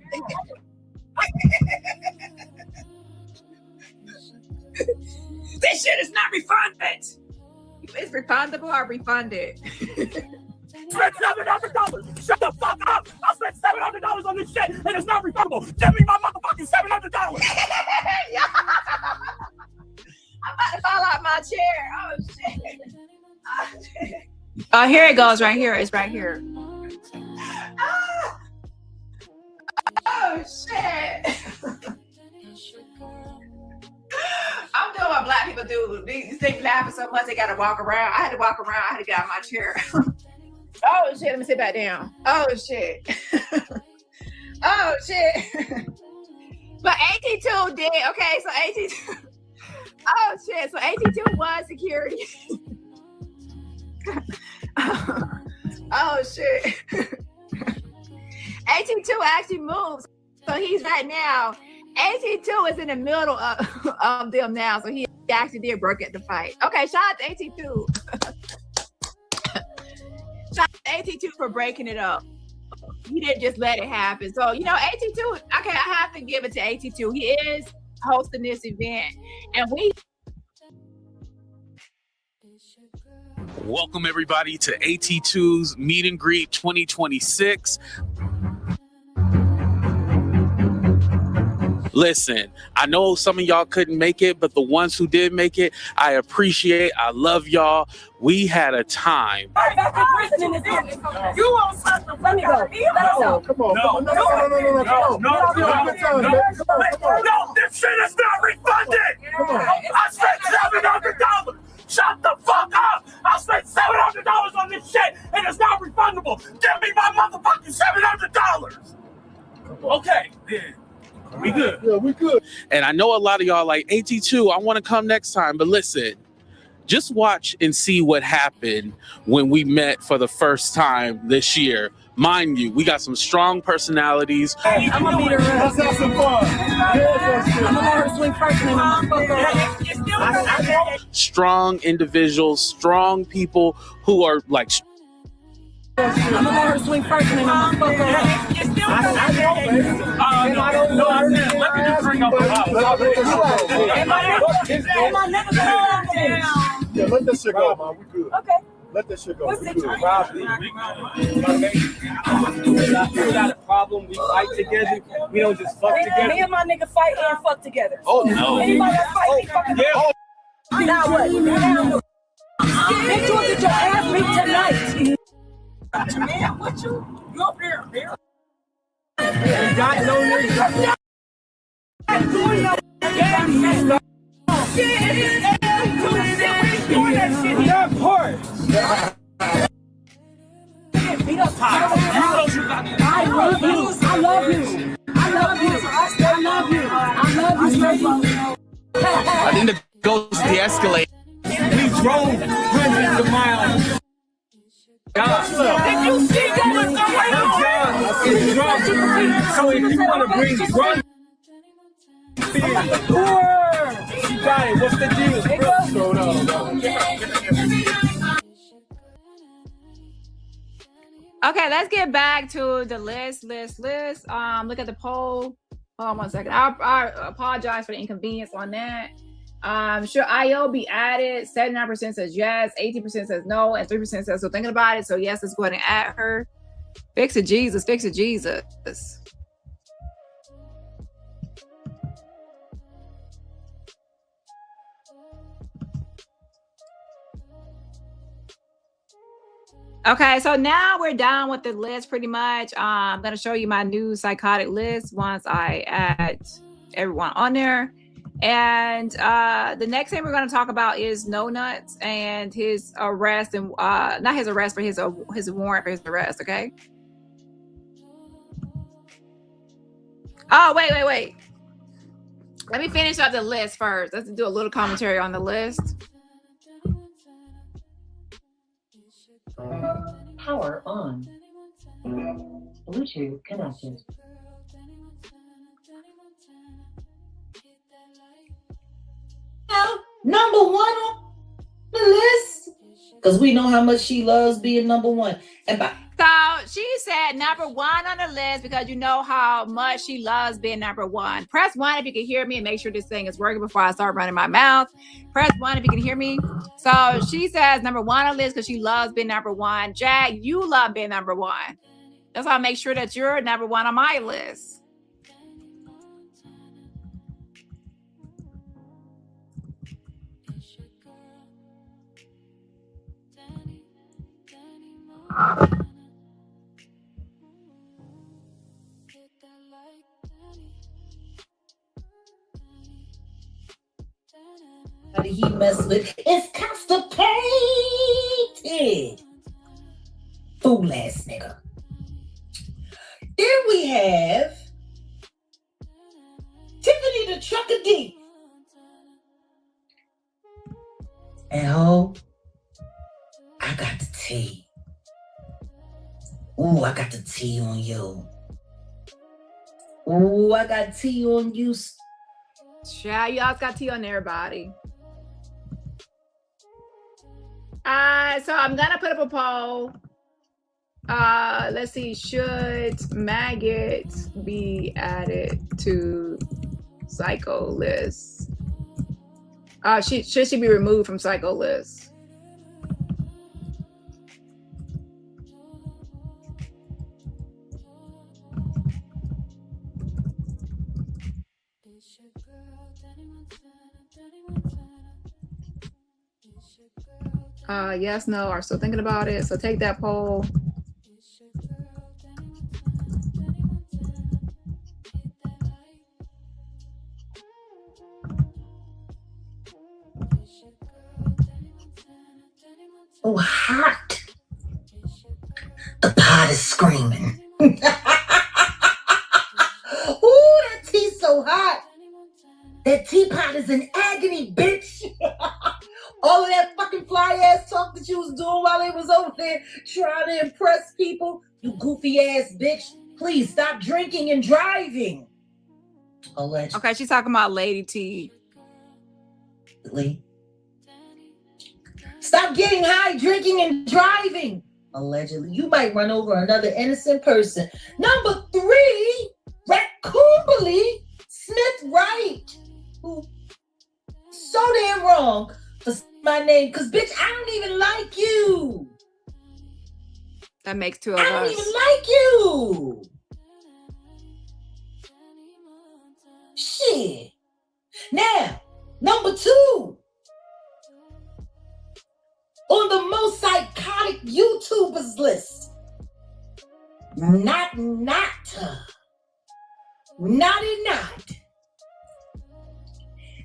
This shit is not refunded. It's refundable or refunded? Spent $700. Shut the fuck up. I spent $700 on this shit and it's not refundable. Give me my motherfucking $700. I'm about to fall out my chair. Oh shit. Oh, here it goes. Right here. It's right here. Oh shit. I'm doing what black people do. These things laughing so much they gotta walk around. I had to walk around. I had to get out of my chair. Oh shit, let me sit back down. Oh shit. Oh shit. But AT2 did, okay, so AT2. Oh shit, so AT2 was security. Oh shit. AT2 actually moves. So he's right now. AT2 is in the middle of them now. So he actually did break at the fight. Okay, shout out to AT2. Shout out to AT2 for breaking it up. He didn't just let it happen. So, you know, AT2, okay, I have to give it to AT2. He is hosting this event. And welcome everybody to AT2's Meet and Greet 2026. Listen, I know some of y'all couldn't make it, but the ones who did make it, I appreciate. I love y'all. We had a time. You won't stop the. Let me go. Come on. No, this shit is not refunded. I spent $700. Shut the fuck up. I spent $700 on this shit and it's not refundable. Give me my motherfucking $700. Okay, then. We good. Yeah, we good. And I know a lot of y'all like AT2, I want to come next time, but listen, just watch and see what happened when we met for the first time this year. Mind you, we got some strong personalities. Hey, I'm gonna beat her up. Let's have some fun. I'm gonna let her swing first and then I'm gonna fuck her. Strong individuals, strong people who are like. I'm gonna let her swing first and then I'm gonna fuck her. Let me just bring up the house. Yeah, let that shit go, man. We good. Okay. Let that shit go. What's the time? We got a problem. We fight together. We don't just fuck together. Me and my nigga fight and fuck together. Oh no. Anybody that fight, we fucking together. Now what? Bitch, you'll get your ass beat tonight. Man, what you up here, man? You got no niggas. That part. I love you. I love you. I love you. I love you. I love you. I think the ghost de-escalate. We drove hundreds of miles. Did you see what was going on? Her job is drug. So if you want to bring drug, she got it. What's the deal? Okay, let's get back to the list. Look at the poll. Hold on 1 second. I apologize for the inconvenience on that. Should IO be added? 79% says yes, 18% says no, and 3% says so thinking about it. So yes, let's go ahead and add her. Fix it, Jesus. Fix it, Jesus. Okay, so now we're done with the list pretty much. I'm going to show you my new psychotic list once I add everyone on there. And the next thing we're going to talk about is No Nuts and his arrest, and not his arrest, but his warrant for his arrest, okay? Oh, wait. Let me finish up the list first. Let's do a little commentary on the list. Power on. Bluetooth connected. Number one on the list, because we know how much she loves being number one. So she said number one on the list because you know how much she loves being number one. Press 1 if you can hear me and make sure this thing is working before I start running my mouth. Press 1 if you can hear me. So she says number one on the list because she loves being number one. Jag, you love being number one. That's why I make sure that you're number one on my list. He messed with is constipated. Fool ass nigga. Then we have Tiffany the Trucker D. And ho, I got the tea. Ooh, I got the tea on you. Ooh, I got tea on you. Child, y'all got tea on everybody. So I'm gonna put up a poll. Let's see, should maggot be added to psycho list? Should she be removed from psycho list? Yes, no, are still thinking about it. So take that poll. Oh, hot. The pot is screaming. Ooh, that tea's so hot. That teapot is in agony, bitch. All of that fucking fly ass talk that you was doing while they was over there trying to impress people, you goofy ass bitch. Please stop drinking and driving. Allegedly. Okay, she's talking about Lady T. Stop getting high, drinking, and driving. Allegedly. You might run over another innocent person. Number 3, Raccoonbly Smith Wright. Who so damn wrong for my name, because bitch, I don't even like you. That makes 2 of us. I don't even like you. Shit. Now, number 2. On the most psychotic YouTubers list. Not.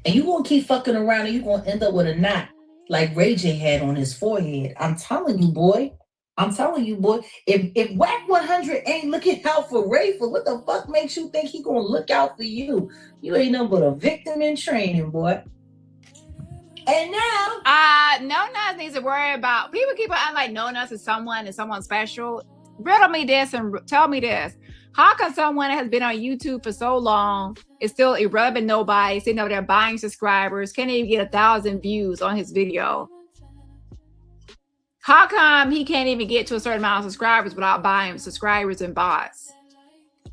And you gonna keep fucking around and you gonna end up with a knot like Ray J had on his forehead. I'm telling you, boy. If Whack 100 ain't looking out for Rayful, what the fuck makes you think he gonna look out for you? You ain't nothing but a victim in training, boy. And now, No Nuts needs to worry about. People keep on acting like No Nuts is someone special. Riddle me this and tell me this. How come someone that has been on YouTube for so long is still irrelevant nobody, sitting over there buying subscribers, can't even get 1,000 views on his video? How come he can't even get to a certain amount of subscribers without buying subscribers and bots?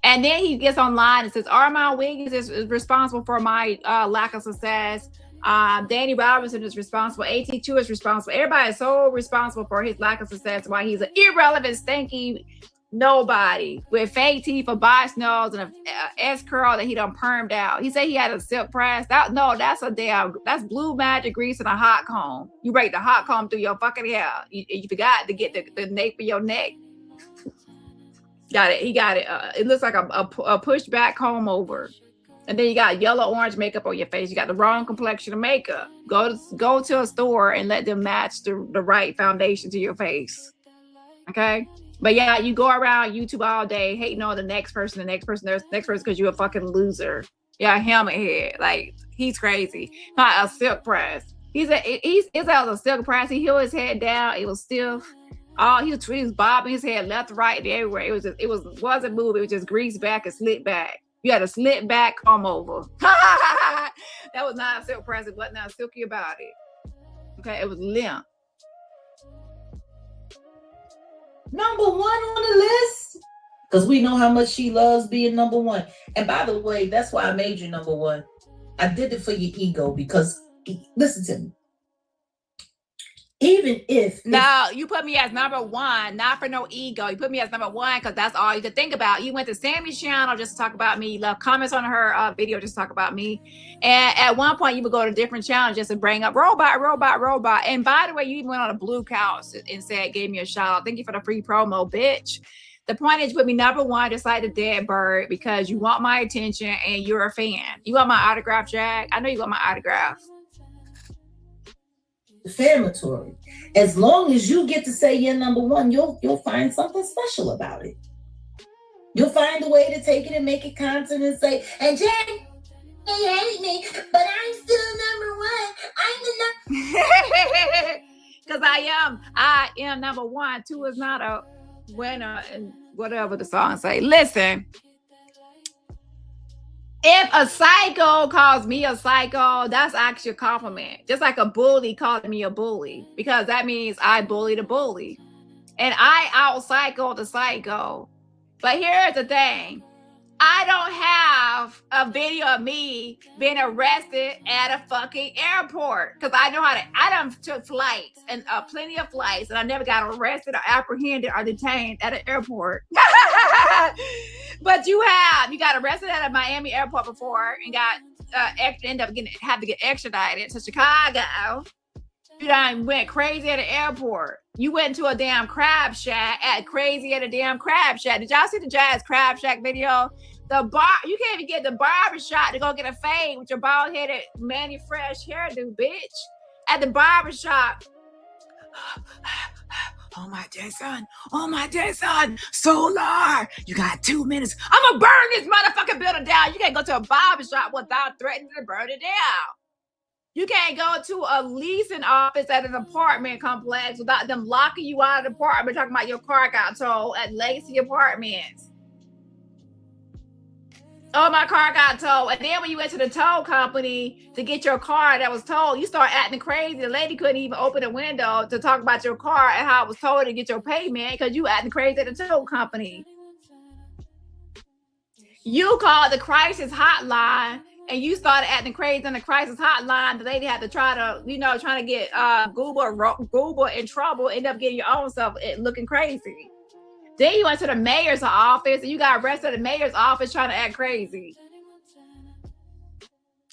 And then he gets online and says, Armon Wiggins is responsible for my lack of success. Dani Robinson is responsible. AT2 is responsible. Everybody is so responsible for his lack of success. Why he's an irrelevant, stinky nobody with fake teeth, a box nose, and a S curl that he done permed out. He said he had a silk press. That's blue magic grease and a hot comb. You rake the hot comb through your fucking hair. You forgot to get the nape for your neck. Got it. He got it. It looks like a pushed back comb over. And then you got yellow orange makeup on your face. You got the wrong complexion of makeup. Go to a store and let them match the right foundation to your face. Okay? But yeah, you go around YouTube all day hating on the next person, because you're a fucking loser. Yeah, helmet head. Like, he's crazy. Not a silk press. He's a silk press. He held his head down. It was stiff. He was bobbing his head left, right, and everywhere. It wasn't moving. It was just greased back and slick back. You had a slit back comb over. That was not a silk press. It wasn't nothing silky about it. Okay, it was limp. Number 1 on the list, because we know how much she loves being number 1. And by the way, that's why I made you number 1. I did it for your ego because, listen to me. Even if no, you put me as number 1, not for no ego. You put me as number 1 because that's all you could think about. You went to Sammy's channel just to talk about me. You left comments on her video just to talk about me. And at one point, you would go to different channels just to bring up robot. And by the way, you even went on a blue couch and gave me a shout out. Thank you for the free promo, bitch. The point is, you put me number 1, just like the dead bird, because you want my attention and you're a fan. You want my autograph, Jag? I know you want my autograph. defamatory. As long as you get to say you're number 1, you'll find something special about it. You'll find a way to take it and make it content and say, and Jen, they hate me, but I'm still number 1. I'm the number because I am number 1. 2 is not a winner, and whatever the song say. Listen. If a psycho calls me a psycho, that's actually a compliment. Just like a bully calling me a bully, because that means I bullied a bully. And I out-psycho the psycho. But here's the thing. I don't have a video of me being arrested at a fucking airport. Because I done took flights, and plenty of flights, and I never got arrested or apprehended or detained at an airport. But you got arrested at a Miami airport before and got had to get extradited to Chicago. You done went crazy at the airport. You went to a damn crab shack, crazy at a damn crab shack. Did y'all see the Jazz Crab Shack video? You can't even get the barbershop to go get a fade with your bald-headed Manny Fresh hairdo, bitch. At the barbershop. Oh my dear son, Solar, you got 2 minutes. I'm gonna burn this motherfucking building down. You can't go to a barbershop without threatening to burn it down. You can't go to a leasing office at an apartment complex without them locking you out of the apartment, talking about your car got towed at Legacy Apartments. Oh, my car got towed. And then when you went to the tow company to get your car that was towed, you start acting crazy. The lady couldn't even open the window to talk about your car and how it was towed to get your payment because you acting crazy at the tow company. You called the crisis hotline and you started acting crazy on the crisis hotline. The lady had to trying to get Google in trouble, end up getting your own self looking crazy. Then you went to the mayor's office and you got arrested at the mayor's office trying to act crazy.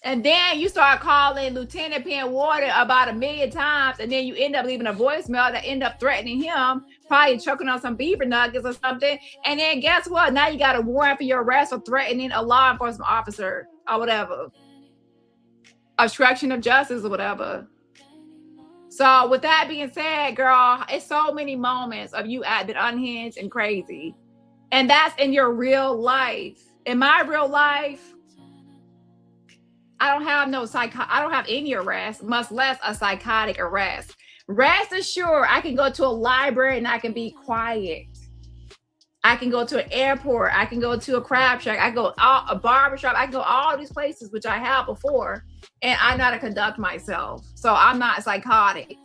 And then you start calling Lieutenant Penwater about 1 million times, and then you end up leaving a voicemail that end up threatening him, probably choking on some beaver nuggets or something. And then guess what? Now you got a warrant for your arrest for threatening a law enforcement officer or whatever. Obstruction of justice or whatever. So with that being said, girl, it's so many moments of you acting unhinged and crazy. And that's in your real life. In my real life, I don't have I don't have any arrest, much less a psychotic arrest. Rest assured, I can go to a library and I can be quiet. I can go to an airport. I can go to a crab shack. I can go a barbershop. I can go all these places, which I have before, and I know how to conduct myself. So I'm not psychotic.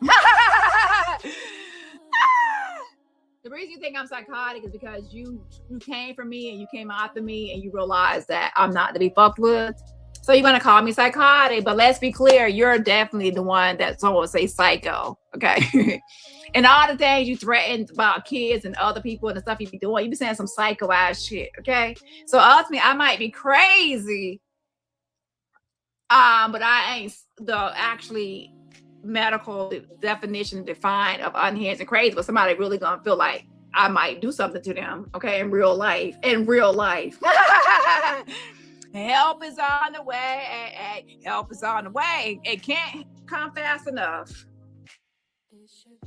The reason you think I'm psychotic is because you came for me and you came after me and you realized that I'm not to be fucked with. So you're gonna call me psychotic, but let's be clear, you're definitely the one that someone would say psycho, okay? And all the things you threatened about kids and other people and the stuff you be doing, you be saying some psycho ass shit, okay? So ultimately, I might be crazy, but I ain't the actually medical definition defined of unhinged and crazy, but somebody really gonna feel like I might do something to them, okay, in real life. Help is on the way. Help is on the way. It can't come fast enough.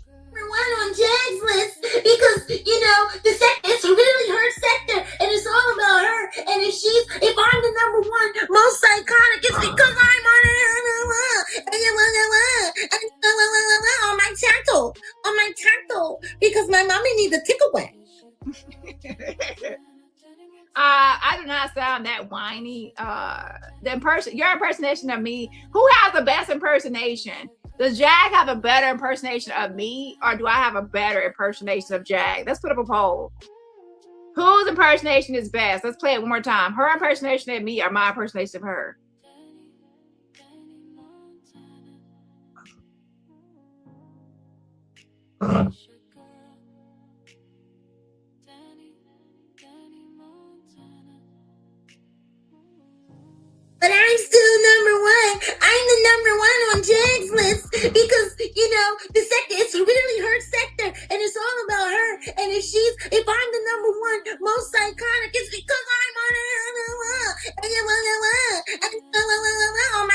Number one on Jag's list because it's really her sector and it's all about her. And if I'm the number one most psychotic, it's because I'm on my tackle because my mommy needs a tickle wet. I do not sound that whiny. Your impersonation of me. Who has the best impersonation? Does Jag have a better impersonation of me, or do I have a better impersonation of Jag? Let's put up a poll. Whose impersonation is best? Let's play it one more time. Her impersonation of me or my impersonation of her? But I'm still number one. I'm the number one on Jag's list because, the sector, it's really her sector and it's all about her. And if I'm the number one most psychotic, it's because I'm on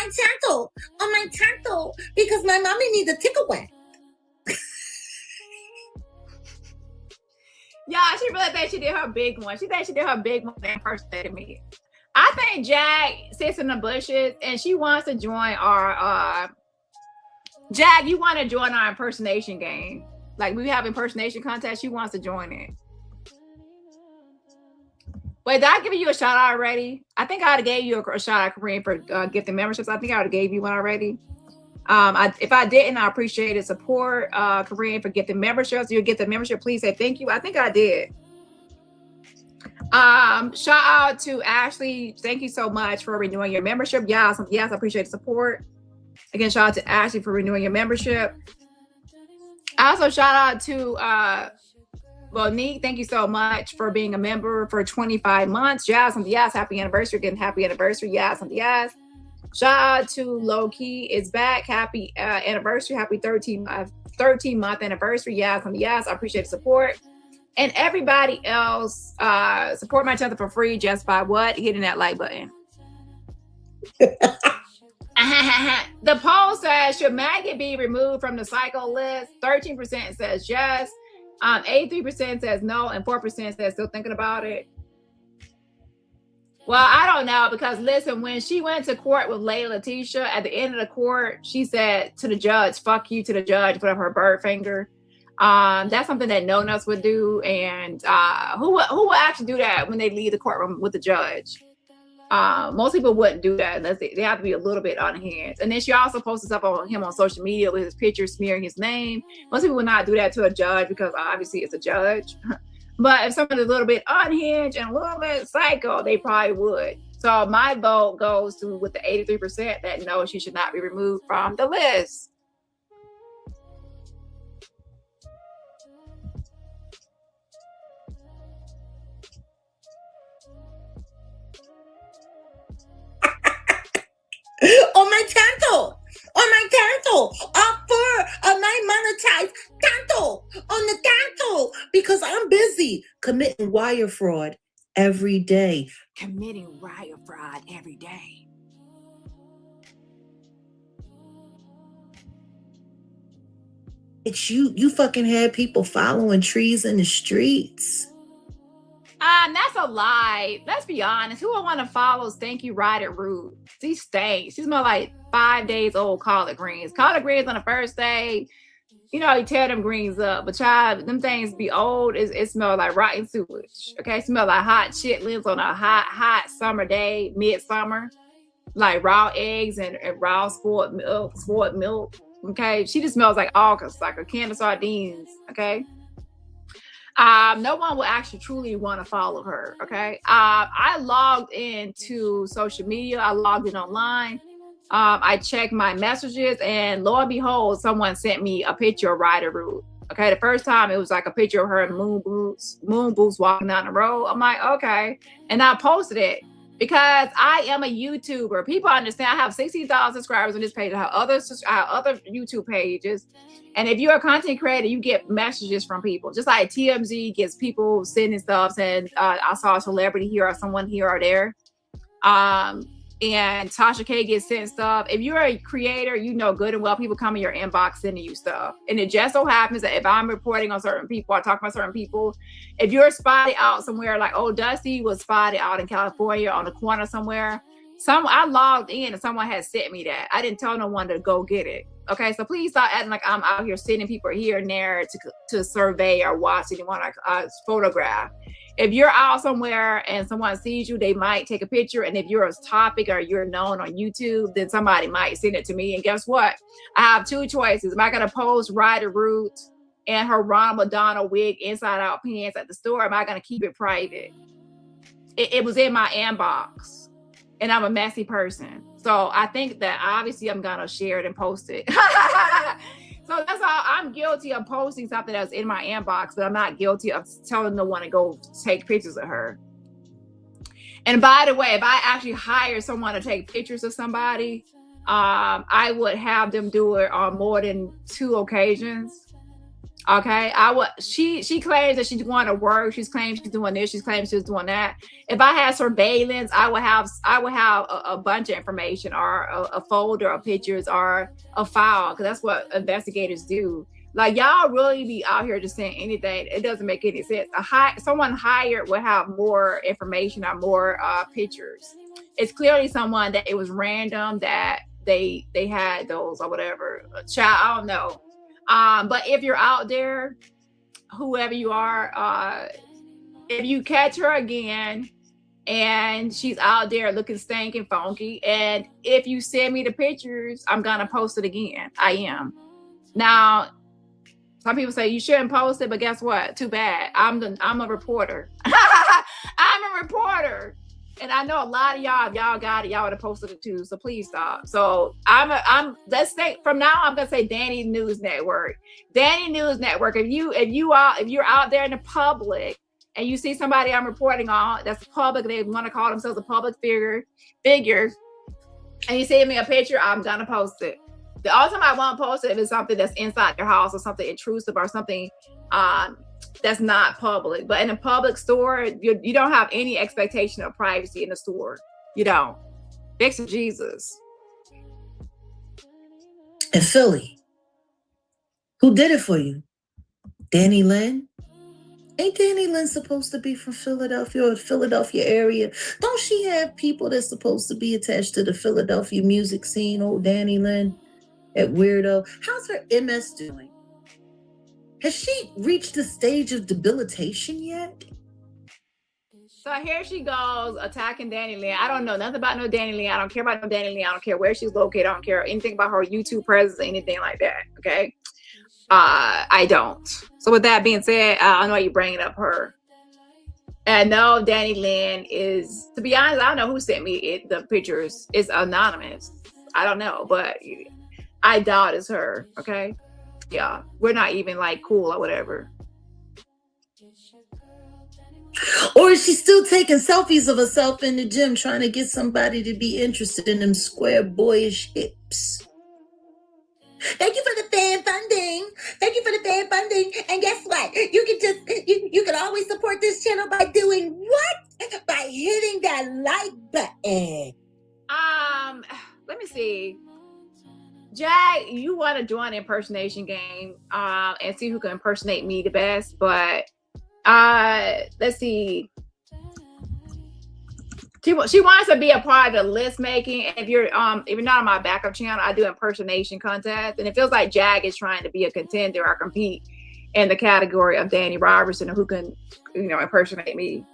my tackle because my mommy needs a tickle wet. Yeah, she really thinks she did her big one. She thinks she did her big one and impersonated me. I think Jag sits in the bushes and she wants to join our Jag, you want to join our impersonation game. Like we have impersonation contest, she wants to join it. Wait, did I give you a shout out already? I think I already gave you a shout out, Chrisean, for gifting memberships. I think I already gave you one already. If I didn't, I appreciate it. Support Chrisean for gifting memberships. You'll get the membership. Please say thank you. I think I did. Shout out to Ashley. Thank you so much for renewing your membership. Yes, I appreciate the support. Again, shout out to Ashley for renewing your membership. Also, shout out to Monique. Thank you so much for being a member for 25 months. Yes, happy anniversary. Again, happy anniversary. Yes. Shout out to Low Key is back. Happy anniversary. Happy 13-month anniversary. Yes, I appreciate the support. And everybody else, support my channel for free just by what? Hitting that like button. The poll says, should Maggot be removed from the psycho list? 13% says yes. 83% says no. And 4% says still thinking about it. Well, I don't know, because listen, when she went to court with Layla Letitia, at the end of the court, she said to the judge, fuck you to the judge, put up her bird finger. That's something that no one else would do. And who will actually do that when they leave the courtroom with the judge? Most people wouldn't do that unless they have to be a little bit on hand. And then she also posted stuff on him on social media with his picture smearing his name. Most people would not do that to a judge because obviously it's a judge. But if someone is a little bit unhinged and a little bit psycho, they probably would. So my vote goes to with the 83% that no, she should not be removed from the list. On my tanto, offer a my monetized tanto on the tanto because I'm busy committing wire fraud every day. Committing wire fraud every day. It's you fucking had people following trees in the streets. That's a lie. Let's be honest. Who I want to follow Stanky Ryder Root? She stinks. She smells like 5 days old collard greens. Collard greens on the first day, you know, you tear them greens up. But child, them things be old. It smells like rotten sewage. Okay, it smells like hot chitlins on a hot summer day, midsummer, like raw eggs and raw spoiled milk. Okay, she just smells like August, like a can of sardines. Okay. No one will actually truly want to follow her. Okay. I logged into social media. I logged in online. I checked my messages, and lo and behold, someone sent me a picture of Ryder Root. Okay. The first time it was like a picture of her in moon boots walking down the road. I'm like, okay. And I posted it because I am a YouTuber. People understand I have 60,000 subscribers on this page. I have other YouTube pages. And if you're a content creator, you get messages from people. Just like TMZ gets people sending stuff saying, I saw a celebrity here or someone here or there. And Tasha K gets sent stuff. If you're a creator, you know good and well people come in your inbox sending you stuff. And it just so happens that if I'm reporting on certain people, I talk about certain people, if you're spotted out somewhere, like, oh, Dusty was spotted out in California on the corner somewhere, I logged in and someone had sent me that. I didn't tell no one to go get it. Okay, so please stop acting like I'm out here sending people here and there to survey or watch anyone photograph. If you're out somewhere and someone sees you, they might take a picture. And if you're a topic or you're known on YouTube, then somebody might send it to me. And guess what? I have two choices. Am I going to post Ryder Root and her Ronald McDonald wig inside out pants at the store? Or am I going to keep it private? It was in my inbox, and I'm a messy person. So I think that obviously I'm going to share it and post it. So that's how I'm guilty of posting something that's in my inbox, but I'm not guilty of telling no one to go take pictures of her. And by the way, if I actually hire someone to take pictures of somebody, I would have them do it on more than 2 occasions. Okay, she claims that she's going to work. She's claiming she's doing this. She's claiming she's doing that. If I had surveillance, I would have a bunch of information, or a folder of pictures, or a file, because that's what investigators do. Like, y'all really be out here just saying anything. It doesn't make any sense. Someone hired would have more information or more pictures. It's clearly someone that it was random that they had those or whatever. Child, I don't know. But if you're out there, whoever you are, if you catch her again and she's out there looking stank and funky, and if you send me the pictures, I'm gonna post it again. I am. Now, some people say you shouldn't post it, but guess what? Too bad. I'm a reporter. I'm a reporter. And I know a lot of y'all, if y'all got it, y'all would have posted it too. So please stop. So let's say from now I'm gonna say Dani News Network. Dani News Network. If you're out there in the public and you see somebody I'm reporting on that's public, they want to call themselves a public figure, and you send me a picture, I'm gonna post it. The only time I won't post it if it's something that's inside their house or something intrusive or something that's not public. But in a public store, you don't have any expectation of privacy in the store. You don't. Thanks to Jesus. In Philly, who did it for you? Dani Lynn? Ain't Dani Lynn supposed to be from Philadelphia or Philadelphia area? Don't she have people that's supposed to be attached to the Philadelphia music scene? Old Dani Lynn, that weirdo. How's her MS doing? Has she reached the stage of debilitation yet? So here she goes attacking Dani Lynn. I don't know nothing about no Dani Lynn. I don't care about no Dani Lynn. I don't care where she's located. I don't care anything about her YouTube presence or anything like that. Okay. I don't. So with that being said, I know you're bringing up her. And no, Dani Lynn is, to be honest, I don't know who sent me the pictures. It's anonymous. I don't know, but I doubt it's her. Okay. Yeah, we're not even like cool or whatever. Or is she still taking selfies of herself in the gym trying to get somebody to be interested in them square boyish hips? Thank you for the fan funding. Thank you for the fan funding. And guess what? You can always support this channel by doing what? By hitting that like button. Let me see. Jag, you want to join an impersonation game and see who can impersonate me the best, but let's see. She wants to be a part of the list making. If you're not on my backup channel, I do impersonation contests, and it feels like Jag is trying to be a contender or compete in the category of Dani Robertson, who can, impersonate me.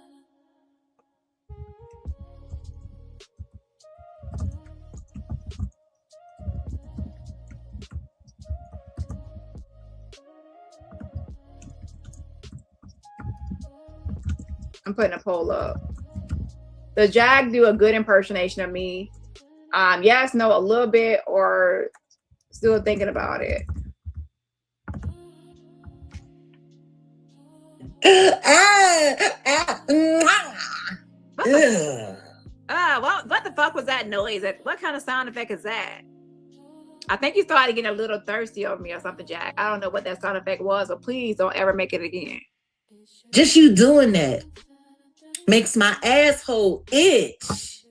I'm putting a poll up. Does Jag do a good impersonation of me? Yes, no, a little bit, or still thinking about it. What the fuck was that noise? What kind of sound effect is that? I think you started getting a little thirsty over me or something, Jack. I don't know what that sound effect was, so please don't ever make it again. Just you doing that makes my asshole itch.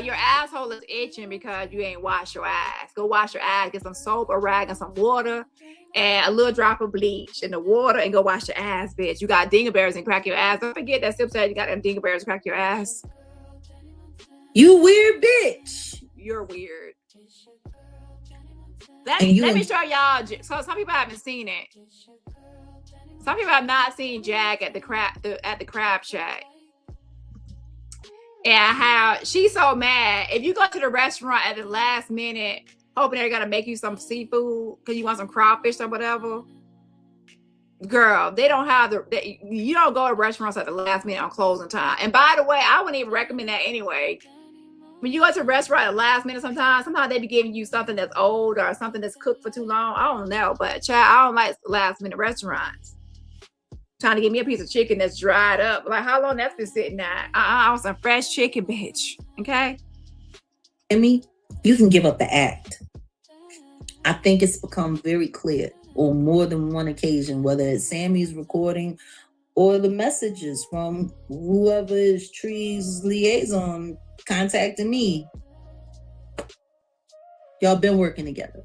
Your asshole is itching because you ain't washed your ass. Go wash your ass, get some soap, a rag, and some water, and a little drop of bleach in the water, and go wash your ass, bitch. You got dingleberries and crack your ass. Don't forget that Sip said you got them dingleberries and crack your ass. You weird bitch. You're weird. Let me show y'all. So some people haven't seen it. Some people have not seen Jag at the crab shack. And how she's so mad. If you go to the restaurant at the last minute, hoping they're gonna make you some seafood because you want some crawfish or whatever, girl, they don't have you don't go to restaurants at the last minute on closing time. And by the way, I wouldn't even recommend that anyway. When you go to a restaurant at the last minute, sometimes they be giving you something that's old or something that's cooked for too long. I don't know, but child, I don't like last minute restaurants. Trying to give me a piece of chicken that's dried up. Like, how long that's been sitting there? I want some fresh chicken, bitch. Okay? Emmy, you can give up the act. I think it's become very clear on more than one occasion, whether it's Sammy's recording or the messages from whoever is Tree's liaison contacting me. Y'all been working together.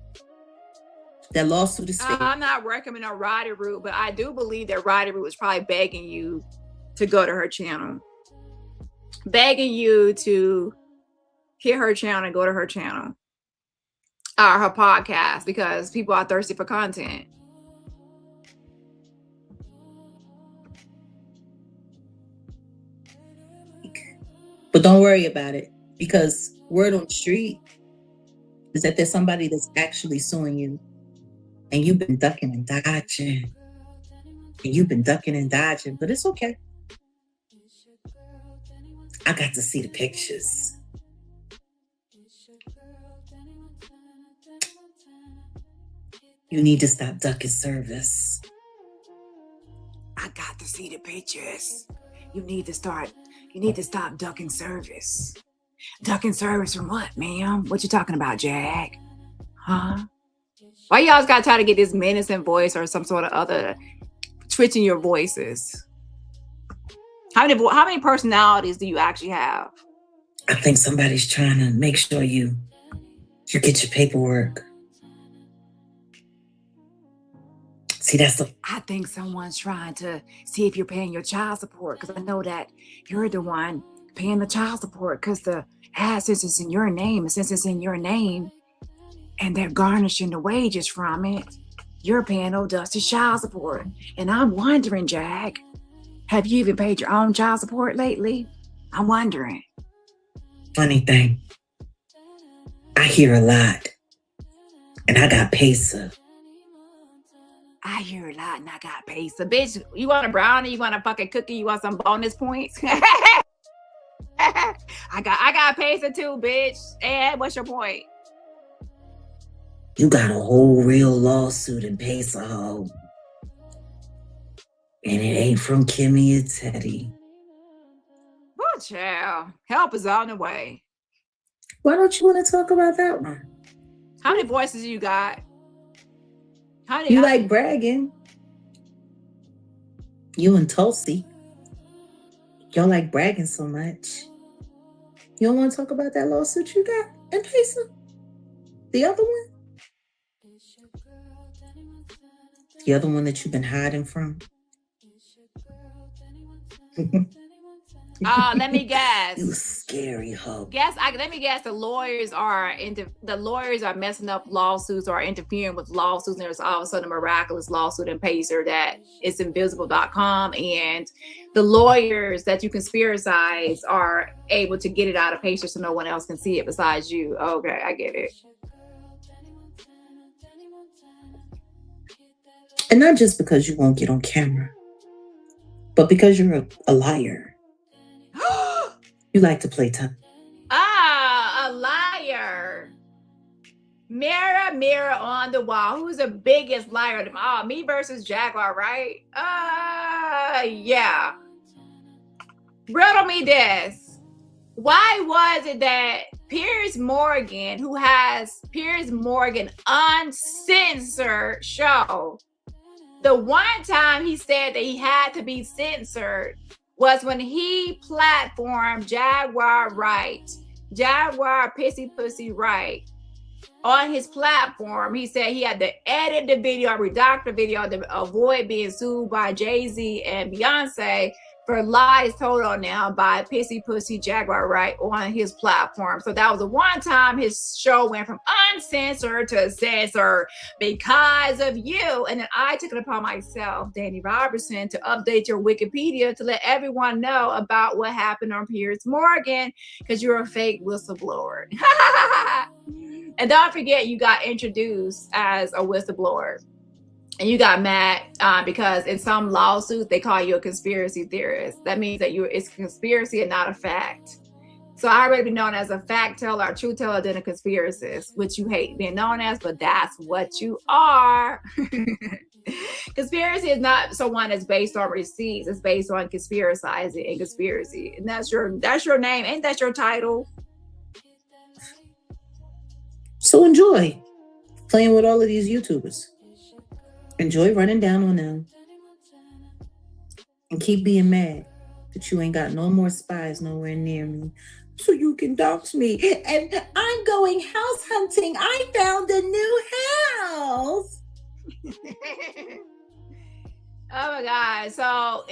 That lawsuit is fake. I'm not recommending a Roddy Root, but I do believe that Roddy Root was probably begging you to go to her channel. Begging you to hit her channel and go to her channel. Her podcast, because people are thirsty for content. But don't worry about it, because word on the street is that there's somebody that's actually suing you. And you've been ducking and dodging. But it's okay. I got to see the pictures. You need to stop ducking service. I got to see the pictures. You need to stop ducking service. Ducking service from what, ma'am? What you talking about, Jag? Huh? Why y'all gotta try to get this menacing voice or some sort of other twitching your voices? How many personalities do you actually have? I think somebody's trying to make sure you get your paperwork. See, I think someone's trying to see if you're paying your child support, because I know that you're the one paying the child support because the since it's in your name, and since it's in your name, and they're garnishing the wages from it, you're paying old Dusty's child support. And I'm wondering, Jag, have you even paid your own child support lately? I'm wondering. Funny thing, I hear a lot, and I got Pesa. I hear a lot and I got Pesa. Bitch, you want a brownie? You want a fucking cookie? You want some bonus points? I got Pesa too, bitch. And what's your point? You got a whole real lawsuit in Pesa, ho. And it ain't from Kimmy or Teddy. Oh, child. Help is on the way. Why don't you want to talk about that one? How many voices you got? You like bragging. You and Tulsi. Y'all like bragging so much. You don't want to talk about that lawsuit you got in Pesa? The other one? The other one that you've been hiding from? You Let me guess. You scary hoe. Let me guess. The lawyers are messing up lawsuits or interfering with lawsuits. And there's all of a sudden a miraculous lawsuit in Pacer that is invisible.com, and the lawyers that you conspiracize are able to get it out of Pacer so no one else can see it besides you. Okay, I get it. And not just because you won't get on camera, but because you're a liar. You like to play tough. A liar. Mirror, mirror on the wall. Who's the biggest liar of them all? Me versus Jaguar, right? Yeah. Riddle me this. Why was it that Piers Morgan, who has Piers Morgan Uncensored show, the one time he said that he had to be censored was when he platformed Jaguar Wright, Jaguar Pissy Pussy Wright, on his platform. He said he had to edit the video, redact the video to avoid being sued by Jay-Z and Beyonce for lies told on them by Pissy Pussy Jaguar Wright on his platform. So that was the one time his show went from uncensored to censored because of you. And then I took it upon myself, Dani Robertson, to update your Wikipedia to let everyone know about what happened on Piers Morgan, because you're a fake whistleblower. And don't forget, you got introduced as a whistleblower. And you got mad because in some lawsuits, they call you a conspiracy theorist. That means that it's a conspiracy and not a fact. So I already been known as a fact teller, a truth teller, than a conspiracist, which you hate being known as, but that's what you are. Conspiracy is not someone that's based on receipts. It's based on conspiracizing and conspiracy. And that's your name. Ain't that your title? So enjoy playing with all of these YouTubers. Enjoy running down on them. And keep being mad that you ain't got no more spies nowhere near me, so you can dox me. And I'm going house hunting. I found a new house. Oh my God. So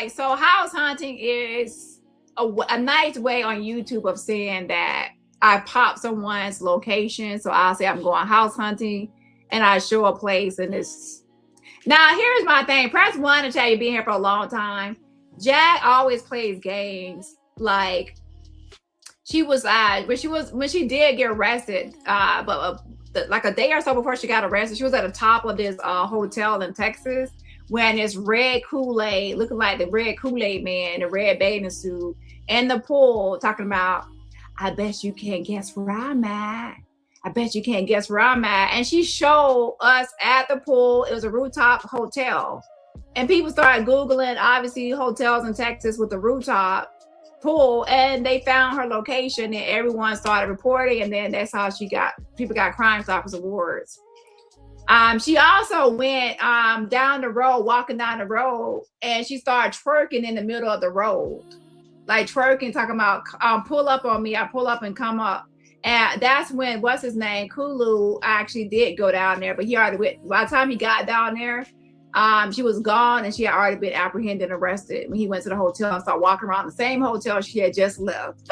so house hunting is a nice way on YouTube of saying that I pop someone's location. So I'll say I'm going house hunting and I show a place and it's. Now here's my thing. Press 1 to tell you been here for a long time. Jag always plays games. Like she was when she did get arrested, but like a day or so before she got arrested, she was at the top of this hotel in Texas wearing this red Kool-Aid, looking like the red Kool-Aid man in a red bathing suit in the pool, talking about, I bet you can't guess where I'm at. I bet you can't guess where I'm at. And she showed us at the pool. It was a rooftop hotel. And people started Googling, obviously, hotels in Texas with the rooftop pool. And they found her location and everyone started reporting. And then that's how people got Crime Stoppers awards. She also went down the road, walking down the road, and she started twerking in the middle of the road. Like twerking, talking about, pull up on me. I pull up and come up. And that's when, what's his name? Kulu actually did go down there, but he already went. By the time he got down there, she was gone and she had already been apprehended and arrested when he went to the hotel and started walking around the same hotel she had just left.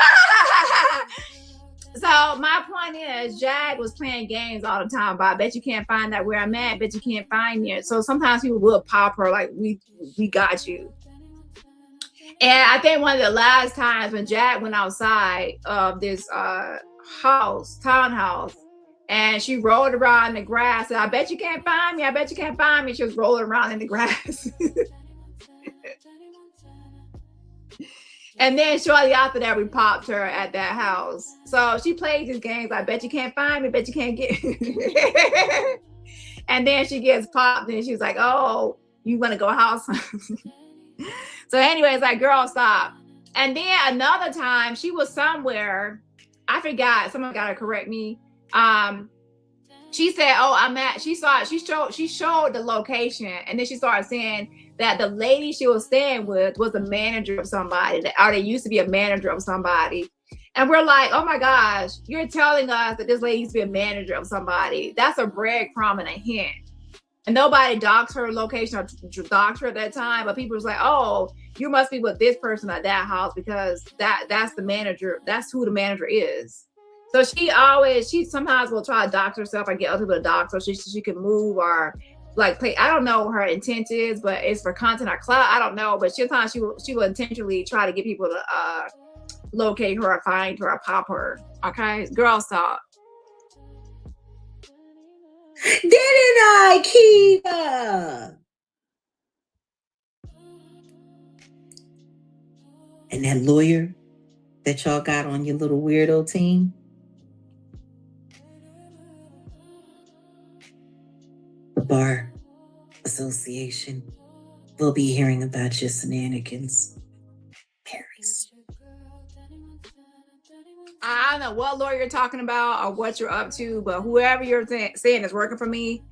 So my point is, Jag was playing games all the time, but I bet you can't find out where I'm at. Bet you can't find me. So sometimes people will pop her like, we got you. And I think one of the last times when Jag went outside of this townhouse, and she rolled around in the grass, and I bet you can't find me. I bet you can't find me. She was rolling around in the grass. And then shortly after that, we popped her at that house. So she played these games. I bet you can't find me. Bet you can't get. And then she gets popped, and she was like, "Oh, you want to go house?" So anyways, like, girl, stop. And then another time, she was somewhere. I forgot. Someone got to correct me. She said, "Oh, I'm at." She showed the location, and then she started saying that the lady she was staying with was a manager of somebody, or they used to be a manager of somebody. And we're like, "Oh my gosh, you're telling us that this lady used to be a manager of somebody? That's a breadcrumb and a hint And nobody doxed her location or doxed her at that time, but people was like, "Oh, you must be with this person at that house because that's the manager. That's who the manager is." So she sometimes will try to dox herself or get other people to dox her so she can move or like play. I don't know what her intent is, but it's for content or clout. I don't know, but sometimes she will intentionally try to get people to locate her or find her or pop her. Okay, girl, stop. Didn't I, Kiva? And that lawyer that y'all got on your little weirdo team, the Bar Association will be hearing about your shenanigans very soon. I don't know what lawyer you're talking about or what you're up to, but whoever you're saying is working for me,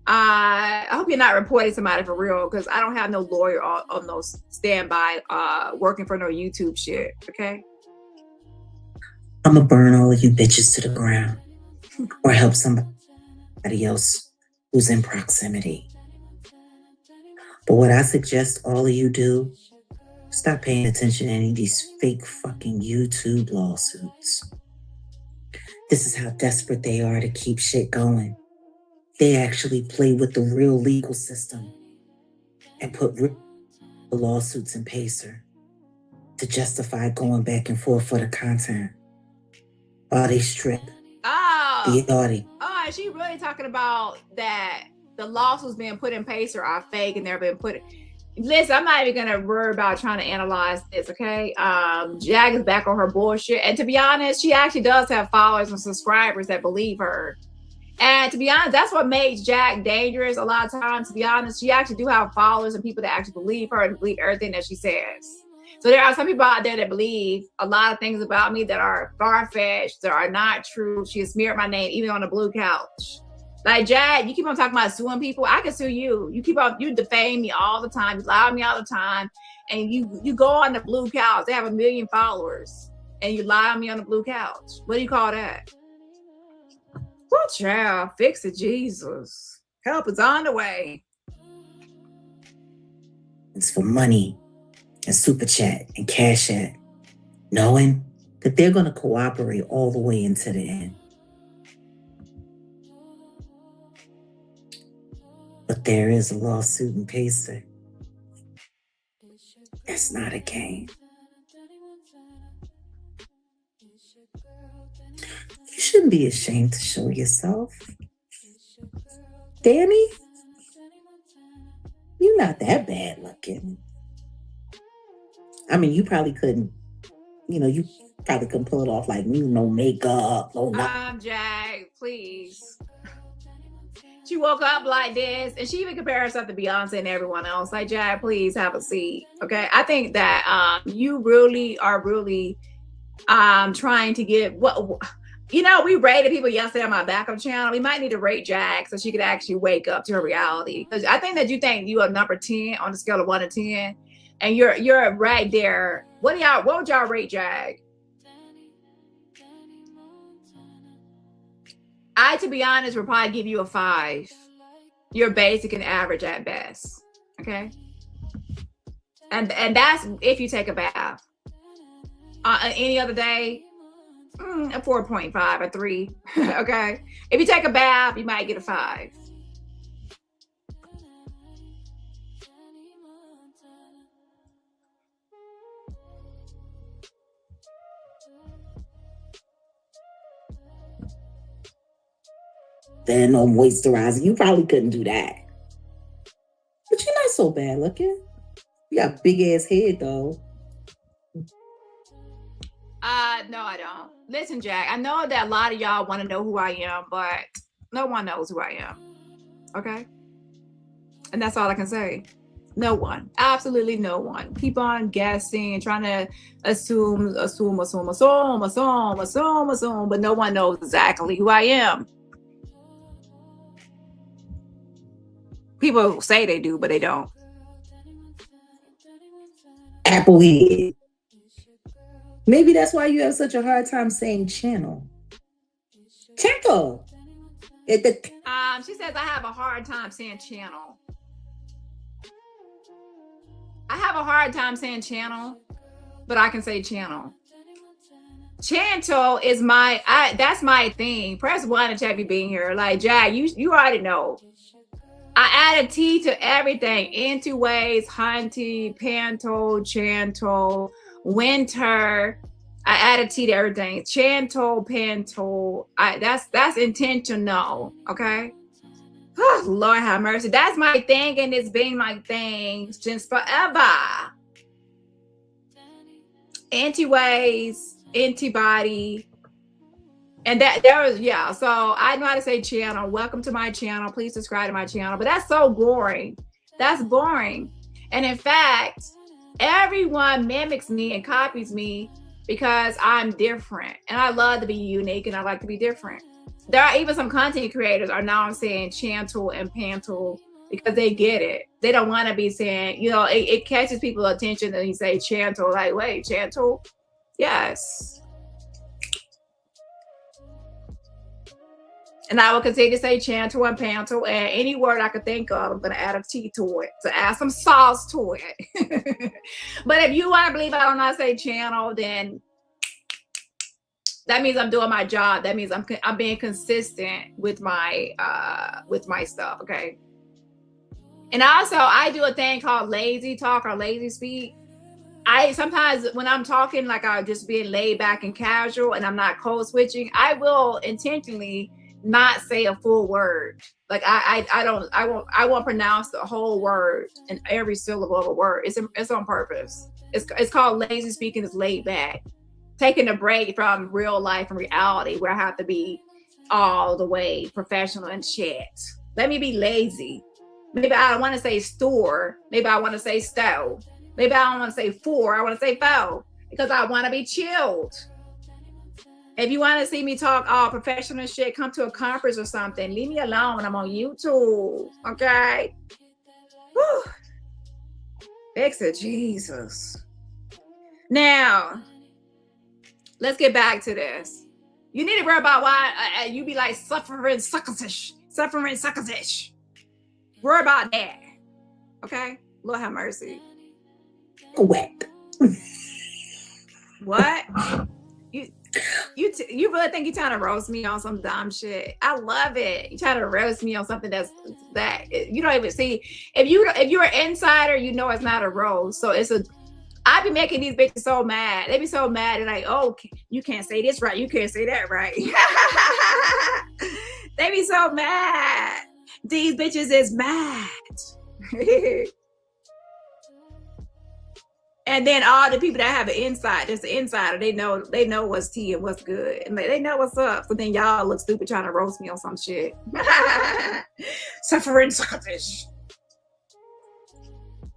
I hope you're not reporting somebody for real, because I don't have no lawyer on no standby working for no YouTube shit, okay? I'm gonna burn all of you bitches to the ground or help somebody else who's in proximity. But what I suggest all of you do, stop paying attention to any of these fake fucking YouTube lawsuits. This is how desperate they are to keep shit going. They actually play with the real legal system and put the lawsuits in pacer to justify going back and forth for the content while they strip the audience. Oh, is she really talking about that the lawsuits being put in pacer are fake and they're being put... Listen, I'm not even gonna worry about trying to analyze this, okay? Jag is back on her bullshit, and to be honest, she actually does have followers and subscribers that believe her. And to be honest, that's what makes Jag dangerous a lot of times. To be honest, she actually do have followers and people that actually believe her and believe everything that she says. So there are some people out there that believe a lot of things about me that are far-fetched, that are not true. She has smeared my name even on the blue couch. Like, Jag, you keep on talking about suing people. I can sue you. You defame me all the time. You lie to me all the time. And you go on the blue couch. They have 1 million followers. And you lie on me on the blue couch. What do you call that? Well, child, fix it, Jesus. Help is on the way. It's for money and super chat and cash app, knowing that they're going to cooperate all the way into the end. But there is a lawsuit in pacer. That's not a game. You shouldn't be ashamed to show yourself. Dani, you're not that bad looking. I mean, you probably couldn't, you probably couldn't pull it off like no makeup, no nothing. Jag, please. She woke up like this, and she even compared herself to Beyonce and everyone else. Like, Jag, please have a seat, okay? I think that you really are trying to get what... we rated people yesterday on my backup channel. We might need to rate Jag so she could actually wake up to her reality. Because I think that you think you are number 10 on the scale of 1 to 10, and you're right there. What would y'all rate Jag? To be honest, will probably give you a 5. You're basic and average at best. Okay. And that's if you take a bath. Any other day, a 4.5 or 3. Okay. If you take a bath, you might get a 5. Then no moisturizer. You probably couldn't do that. But you're not so bad looking. You got a big ass head though. No, I don't. Listen, Jag, I know that a lot of y'all want to know who I am, but no one knows who I am. Okay? And that's all I can say. No one. Absolutely no one. Keep on guessing and trying to assume, but no one knows exactly who I am. People say they do, but they don't. Applehead. Maybe that's why you have such a hard time saying channel. Channel. She says I have a hard time saying channel. I have a hard time saying channel, but I can say channel. Chanto is that's my thing. Press 1 to check me being here. Like, Jag, you already know. I add a T to everything. Into ways, hunty, panto, chanto, winter. I add a T to everything. Chanto, panto. That's intentional. Okay. Oh, Lord have mercy. That's my thing, and it's been my thing since forever. Anti-ways, antibody. And there was, yeah. So I know how to say channel. Welcome to my channel. Please subscribe to my channel. But that's so boring. That's boring. And in fact, everyone mimics me and copies me because I'm different. And I love to be unique and I like to be different. There are even some content creators are now saying chantle and pantle because they get it. They don't want to be saying, you know, it catches people's attention and you say chantle. Like, wait, chantle? Yes. And I will continue to say chantle and pantle, and any word I could think of, I'm going to add a T to it, to add some sauce to it. But if you want to believe I don't know how to say channel, then that means I'm doing my job. That means I'm being consistent with my stuff, okay? And also, I do a thing called lazy talk or lazy speak. I sometimes when I'm talking, like I'm just being laid back and casual, and I'm not code switching, I will intentionally not say a full word. Like I won't pronounce the whole word and every syllable of a word. It's on purpose. It's called lazy speaking. It's laid back, taking a break from real life and reality where I have to be all the way professional and shit. Let me be lazy. Maybe I don't want to say store. Maybe I want to say stove. Maybe I don't want to say four. I want to say four because I want to be chilled. If you want to see me talk all professional shit, come to a conference or something. Leave me alone. I'm on YouTube. Okay? Whew. Fix it, Jesus. Now, let's get back to this. You need to worry about why you be like suffering suckers-ish. Suffering suckers-ish. Worry about that. Okay? Lord have mercy. Wet. What? You really think you're trying to roast me on some dumb shit? I love it. You try to roast me on something that you don't even see. If you're an insider, you know it's not a roast. So I be making these bitches so mad. They be so mad. They're like, oh, you can't say this right. You can't say that right. They be so mad. These bitches is mad. And then all the people that have an insight, just the insider, they know what's tea and what's good. And they know what's up. So then y'all look stupid trying to roast me on some shit. Suffering suckers.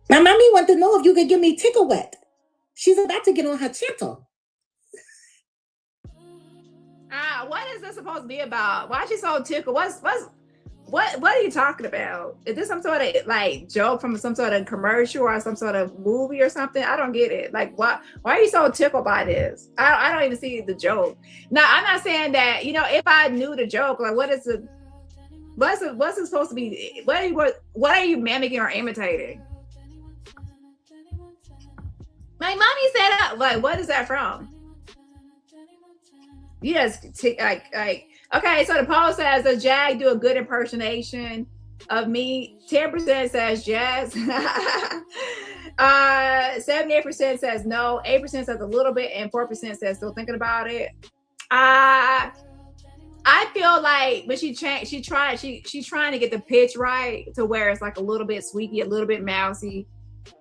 My mommy want to know if you could give me tickle wet. She's about to get on her channel. What is this supposed to be about? Why is she so tickled? What are you talking about? Is this some sort of like joke from some sort of commercial or some sort of movie or something? I don't get it. Like, why are you so tickled by this? I don't even see the joke. Now, I'm not saying that, you know, if I knew the joke, like what's it supposed to be? What are you mimicking or imitating? My mommy said, like, what is that from? You just like. Okay, so the poll says, does Jag do a good impersonation of me? 10% says yes. 78% says no. 8% says a little bit, and 4% says still thinking about it. I feel like, but she's trying to get the pitch right to where it's like a little bit squeaky, a little bit mousy,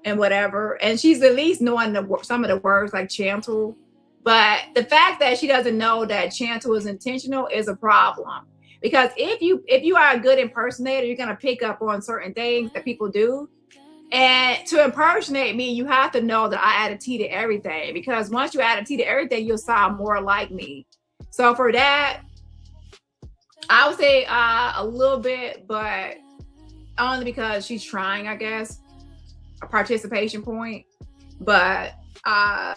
and whatever. And she's at least knowing some of the words like chantle. But the fact that she doesn't know that chantle is intentional is a problem. Because if you are a good impersonator, you're going to pick up on certain things that people do. And to impersonate me, you have to know that I add a T to everything. Because once you add a T to everything, you'll sound more like me. So for that, I would say a little bit, but only because she's trying, I guess, a participation point. But I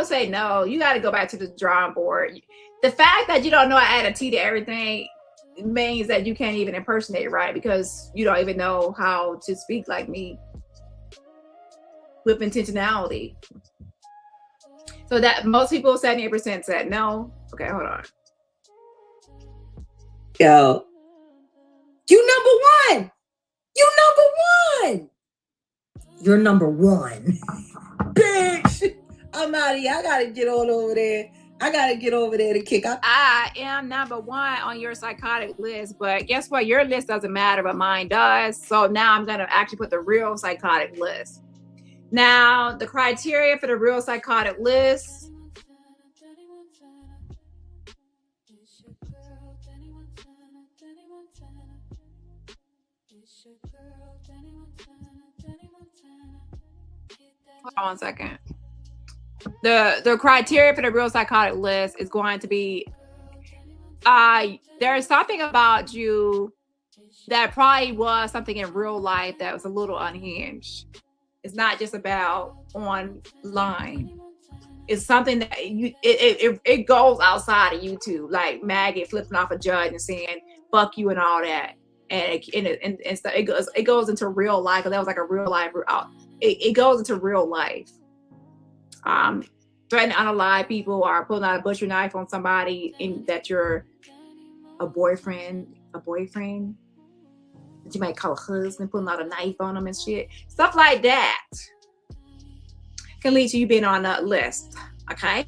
would say no. You got to go back to the drawing board. The fact that you don't know I add a T to everything means that you can't even impersonate right, because you don't even know how to speak like me with intentionality. So that most people, 78% said no. Okay, hold on. Yo, you number one. You number one. You're number one. Bitch. I'm out of here. I gotta get on over there. I gotta get over there to kick up. I am number one on your psychotic list, but guess what? Your list doesn't matter, but mine does. So now I'm gonna actually put the real psychotic list. Now, the criteria for the real psychotic list. Hold on one second. The criteria for the real psychotic list is going to be there's something about you that probably was something in real life that was a little unhinged. It's not just about online. It's something that it goes outside of YouTube, like Maggot flipping off a judge and saying "fuck you" and all that, and it goes into real life. That was like a real life. It goes into real life. Threatening to unalive people or pulling out a butcher knife on somebody that you're a boyfriend that you might call a husband, pulling out a knife on them and shit. Stuff like that can lead to you being on that list. Okay.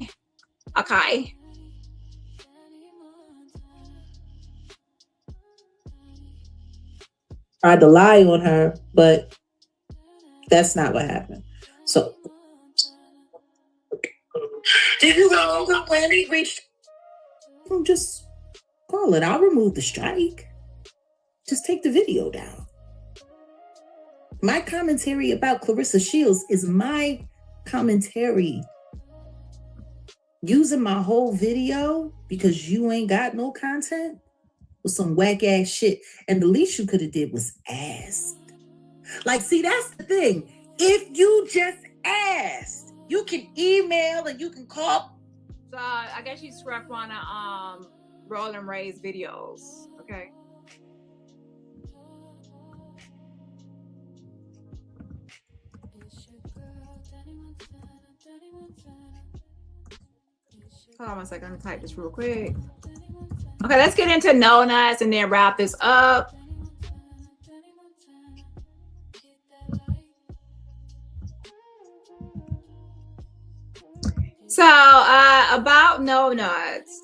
Tried to lie on her, but that's not what happened. So did you remember when he reached? Just call it. I'll remove the strike. Just take the video down. My commentary about Clarissa Shields is my commentary. Using my whole video because you ain't got no content was some whack ass shit. And the least you could have did was asked. Like, see, that's the thing. If you just asked, you can email and you can call. So I guess you struck one of Roland Ray's videos. Okay. Hold on one second. Let me type this real quick. Okay, let's get into no nuts and then wrap this up. So about no nuts.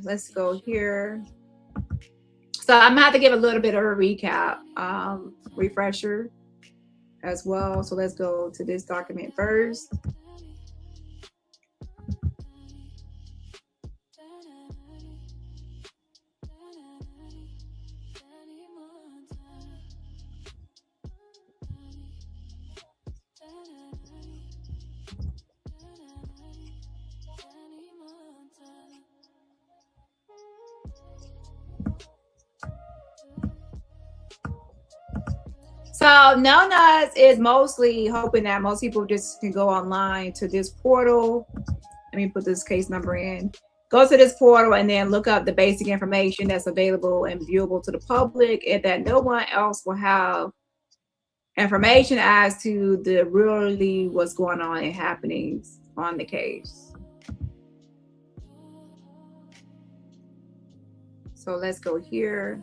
Let's go here. So I'm gonna have to give a little bit of a recap, refresher as well. So let's go to this document first. So No Nuts is mostly hoping that most people just can go online to this portal. Let me put this case number in. Go to this portal and then look up the basic information that's available and viewable to the public, and that no one else will have information as to the really what's going on and happenings on the case. So let's go here.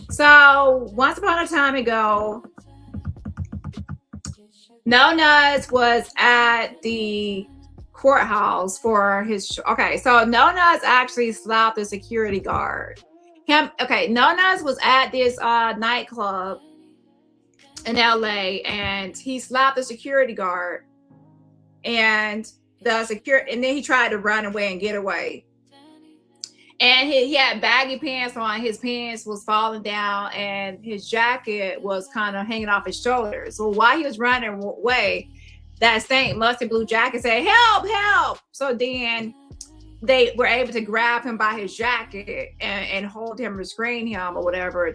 So once upon a time ago, No Nuts was at the courthouse for his. Okay, so No Nuts actually slapped the security guard. No Nuts was at this nightclub in LA, and he slapped the security guard, and then he tried to run away and get away. And he had baggy pants on. His pants was falling down, and his jacket was kind of hanging off his shoulders. So while he was running away, that same musty blue jacket said, "Help, help!" So then they were able to grab him by his jacket and hold him, restrain him, or whatever,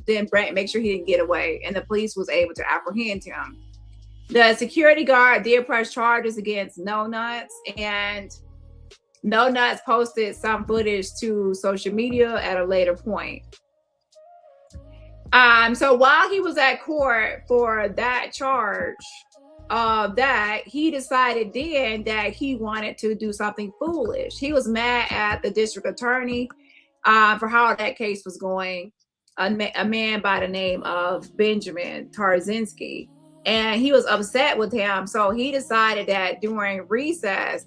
then make sure he didn't get away. And the police was able to apprehend him. The security guard did press charges against No Nuts, and No Nuts posted some footage to social media at a later point. So while he was at court for that charge he decided then that he wanted to do something foolish. He was mad at the district attorney for how that case was going, a man by the name of Benjamin Tarzinski, and he was upset with him. So he decided that during recess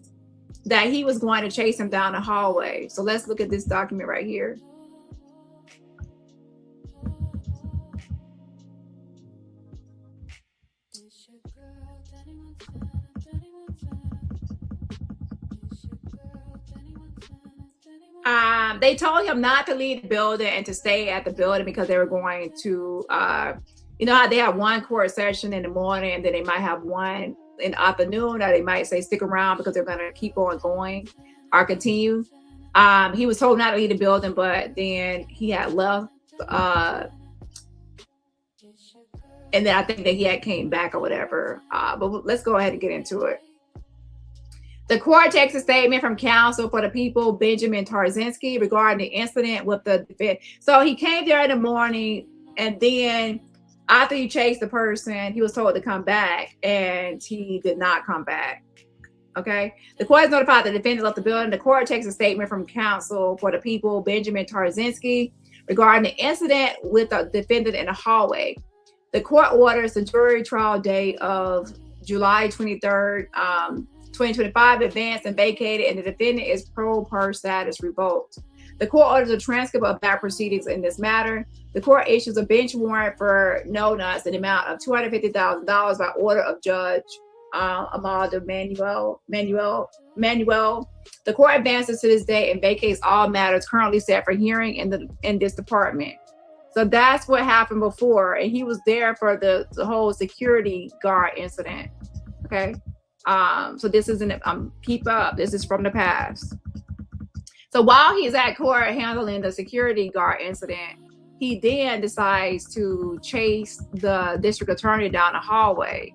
that he was going to chase him down the hallway. So let's look at this document right here. They told him not to leave the building and to stay at the building because they were going to, you know how they have one court session in the morning and then they might have one in the afternoon, or they might say stick around because they're going to keep on going or continue. He was told not to leave the building, but then he had left. And then I think that he had came back or whatever. But let's go ahead and get into it. The court takes a statement from counsel for the people, Benjamin Tarzinski, regarding the incident with the defense. So he came there in the morning, and then after he chased the person, he was told to come back, and he did not come back. Okay. The court has notified the defendant left the building. The court takes a statement from counsel for the people, Benjamin Tarzinski, regarding the incident with the defendant in the hallway. The court orders the jury trial date of July 23rd, 2025 advanced and vacated, and the defendant is pro per status revoked. The court orders a transcript of that proceedings in this matter. The court issues a bench warrant for No Nuts in the amount of $250,000 by order of Judge Armon Manuel. The court advances to this day and vacates all matters currently set for hearing in this department. So that's what happened before, and he was there for the whole security guard incident. Okay. So this isn't keep up. This is from the past. So while he's at court handling the security guard incident, he then decides to chase the district attorney down the hallway.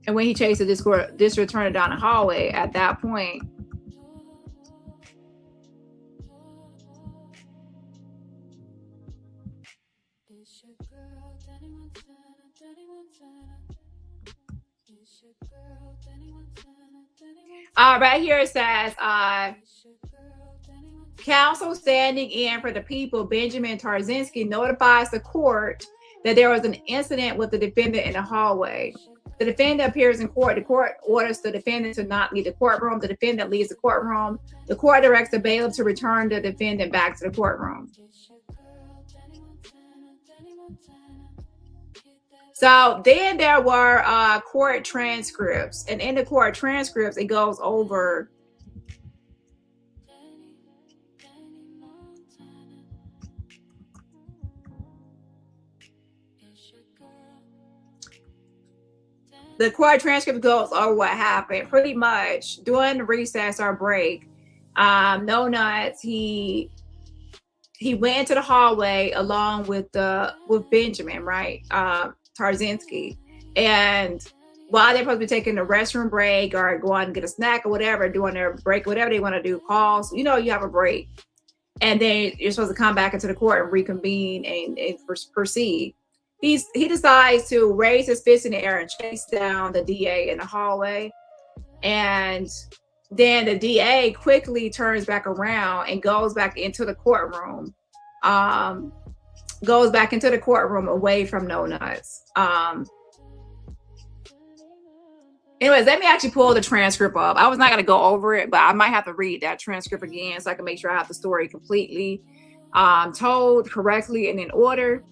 And when he chased the district attorney down the hallway, at that point, right here it says, counsel standing in for the people, Benjamin Tarzinski, notifies the court that there was an incident with the defendant in the hallway. The defendant appears in court. The court orders the defendant to not leave the courtroom. The defendant leaves the courtroom. The court directs the bailiff to return the defendant back to the courtroom. So then there were court transcripts, and in the court transcripts, it goes over what happened. Pretty much during the recess or break, No Nuts, he went into the hallway along with Benjamin, right? Tarzinski, and while they're supposed to be taking a restroom break or going to get a snack or whatever, doing their break, whatever they want to do, calls, you know, you have a break, and then you're supposed to come back into the court and reconvene and proceed. He decides to raise his fist in the air and chase down the DA in the hallway, and then the DA quickly turns back around and goes back into the courtroom goes back into the courtroom away from No Nuts. Anyways, let me actually pull the transcript up. I was not going to go over it, but I might have to read that transcript again so I can make sure I have the story completely told correctly and in order.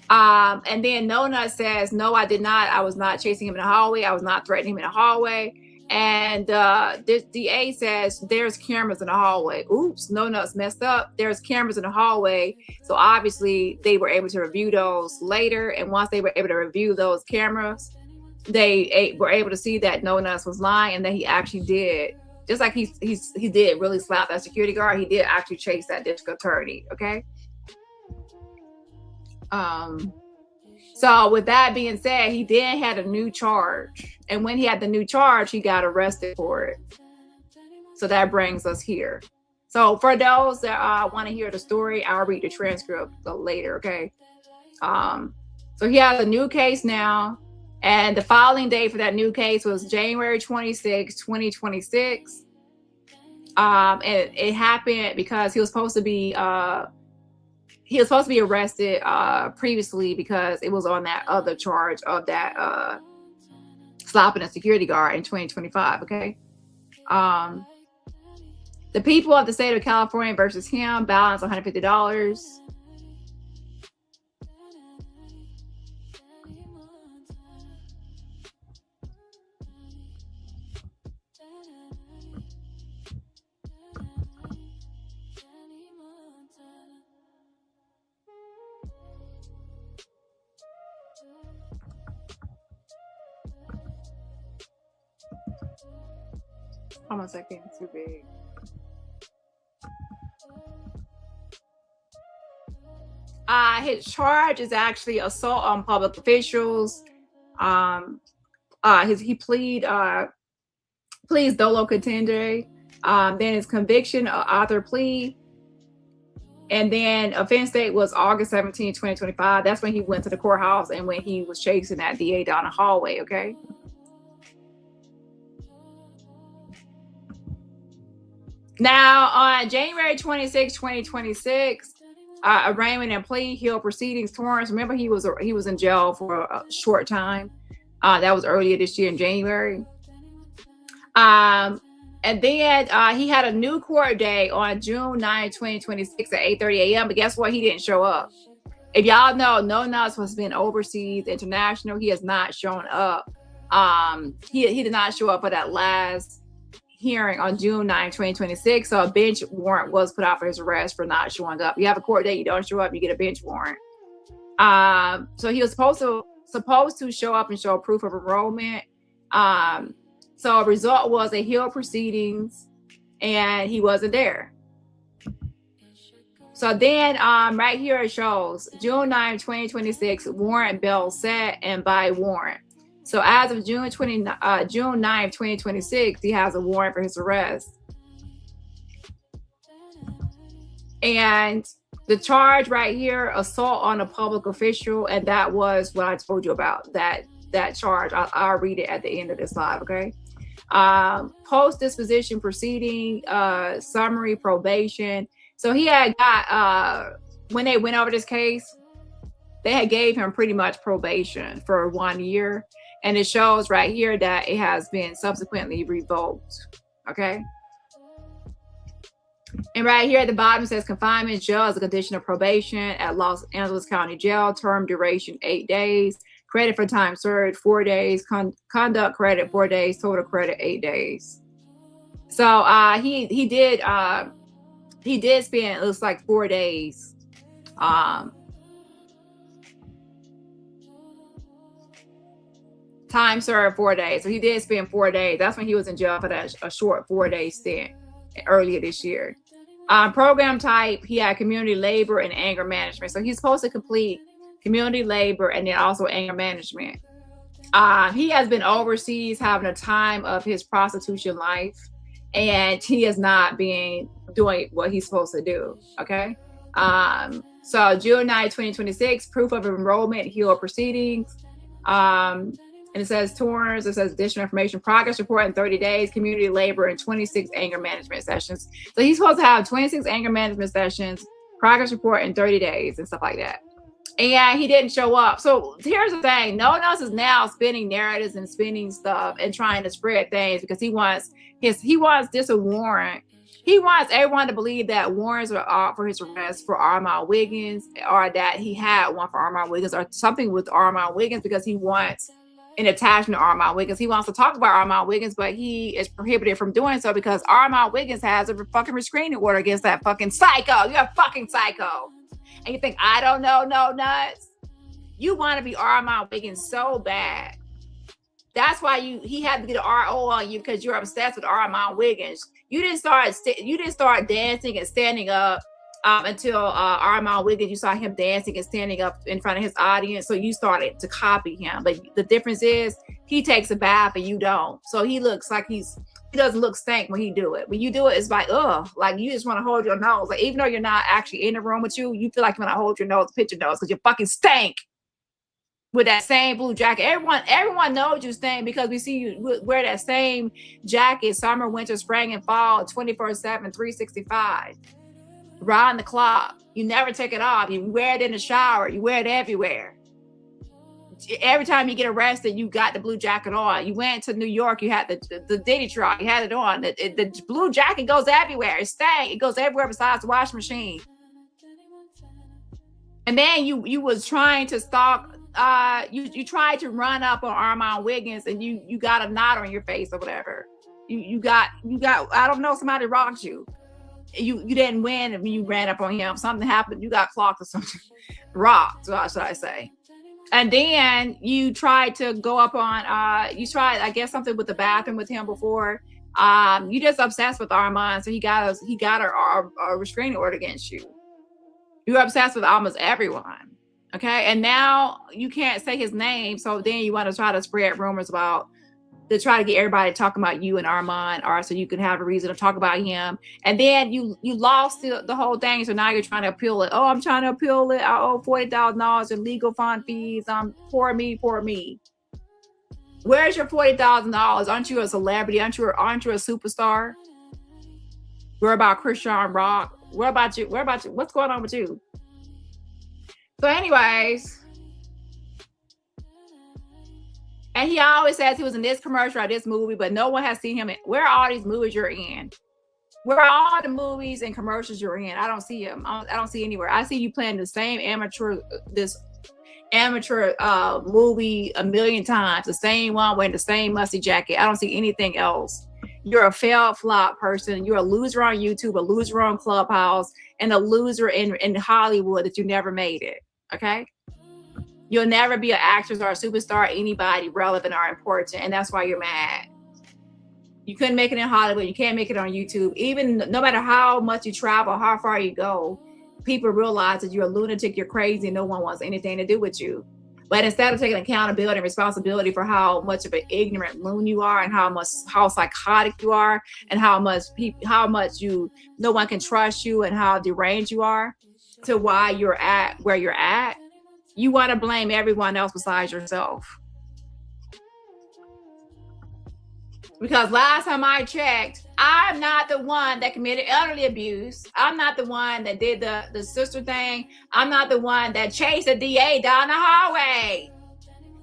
And then No Nut says, no, I did not. I was not chasing him in the hallway. I was not threatening him in the hallway. And the DA says, there's cameras in the hallway. Oops, No Nut's messed up. There's cameras in the hallway. So obviously they were able to review those later. And once they were able to review those cameras, they were able to see that No Nuts was lying and that he actually did. Just like he did really slap that security guard, he did actually chase that district attorney, okay? So with that being said, he then had a new charge. And when he had the new charge, he got arrested for it. So that brings us here. So for those that want to hear the story, I'll read the transcript later, okay? So he has a new case now. And the filing date for that new case was January 26, 2026. And it happened because he was supposed to be arrested previously because it was on that other charge of that slapping a security guard in 2025. Okay. The people of the state of California versus him, balance $150. Hold on a second, it's too big. His charge is actually assault on public officials. He pleads dolo contendere. Then his conviction, author plea. And then offense date was August 17, 2025. That's when he went to the courthouse and when he was chasing that DA down the hallway, okay? Now, on January 26, 2026, arraignment and plea, Hill proceedings. Torrance, remember he was in jail for a short time. That was earlier this year in January. And then he had a new court day on June 9, 2026 at 8:30 a.m. But guess what? He didn't show up. If y'all know, No Nuts has been overseas, international. He has not shown up. He did not show up for that last hearing on June 9, 2026. So a bench warrant was put out for his arrest for not showing up. You have a court date, you don't show up, you get a bench warrant. So he was supposed to show up and show proof of enrollment. So a result was a Hill proceedings and he wasn't there. So then right here it shows June 9, 2026, warrant bail set and by warrant. So as of June 9, 2026, he has a warrant for his arrest. And the charge right here, assault on a public official, and that was what I told you about, that charge. I'll read it at the end of this live, okay? Post-disposition proceeding, summary, probation. So he had got, when they went over this case, they had gave him pretty much probation for 1 year. And it shows right here that it has been subsequently revoked, okay? And right here at the bottom says confinement jail as a condition of probation at Los Angeles County Jail, term duration 8 days, credit for time served 4 days, conduct credit 4 days, total credit 8 days. So he did spend, it looks like 4 days. Time served 4 days. So he did spend 4 days. That's when he was in jail for that a short 4-day stint earlier this year. Program type, he had community labor and anger management. So he's supposed to complete community labor and then also anger management. He has been overseas having a time of his prostitution life, and he has not been doing what he's supposed to do, okay? So June 9, 2026, proof of enrollment, Hill proceedings. And it says Torrance, it says additional information, progress report in 30 days, community labor, and 26 anger management sessions. So he's supposed to have 26 anger management sessions, progress report in 30 days and stuff like that. And he didn't show up. So here's the thing. No one else is now spinning narratives and spinning stuff and trying to spread things because he wants this a warrant. He wants everyone to believe that warrants are out for his arrest for Armon Wiggins, or that he had one for Armon Wiggins, or something with Armon Wiggins, because he wants an attachment to Armon Wiggins. He wants to talk about Armon Wiggins, but he is prohibited from doing so because Armon Wiggins has a fucking restraining order against that fucking psycho. You're a fucking psycho. And you think, I don't know, no nuts? You want to be Armon Wiggins so bad. That's why he had to get an RO on you, because you're obsessed with Armon Wiggins. You didn't start dancing and standing up until Armon Wiggins. You saw him dancing and standing up in front of his audience, so you started to copy him. But the difference is he takes a bath and you don't. So he looks like he doesn't look stank when he do it. When you do it, it's like, ugh, like you just want to hold your nose. Like, even though you're not actually in the room with you, you feel like you want to hold your nose, pitch your nose, because you fucking stank with that same blue jacket. Everyone knows you stink because we see you wear that same jacket summer, winter, spring, and fall, 24/7, 365. Round the clock. You never take it off. You wear it in the shower. You wear it everywhere. Every time you get arrested, you got the blue jacket on. You went to New York, you had the Diddy truck, you had it on. The blue jacket goes everywhere. It stank. It goes everywhere besides the washing machine. And then you was trying to stalk. You tried to run up on Armon Wiggins, and you got a knot on your face or whatever. You got. I don't know. Somebody rocked you. You didn't win, and you ran up on him. Something happened. You got clocked or something. Rocked. So should I say? And then you tried to go up on, you tried, I guess, something with the bathroom with him before. You just obsessed with Armon, so he got a restraining order against you. You're obsessed with almost everyone, okay? And now you can't say his name, so then you want to try to spread rumors to try to get everybody talking about you and Armon, or so you can have a reason to talk about him. And then you lost the whole thing, so now you're trying to appeal it. Oh, I'm trying to appeal it. I owe $40,000 in legal fund fees. Poor me. Where's your $40,000? Aren't you a celebrity? Aren't you a superstar? Where about Chrisean Rock? Where about you? What's going on with you? So anyways, and he always says he was in this commercial or this movie, but no one has seen him. Where are all these movies you're in? Where are all the movies and commercials you're in? I don't see him. I don't see anywhere. I see you playing the same amateur movie a million times. The same one wearing the same musty jacket. I don't see anything else. You're a failed flop person. You're a loser on YouTube, a loser on Clubhouse, and a loser in Hollywood that you never made it. Okay? You'll never be an actress or a superstar, anybody relevant or important, and that's why you're mad. You couldn't make it in Hollywood. You can't make it on YouTube. Even no matter how much you travel, how far you go, people realize that you're a lunatic, you're crazy, and no one wants anything to do with you. But instead of taking accountability and responsibility for how much of an ignorant loon you are, and how psychotic you are, and how much no one can trust you, and how deranged you are, to why you're at where you're at, you want to blame everyone else besides yourself. Because last time I checked, I'm not the one that committed elderly abuse. I'm not the one that did the sister thing. I'm not the one that chased the DA down the hallway.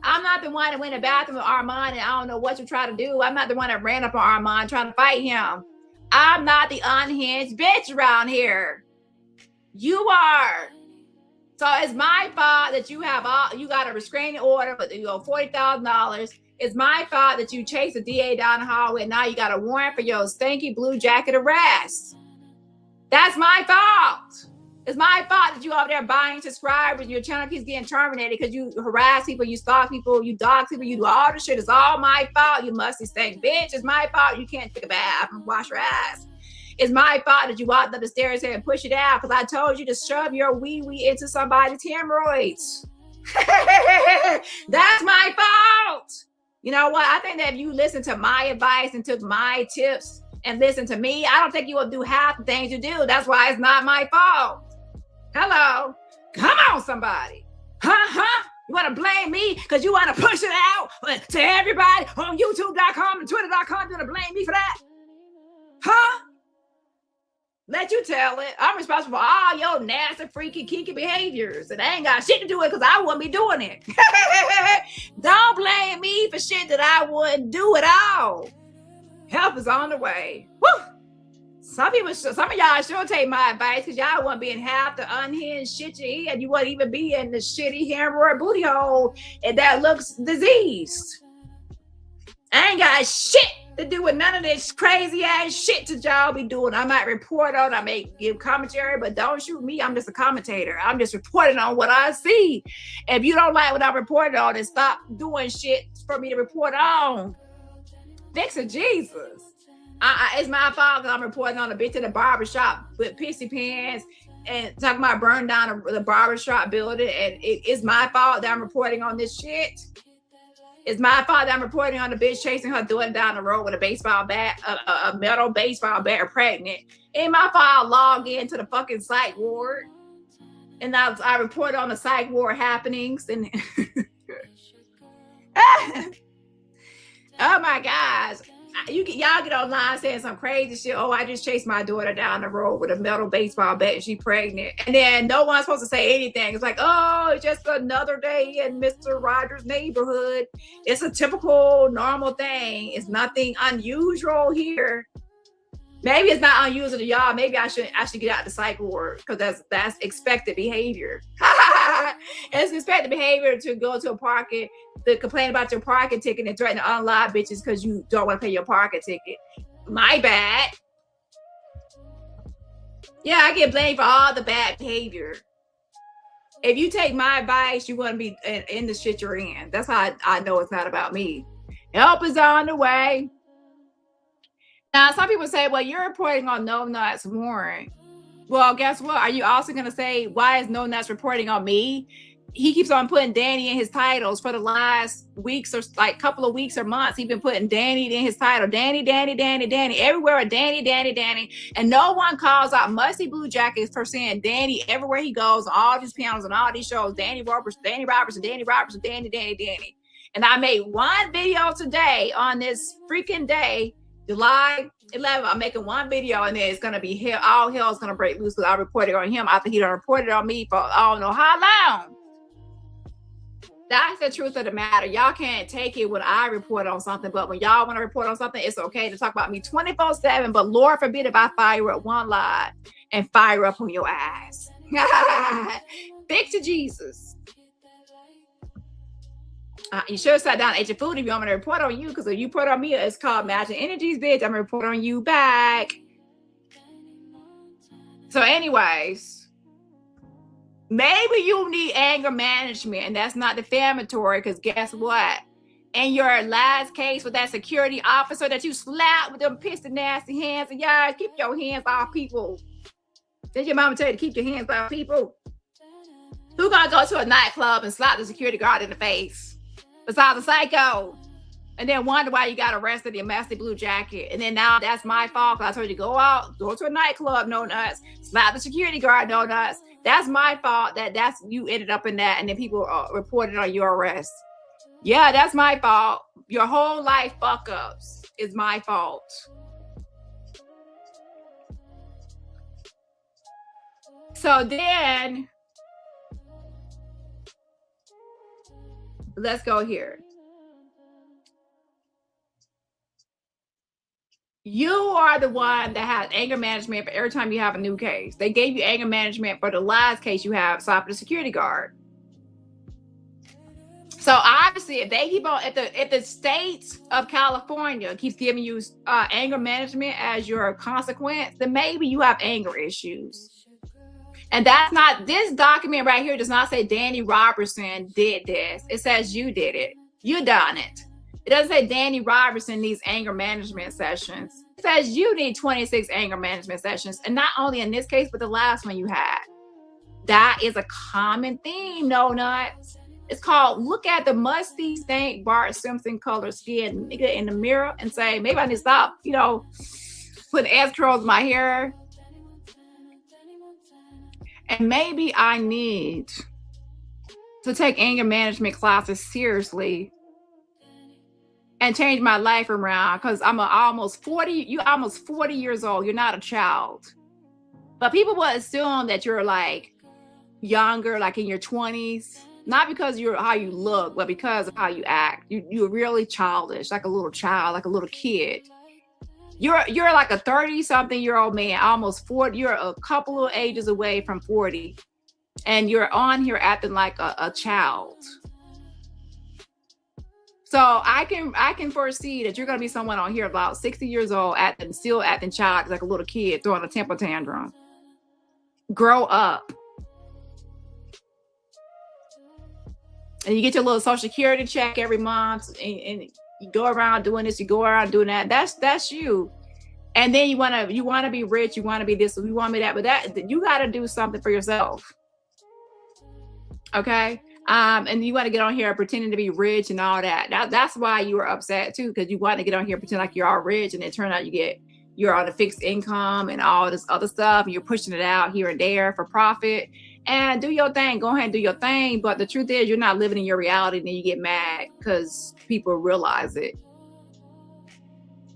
I'm not the one that went in the bathroom with Armon and I don't know what you try to do. I'm not the one that ran up on Armon trying to fight him. I'm not the unhinged bitch around here. You are. So it's my fault that you got a restraining order, but you owe $40,000. It's my fault that you chased the DA down the hallway and now you got a warrant for your stinky blue jacket arrest. That's my fault. It's my fault that you over there buying subscribers and your channel keeps getting terminated because you harass people, you stalk people, you dog people, you do all the shit. It's all my fault, you musty stink bitch. It's my fault you can't take a bath and wash your ass. It's my fault that you walked up the stairs here and pushed it out because I told you to shove your wee-wee into somebody's hemorrhoids. That's my fault. You know what? I think that if you listen to my advice and took my tips and listen to me, I don't think you will do half the things you do. That's why it's not my fault. Hello. Come on, somebody. You want to blame me because you want to push it out to everybody on YouTube.com and Twitter.com. You want to blame me for that? Let you tell it. I'm responsible for all your nasty, freaky, kinky behaviors. And I ain't got shit to do it because I wouldn't be doing it. Don't blame me for shit that I wouldn't do at all. Help is on the way. Woo! Some of y'all sure take my advice because y'all wouldn't be in half the unhinged shit you eat, and you wouldn't even be in the shitty hemorrhoid booty hole and that looks diseased. I ain't got shit to do with none of this crazy ass shit that y'all be doing. I might report on, I may give commentary, but don't shoot me. I'm just a commentator. I'm just reporting on what I see. If you don't like what I'm reporting on, then stop doing shit for me to report on. Thanks to Jesus. It's my fault because I'm reporting on a bitch in the barbershop with pissy pants and talking about burning down the barbershop building. And it's my fault that I'm reporting on this shit. It's my fault that I'm reporting on the bitch chasing her doing down the road with a baseball bat, a metal baseball bat, or pregnant. Ain't my fault I log into the fucking psych ward. And I report on the psych ward happenings. And oh my gosh. Y'all get online saying some crazy shit. Oh, I just chased my daughter down the road with a metal baseball bat and she's pregnant. And then no one's supposed to say anything. It's like, oh, it's just another day in Mr. Rogers' neighborhood. It's a typical, normal thing. It's nothing unusual here. Maybe it's not unusual to y'all. Maybe I should get out the psych ward because that's expected behavior. It's expected behavior to go to a parking, to complain about your parking ticket and threaten to unlock bitches because you don't want to pay your parking ticket. My bad. Yeah, I get blamed for all the bad behavior. If you take my advice, you want to be in the shit you're in. That's how I know it's not about me. Help is on the way. Now, some people say, well, you're reporting on No Nuts Warrant. Well, guess what? Are you also going to say, why is No Nuts reporting on me? He keeps on putting Dani in his titles for the last weeks or like couple of weeks or months. He's been putting Dani in his title. Dani, Dani, Dani, Dani. Everywhere, Dani, Dani, Dani. And no one calls out Musty Blue Jackets for saying Dani everywhere he goes, on all these panels and all these shows. Dani Robertson, Dani Robertson, Dani Robertson, Dani, Dani, Dani. And I made one video today on this freaking day, July 11th. I'm making one video and then it's going to be hell. All hell is going to break loose because I reported on him after he done reported on me for I don't know how long. That's the truth of the matter. Y'all can't take it when I report on something, but when y'all want to report on something, it's okay to talk about me 24/7. But Lord forbid if I fire up one lie and fire up on your ass. Big to Jesus. You should have sat down and ate your food if you want me to report on you, because if you report on me, it's called matching energies, bitch. I'm going to report on you back. So anyways, maybe you need anger management, and that's not defamatory, because guess what? In your last case with that security officer that you slapped with them pissed and nasty hands, and y'all keep your hands off people. Did your mama tell you to keep your hands off people? Who gonna go to a nightclub and slap the security guard in the face? Besides a psycho. And then wonder why you got arrested in a Musty Blue Jacket. And then now that's my fault, because I told you go out, go to a nightclub, no nuts, slap the security guard, no nuts. That's my fault that's you ended up in that, and then people reported on your arrest. Yeah, that's my fault. Your whole life fuck ups is my fault. So then let's go here. You are the one that has anger management for every time you have a new case. They gave you anger management for the last case you have, stopping the security guard. So obviously, if they keep on, if the state of California keeps giving you anger management as your consequence, then maybe you have anger issues. And that's not, this document right here does not say Dani Robertson did this. It says you did it. You done it. It doesn't say Dani Robertson needs anger management sessions. It says you need 26 anger management sessions. And not only in this case, but the last one you had. That is a common theme, no nuts. It's called look at the musty, stank, Bart Simpson color skin nigga in the mirror and say, maybe I need to stop, putting ass curls in my hair. And maybe I need to take anger management classes seriously and change my life around, because I'm almost 40. You're almost 40 years old. You're not a child. But people will assume that you're like younger, like in your 20s, not because you're how you look, but because of how you act. You're really childish, like a little child, like a little kid. You're like a 30-something-year-old man, almost 40. You're a couple of ages away from 40, and you're on here acting like a child. So I can foresee that you're gonna be someone on here about 60 years old, still acting child, like a little kid, throwing a temper tantrum. Grow up. And you get your little social security check every month, and you go around doing this, you go around doing that. That's you. And then you wanna be rich, you wanna be this, you want to be that, but that you gotta do something for yourself. Okay? And you want to get on here pretending to be rich and all that. That's why you were upset too, because you want to get on here pretend like you're all rich, and it turned out you're on a fixed income and all this other stuff, and you're pushing it out here and there for profit. And do your thing. Go ahead and do your thing. But the truth is, you're not living in your reality, and then you get mad because people realize it.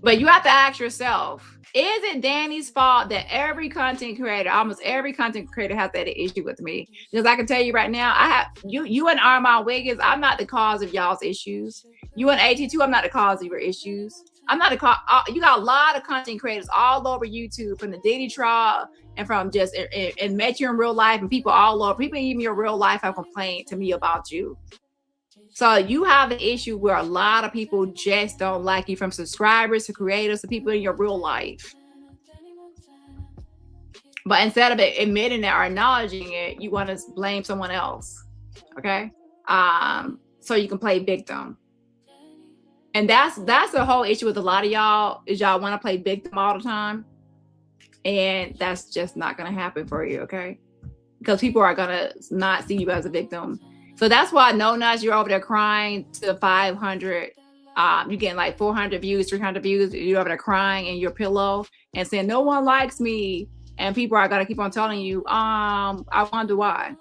But you have to ask yourself, is it Dani's fault that almost every content creator has that issue with me? Because I can tell you right now, I have you and Armon Wiggins, I'm not the cause of y'all's issues. You and AT2, I'm not the cause of your issues. I'm not the cause. You got a lot of content creators all over YouTube, from the Diddy trial and from just and met you in real life, and people all over. People even in your real life have complained to me about you. So you have an issue where a lot of people just don't like you, from subscribers to creators to people in your real life. But instead of admitting it or acknowledging it, you want to blame someone else. Okay? So you can play victim. And that's the whole issue with a lot of y'all, is y'all want to play victim all the time. And that's just not going to happen for you, okay? Because people are going to not see you as a victim. So that's why No Nuts, you're over there crying to 500. You're getting like 400 views, 300 views. You're over there crying in your pillow and saying, no one likes me. And people are going to keep on telling you, I wonder why.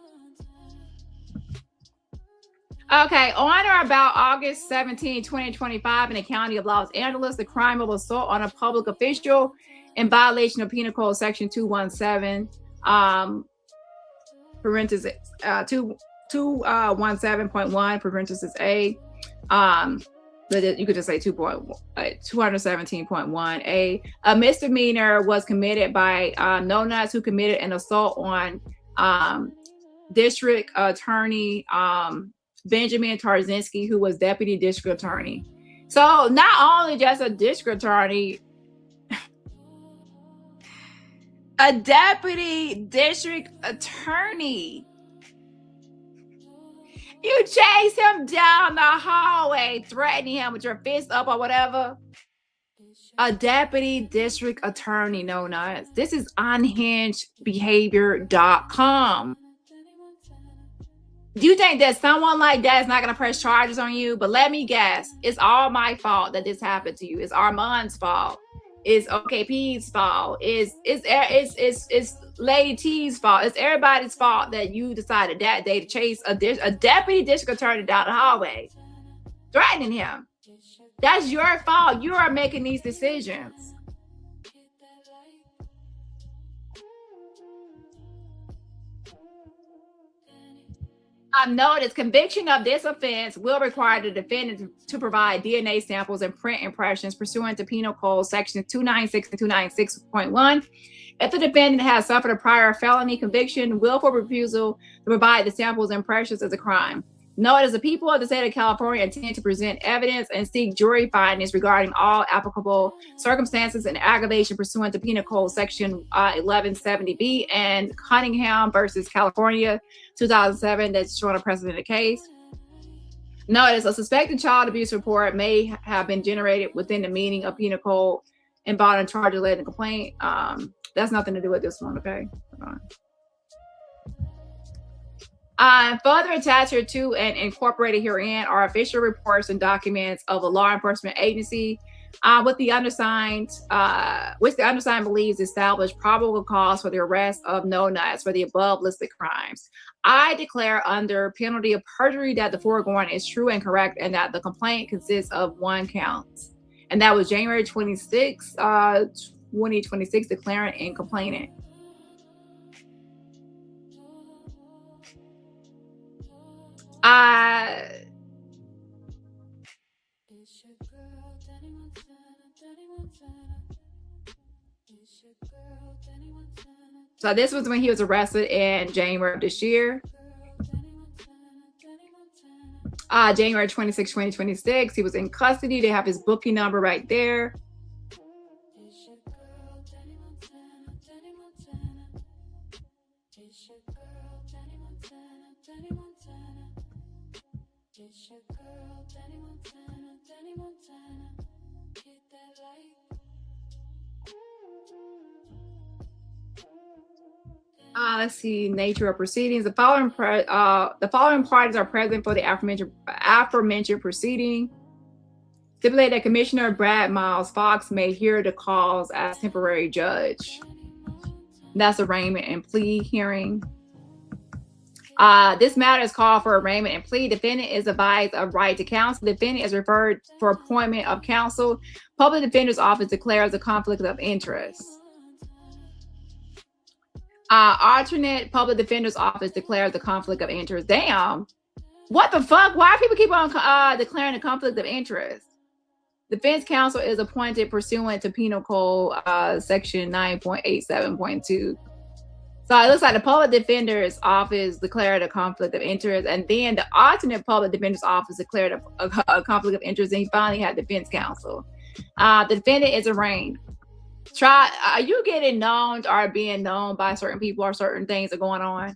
Okay, on or about August 17, 2025, in the county of Los Angeles, the crime of assault on a public official in violation of Penal Code Section 217, parenthesis 217.1, parenthesis A. You could just say 217.1A. A misdemeanor was committed by No Nuts, who committed an assault on District Attorney Benjamin Tarzinski, who was Deputy District Attorney. So not only just a district attorney, a Deputy District Attorney. You chase him down the hallway, threatening him with your fist up or whatever. A Deputy District Attorney, No Nuts. This is unhingedbehavior.com. Do you think that someone like that is not going to press charges on you? But let me guess, it's all my fault that this happened to you. It's Armon's fault. It's OKP's fault. It's Lady T's fault. It's everybody's fault that you decided that day to chase a deputy district attorney down the hallway, threatening him. That's your fault. You are making these decisions. Notice, conviction of this offense will require the defendant to provide DNA samples and print impressions pursuant to Penal Code Section 296 and 296.1. If the defendant has suffered a prior felony conviction, willful refusal to provide the samples and impressions is a crime. Notice, the people of the state of California intend to present evidence and seek jury findings regarding all applicable circumstances and aggravation pursuant to Penal Code Section 1170B and Cunningham versus California, 2007, that's showing a precedent case. Notice, a suspected child abuse report may have been generated within the meaning of Penal Code involving charge related to complaint. That's nothing to do with this one, okay? Further attached here to and incorporated herein are official reports and documents of a law enforcement agency, which the undersigned believes established probable cause for the arrest of No Nuts for the above listed crimes. I declare under penalty of perjury that the foregoing is true and correct, and that the complaint consists of one count. And that was January 26, 2026, declarant and complainant. So this was when he was arrested in January of this year. January 26, 2026. He was in custody. They have his booking number right there. Let's see, nature of proceedings. The following parties are present for the aforementioned proceeding. Stipulate that Commissioner Brad Miles Fox may hear the cause as temporary judge. That's arraignment and plea hearing. This matter is called for arraignment and plea. Defendant is advised of right to counsel. Defendant is referred for appointment of counsel. Public Defender's Office declares a conflict of interest. Alternate Public Defender's Office declares the conflict of interest. Damn. What the fuck? Why do people keep on declaring a conflict of interest? Defense counsel is appointed pursuant to Penal Code Section 9.87.2. So it looks like the Public Defender's Office declared a conflict of interest, and then the alternate Public Defender's Office declared a conflict of interest, and he finally had defense counsel. The defendant is arraigned. Are you getting known or being known by certain people or certain things are going on?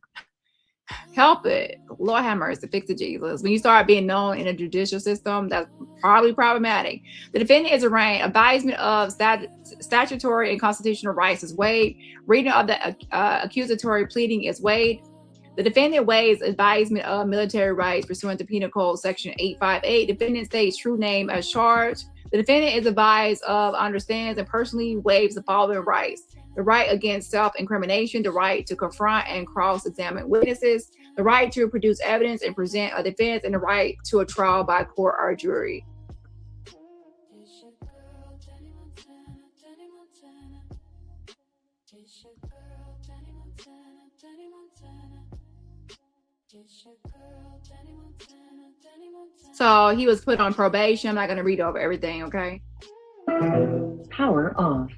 Help it. Lord have mercy, fix it, Jesus. When you start being known in the judicial system, that's probably problematic. The defendant is arraigned. Advisement of statutory and constitutional rights is waived. Reading of the accusatory pleading is waived. The defendant waives advisement of military rights pursuant to Penal Code Section 858. Defendant states true name as charged. The defendant is advised of, understands, and personally waives the following rights: the right against self-incrimination, the right to confront and cross-examine witnesses, the right to produce evidence and present a defense, and the right to a trial by court or jury. So he was put on probation. I'm not going to read over everything, okay? Power off.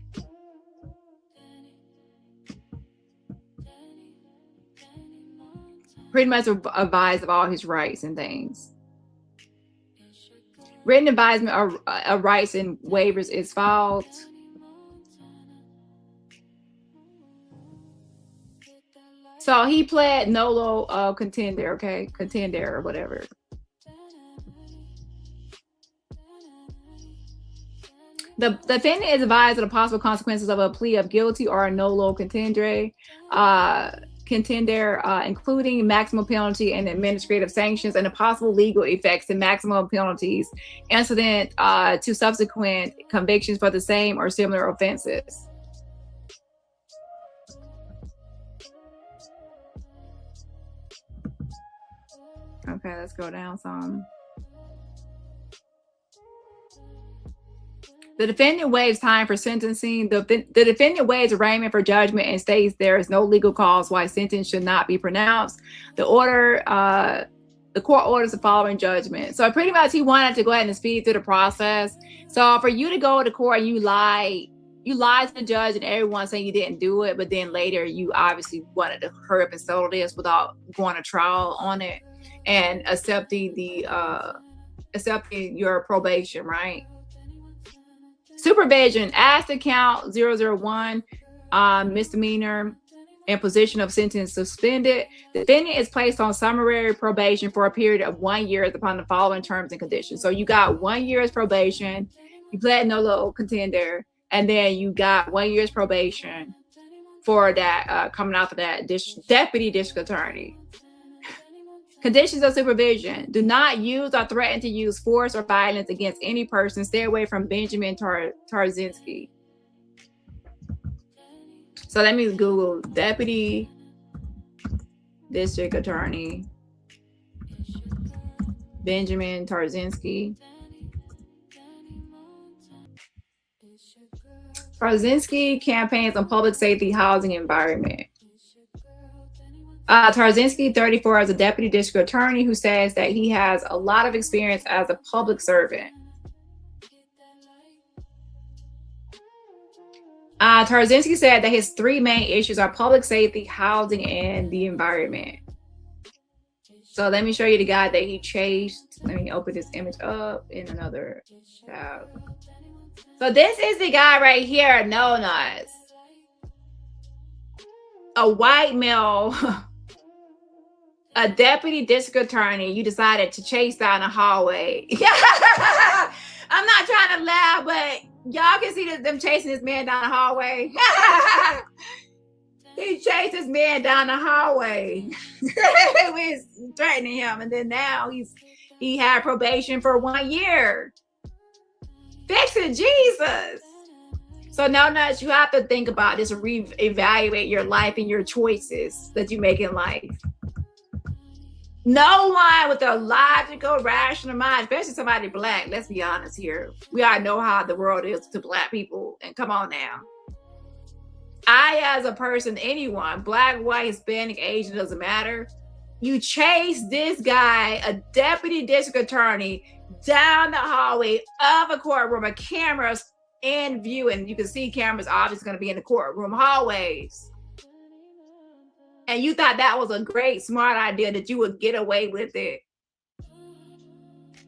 Pretty much advised of all his rights and things. Written advisement of rights and waivers is filed. So he pled nolo contender, okay? Contender or whatever. The defendant is advised of the possible consequences of a plea of guilty or a nolo contender, including maximum penalty and administrative sanctions and the possible legal effects and maximum penalties incident to subsequent convictions for the same or similar offenses. Okay, let's go down some. The defendant waives time for sentencing. The defendant waives arraignment for judgment and states there is no legal cause why sentence should not be pronounced. The court orders the following judgment. So pretty much he wanted to go ahead and speed through the process. So for you to go to court and you lied to the judge and everyone saying you didn't do it, but then later you obviously wanted to hurry up and settle this without going to trial on it and accepting your probation, right? Supervision, as to count 001, misdemeanor, and position of sentence suspended. The defendant is placed on summary probation for a period of 1 year upon the following terms and conditions. So you got 1 year's probation, you pled nolo contender, and then you got 1 year's probation for that coming out of that deputy district attorney. Conditions of supervision: do not use or threaten to use force or violence against any person. Stay away from Benjamin Tarzinski. So let me Google deputy district attorney Benjamin Tarzinski. Tarzinski campaigns on public safety, housing, environment. Tarzinski, 34, is a deputy district attorney who says that he has a lot of experience as a public servant. Tarzinski said that his 3 main issues are public safety, housing, and the environment. So let me show you the guy that he chased. Let me open this image up in another tab. So this is the guy right here known as a white male, a deputy district attorney you decided to chase down the hallway. I'm not trying to laugh, but y'all can see them chasing this man down the hallway. He chased this man down the hallway. It was threatening him, and then now he had probation for 1 year. Fixing Jesus. So now, Nuts, you have to think about this, reevaluate your life and your choices that you make in life. No one with a logical, rational mind, especially somebody Black, let's be honest here. We all know how the world is to Black people. And come on now. I, as a person, anyone, Black, white, Hispanic, Asian, doesn't matter. You chase this guy, a deputy district attorney, down the hallway of a courtroom, with cameras in view. And you can see cameras obviously going to be in the courtroom hallways. And you thought that was a great, smart idea that you would get away with it.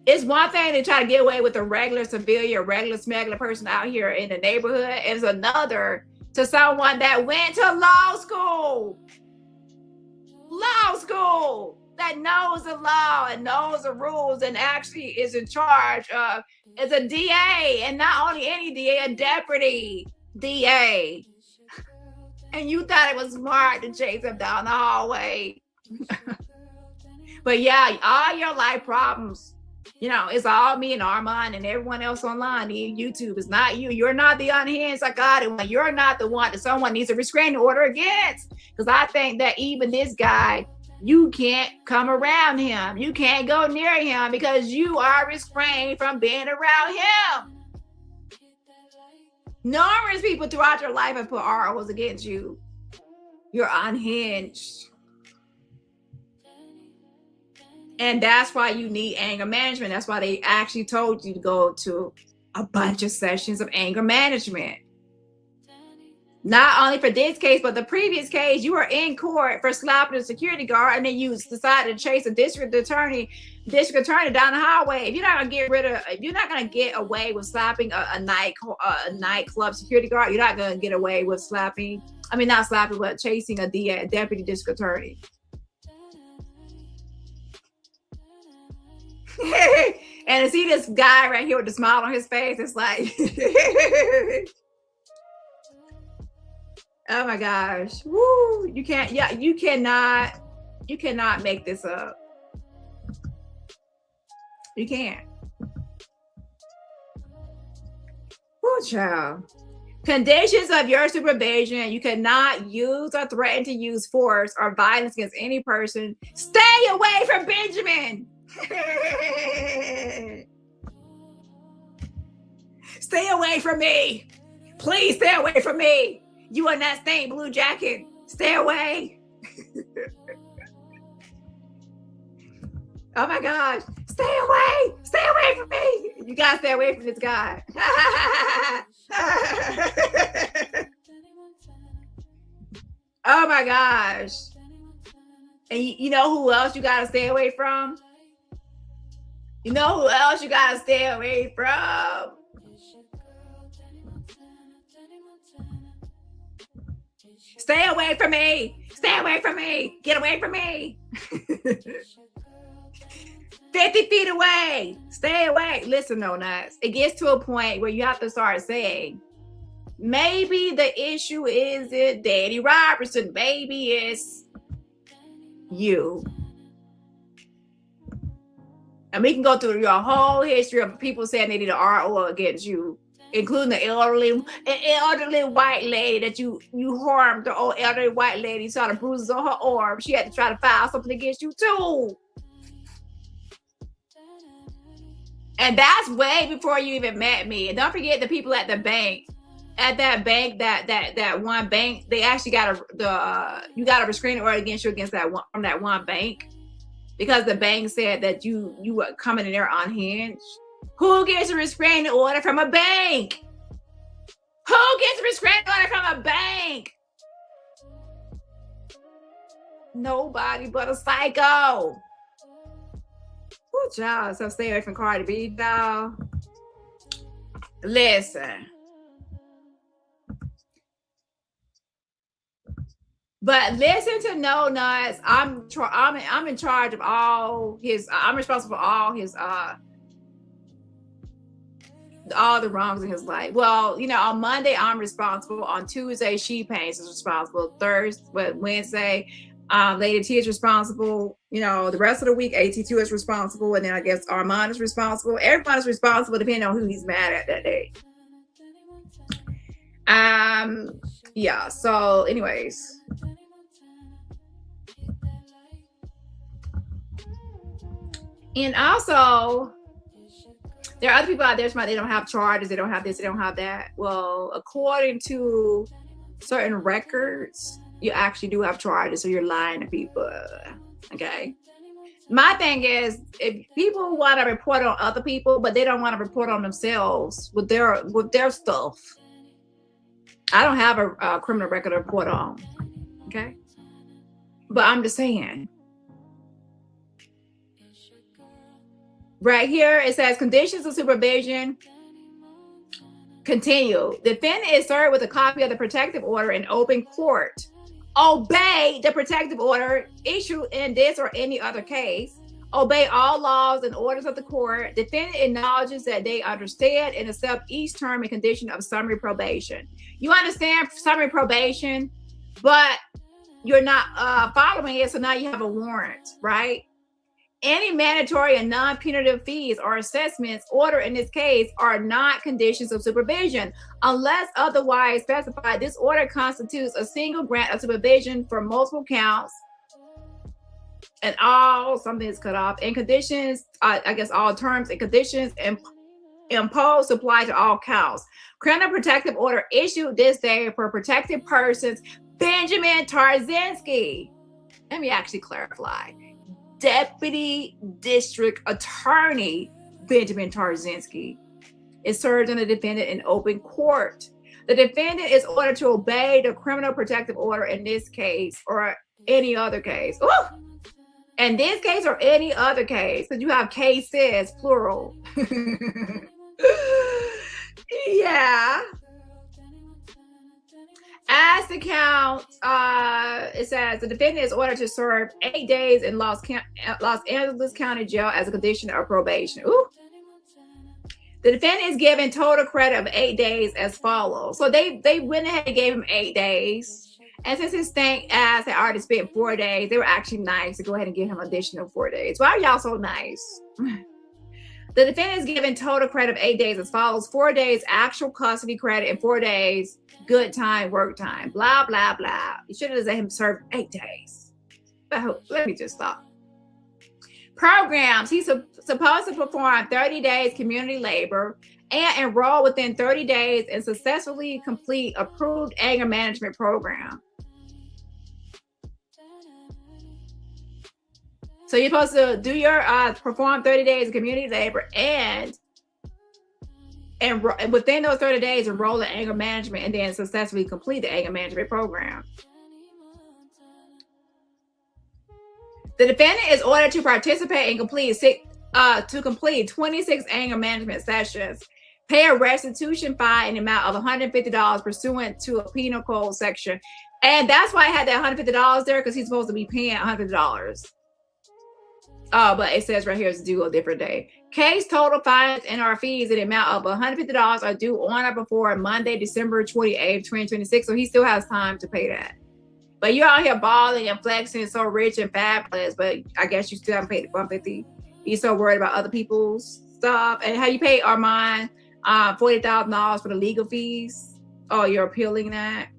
It's one thing to try to get away with a regular civilian, regular smuggler person out here in the neighborhood. It's another to someone that went to law school. Law school that knows the law and knows the rules and actually is in charge of, is a DA, and not only any DA, a deputy DA. And you thought it was smart to chase him down the hallway. But yeah, all your life problems, you know, it's all me and Armon and everyone else online. YouTube is not you. You're not the unhinged psychotic one. You're not the one that someone needs a restraining order against. Because I think that even this guy, you can't come around him. You can't go near him because you are restrained from being around him. Numerous people throughout your life have put ROs against you. You're unhinged. And that's why you need anger management. That's why they actually told you to go to a bunch of sessions of anger management. Not only for this case, but the previous case, you were in court for slapping a security guard, and then you decided to chase a district attorney down the highway. If you're not gonna get away with slapping a nightclub security guard, you're not gonna get away with slapping. I mean, not slapping, but chasing a deputy district attorney. And to see this guy right here with the smile on his face, it's like, oh my gosh. Woo. You cannot make this up. You can't. Woo, child. Conditions of your supervision: you cannot use or threaten to use force or violence against any person. Stay away from Benjamin. Stay away from me. Please stay away from me. You in that stained blue jacket. Stay away. Oh my gosh. Stay away. Stay away from me. You gotta stay away from this guy. Oh my gosh. And you know who else you gotta stay away from? You know who else you gotta stay away from? Stay away from me. Stay away from me. Get away from me. 50 feet away. Stay away. Listen, no nuts. It gets to a point where you have to start saying, maybe the issue isn't Dani Robertson. Maybe it's you. And we can go through your whole history of people saying they need an RO against you, including the elderly white lady that you harmed, the old elderly white lady, saw the bruises on her arm. She had to try to file something against you too. And that's way before you even met me. And don't forget the people at the bank at that bank, that one bank, they actually got you got a restraining order against you against that one from that one bank because the bank said that you were coming in there unhinged. Who gets a restraining order from a bank? Who gets a restraining order from a bank? Nobody but a psycho. Good job. So stay away from Cardi B, y'all. Listen. But listen to No Nuts. I'm in charge of all his. I'm responsible for all his all the wrongs in his life. Well, you know, on Monday I'm responsible. On Tuesday, She Paints is responsible. Wednesday, Lady T is responsible. You know, the rest of the week, AT2 is responsible, and then I guess Armon is responsible. Everybody's responsible depending on who he's mad at that day. Yeah. So, anyways. And also, there are other people out there saying they don't have charges, they don't have this, they don't have that. Well, according to certain records, you actually do have charges, so you're lying to people. Okay. My thing is, if people want to report on other people, but they don't want to report on themselves with their stuff, I don't have a criminal record to report on. Okay. But I'm just saying. Right here, it says conditions of supervision continue. Defendant is served with a copy of the protective order in open court. Obey the protective order issued in this or any other case. Obey all laws and orders of the court. Defendant acknowledges that they understand and accept each term and condition of summary probation. You understand summary probation, but you're not following it, so now you have a warrant, right? Any mandatory and non-punitive fees or assessments ordered in this case are not conditions of supervision. Unless otherwise specified, this order constitutes a single grant of supervision for multiple counts and all, something is cut off, and conditions, I guess all terms and conditions imposed apply to all counts. Criminal protective order issued this day for protected persons, Benjamin Tarzinski. Let me actually clarify. Deputy District Attorney Benjamin Tarzinski is served on the defendant in open court. The defendant is ordered to obey the criminal protective order in this case or any other case. Ooh! In this case or any other case, because you have cases, plural. Yeah. As the count, it says the defendant is ordered to serve 8 days in Los Angeles County Jail as a condition of probation. Ooh. The defendant is given total credit of 8 days as follows. So they went ahead and gave him 8 days. And since his stank ass had already spent 4 days, they were actually nice to go ahead and give him an additional 4 days. Why are y'all so nice? The defendant is given total credit of 8 days as follows: 4 days actual custody credit and 4 days good time, work time, blah, blah, blah. You should have let him serve 8 days. But let me just stop. Programs. He's supposed to perform 30 days community labor and enroll within 30 days and successfully complete approved anger management program. So you're supposed to do your perform 30 days of community labor and within those 30 days enroll in anger management and then successfully complete the anger management program. The defendant is ordered to participate and complete 26 anger management sessions, pay a restitution fine in the amount of $150 pursuant to a penal code section. And that's why I had that $150 there, because he's supposed to be paying $100. But it says right here it's due a different day. Case total fines and our fees in the amount of $150 are due on or before Monday, December 28th, 2026. So he still has time to pay that. But you're out here balling and flexing, so rich and fabulous, but I guess you still haven't paid the $150. You're so worried about other people's stuff. And how you pay Armon $40,000 for the legal fees? Oh, you're appealing that?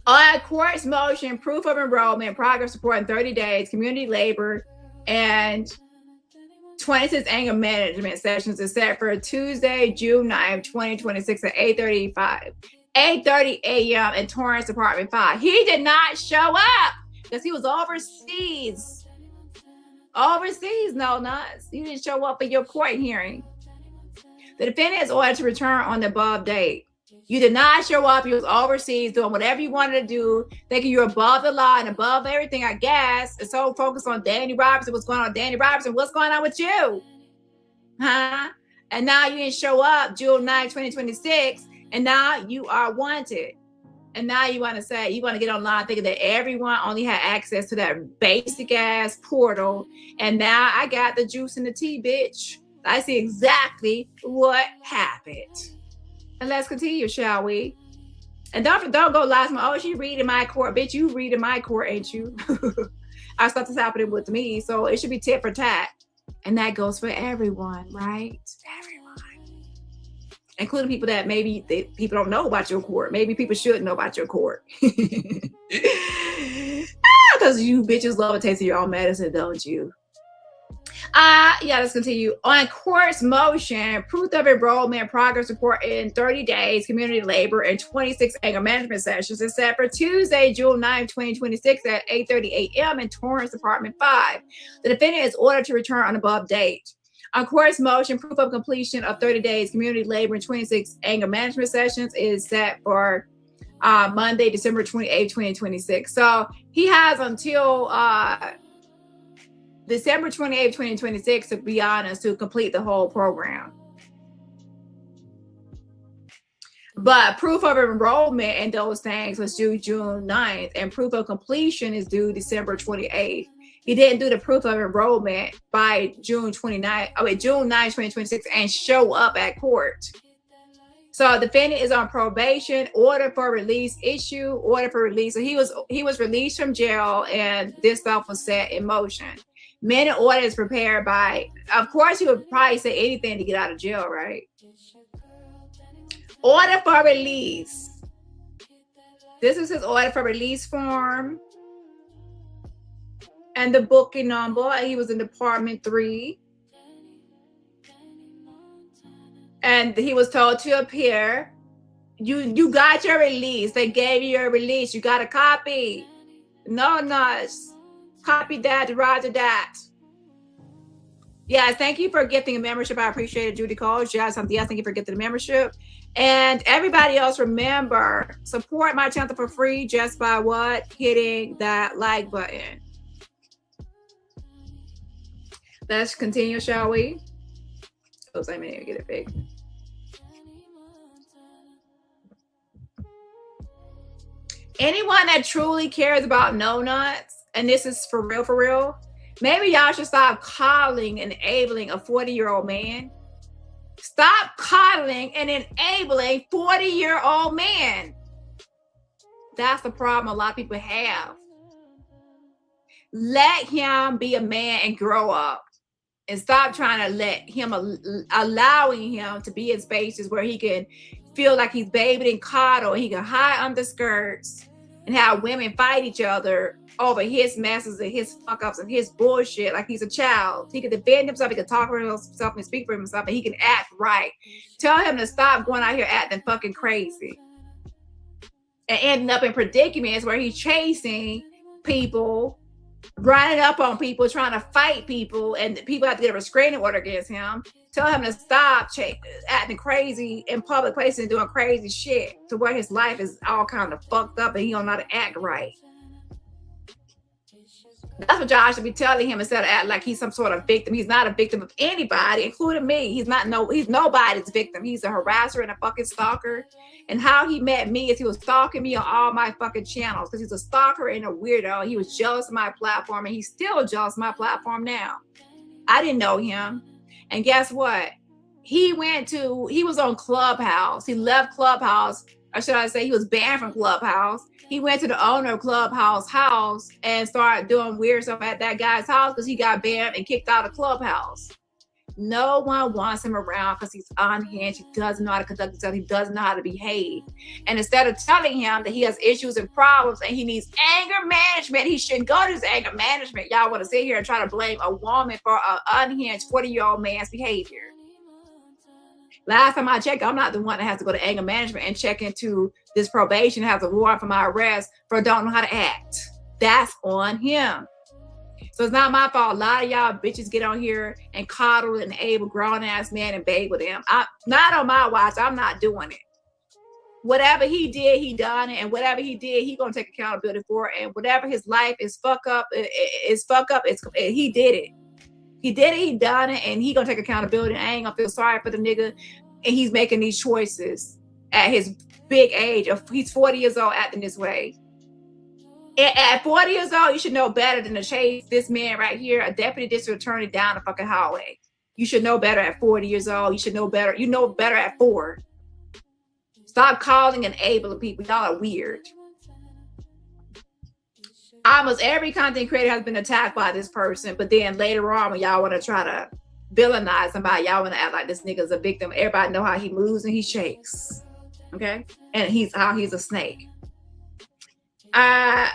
On court's motion, proof of enrollment, progress report in 30 days, community labor, and 26 anger management sessions is set for Tuesday, June 9th, 2026 at 8:30 a.m. in Torrance Apartment 5. He did not show up because he was overseas. Overseas, no nuts. You didn't show up for your court hearing. The defendant is ordered to return on the above date. You did not show up. You was overseas doing whatever you wanted to do, thinking you're above the law and above everything, I guess. And so focused on Dani Robertson. What's going on, Dani Robertson? What's going on with you? Huh? And now you didn't show up June 9, 2026, and now you are wanted. And now you want to say, you want to get online thinking that everyone only had access to that basic ass portal. And now I got the juice and the tea, bitch. I see exactly what happened. And let's continue, shall we? And don't go last month. Oh, she read in my court. Bitch, you read in my court, ain't you? Our stuff is happening with me. So it should be tit for tat. And that goes for everyone, right? Everyone. Including people that maybe people don't know about your court. Maybe people should know about your court. Because you bitches love a taste of your own medicine, don't you? Yeah, let's continue. On court's motion, proof of enrollment progress report in 30 days, community labor, and 26 anger management sessions is set for Tuesday, June 9, 2026 at 8:30 a.m. in Torrance Apartment 5. The defendant is ordered to return on above date. On court's motion, proof of completion of 30 days, community labor, and 26 anger management sessions is set for Monday, December 28, 2026. So he has until December 28, 2026, to be honest, to complete the whole program. But proof of enrollment and those things was due June 9th, and proof of completion is due December 28th. He didn't do the proof of enrollment by June 9, 2026, and show up at court. So the defendant is on probation, order for release issue, order for release. So he was released from jail, and this stuff was set in motion. Minute order is prepared by, of course, he would probably say anything to get out of jail, right? Order for release. This is his order for release form. And the booking number. He was in Department 3. And he was told to appear. You got your release. They gave you your release. You got a copy. No. Copy that, roger that. Yeah, thank you for gifting a membership. I appreciate it, Judy Cole. Yes, thank you for gifting the membership. And everybody else, remember, support my channel for free just by what? Hitting that like button. Let's continue, shall we? Oops, I may need to get it fixed. Anyone that truly cares about no nuts, and this is for real, maybe y'all should stop coddling and enabling a 40-year-old man. Stop coddling and enabling 40-year-old men. That's the problem a lot of people have. Let him be a man and grow up. And stop trying to let him, allowing him to be in spaces where he can feel like he's babied and coddled. He can hide under skirts and have women fight each other over his messes and his fuck ups and his bullshit like he's a child. He can defend himself, he can talk for himself and speak for himself, and he can act right. Tell him to stop going out here acting fucking crazy and ending up in predicaments where he's chasing people, running up on people, trying to fight people, and people have to get a restraining order against him. Tell him to stop acting crazy in public places and doing crazy shit to where his life is all kind of fucked up and he don't know how to act right. That's what y'all should be telling him, instead of acting like he's some sort of victim. He's not a victim of anybody, including me. He's nobody's victim. He's a harasser and a fucking stalker. And how he met me is he was stalking me on all my fucking channels because he's a stalker and a weirdo. He was jealous of my platform, and he's still jealous of my platform now. I didn't know him. And guess what? He was on Clubhouse. He left Clubhouse, or should I say he was banned from Clubhouse. He went to the owner of Clubhouse house and started doing weird stuff at that guy's house because he got banned and kicked out of Clubhouse. No one wants him around because he's unhinged. He doesn't know how to conduct himself. He doesn't know how to behave. And instead of telling him that he has issues and problems and he needs anger management, he shouldn't go to his anger management. Y'all want to sit here and try to blame a woman for an unhinged 40-year-old man's behavior. Last time I checked, I'm not the one that has to go to anger management and check into this probation, has a warrant for my arrest for don't know how to act. That's on him. So it's not my fault. A lot of y'all bitches get on here and coddle and enable grown-ass man and babe with them. Not on my watch. I'm not doing it. Whatever he did, he done it. And whatever he did, he gonna take accountability for it. And whatever his life is fuck up, he did it. He did it, he done it, and he gonna take accountability. I ain't gonna feel sorry for the nigga. And he's making these choices at his big age. He's 40 years old acting this way. At 40 years old, you should know better than to chase this man right here, a deputy district attorney, down the fucking hallway. You should know better at 40 years old. You should know better. You know better at 4. Stop calling and enabling people. Y'all are weird. Almost every content creator has been attacked by this person, but then later on, when y'all want to try to villainize somebody, y'all want to act like this nigga's a victim. Everybody know how he moves and he shakes. Okay? And he's a snake.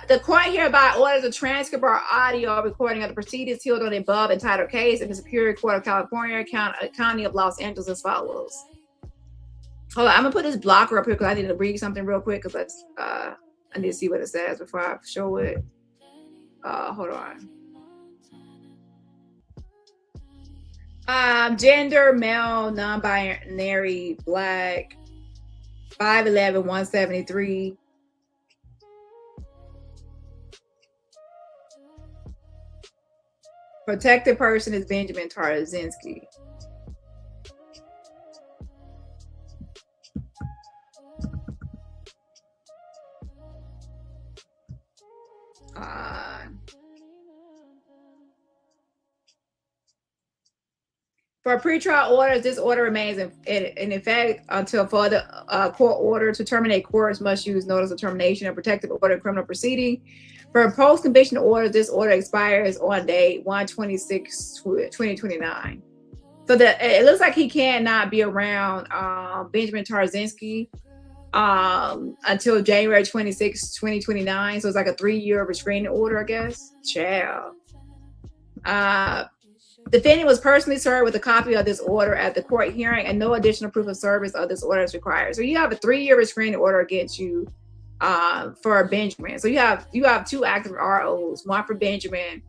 The court hereby orders a transcript or audio recording of the proceedings held on the above entitled case in the Superior Court of California, County of Los Angeles as follows. Hold on, I'm gonna put this blocker up here because I need to read something real quick because I need to see what it says before I show it. Hold on. Gender, male, non-binary, black, 5'11", 173. Protected person is Benjamin Tarzinski. For pretrial orders, this order remains in effect until further court order. To terminate, courts must use notice of termination of protective order criminal proceeding. For post-conviction orders, this order expires on date 1/26/2029. So it looks like he cannot be around Benjamin Tarzinski until January 26, 2029. So it's like a 3-year restraining order, I guess. Child. Defendant was personally served with a copy of this order at the court hearing, and no additional proof of service of this order is required. So you have a 3-year restraining order against you for Benjamin. So you have 2 active ROs, one for Benjamin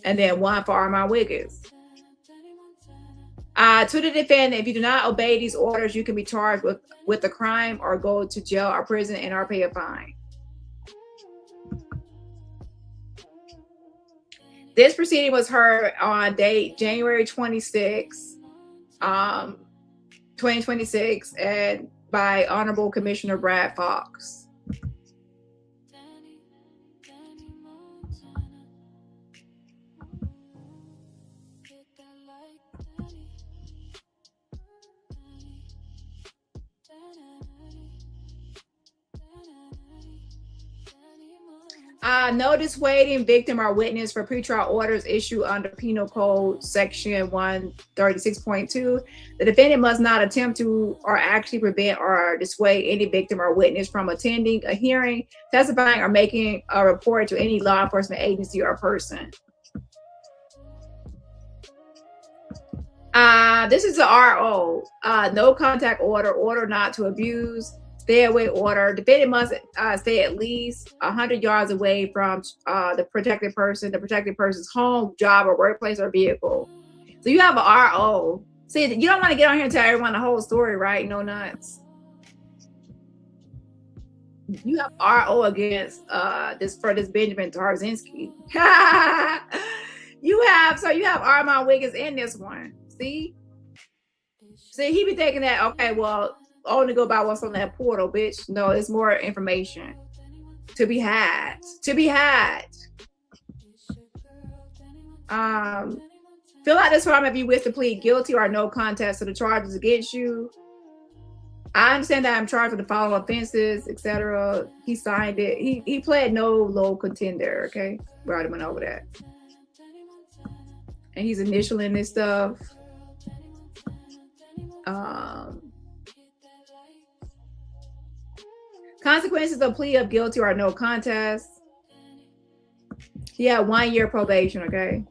and then one for Armon Wiggins. To the defendant, if you do not obey these orders, you can be charged with a crime or go to jail or prison and or pay a fine. This proceeding was heard on date January 26, 2026, and by Honorable Commissioner Brad Fox. No dissuading victim or witness for pretrial orders issued under Penal Code Section 136.2. The defendant must not attempt to or actually prevent or dissuade any victim or witness from attending a hearing, testifying, or making a report to any law enforcement agency or person. This is the RO. No contact order, order not to abuse, stay away order. Defendant must stay at least 100 yards away from the protected person's home, job, or workplace or vehicle. So you have an RO. See, you don't want to get on here and tell everyone the whole story, right? No nuts. You have RO against this Benjamin Tarzinski. you have Armon Wiggins in this one. See, he be thinking that, okay, well, only go by what's on that portal, bitch. No, it's more information to be had. Fill out this form if you wish to plead guilty or no contest to the charges against you. I understand that I'm charged with the following offenses, etc. He signed it. He pled no low contender. Okay, we already went over that. And he's initialing this stuff. Consequences of plea of guilty or no contest. Yeah, 1 year probation, okay?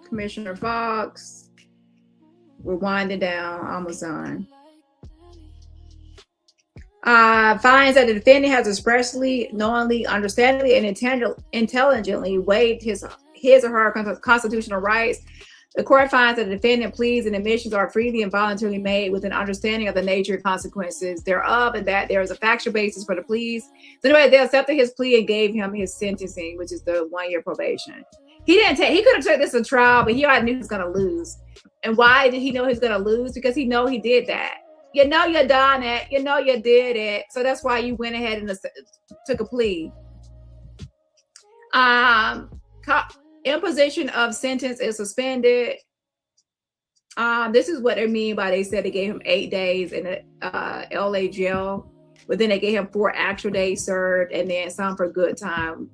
Commissioner Fox. We're winding down, almost done. Finds that the defendant has expressly, knowingly, understandingly, and intelligently waived his or her constitutional rights. The court finds that the defendant pleas and admissions are freely and voluntarily made with an understanding of the nature and consequences thereof, and that there is a factual basis for the pleas. So anyway, they accepted his plea and gave him his sentencing, which is the 1 year probation. He could have took this to trial, but he already knew he was going to lose. And why did he know he was going to lose? Because he know he did that. You know you done it. You know you did it. So that's why you went ahead and took a plea. Imposition of sentence is suspended. This is what they mean by they said they gave him 8 days in the LA jail, but then they gave him 4 actual days served, and then some for good time,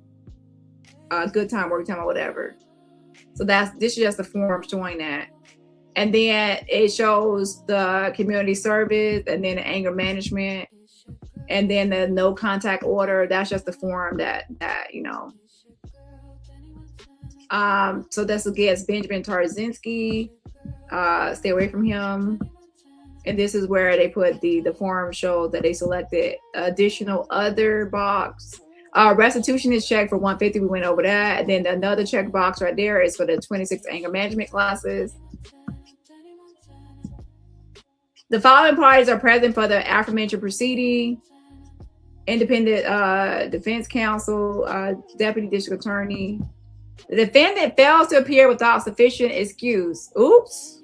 work time, or whatever. So this is just a form showing that. And then it shows the community service, and then the anger management, and then the no contact order. That's just the form that you know. So that's against Benjamin Tarzinski. Stay away from him. And this is where they put the form show that they selected additional other box. Restitution is checked for 150. We went over that. And then another check box right there is for the 26 anger management classes. The following parties are present for the aforementioned proceeding: independent defense counsel, deputy district attorney. The defendant fails to appear without sufficient excuse. Oops.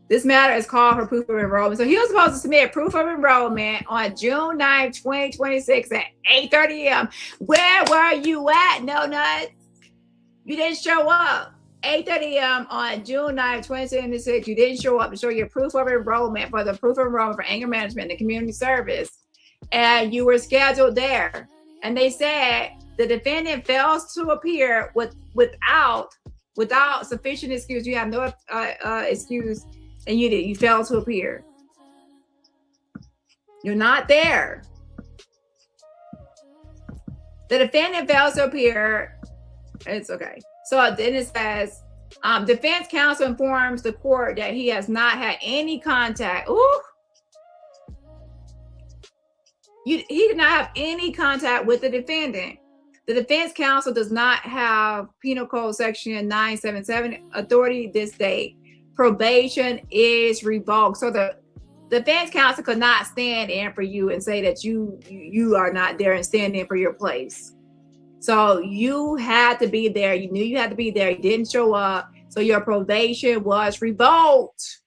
This matter is called for proof of enrollment. So he was supposed to submit proof of enrollment on June 9th, 2026 at 8:30 a.m. Where were you at, No Nuts? You didn't show up. 8:30 a.m. on June 9th, 2026. You didn't show up to show your proof of enrollment for the proof of enrollment for anger management and community service. And you were scheduled there. And they said the defendant fails to appear without sufficient excuse. You have no excuse, and you fail to appear. You're not there. The defendant fails to appear. It's okay. So then it says, defense counsel informs the court that he has not had any contact. Ooh. He did not have any contact with the defendant. The defense counsel does not have Penal Code Section 977 authority this date. Probation is revoked. So the defense counsel could not stand in for you and say that you are not there and stand in for your place. So you had to be there. You knew you had to be there. You didn't show up. So your probation was revoked.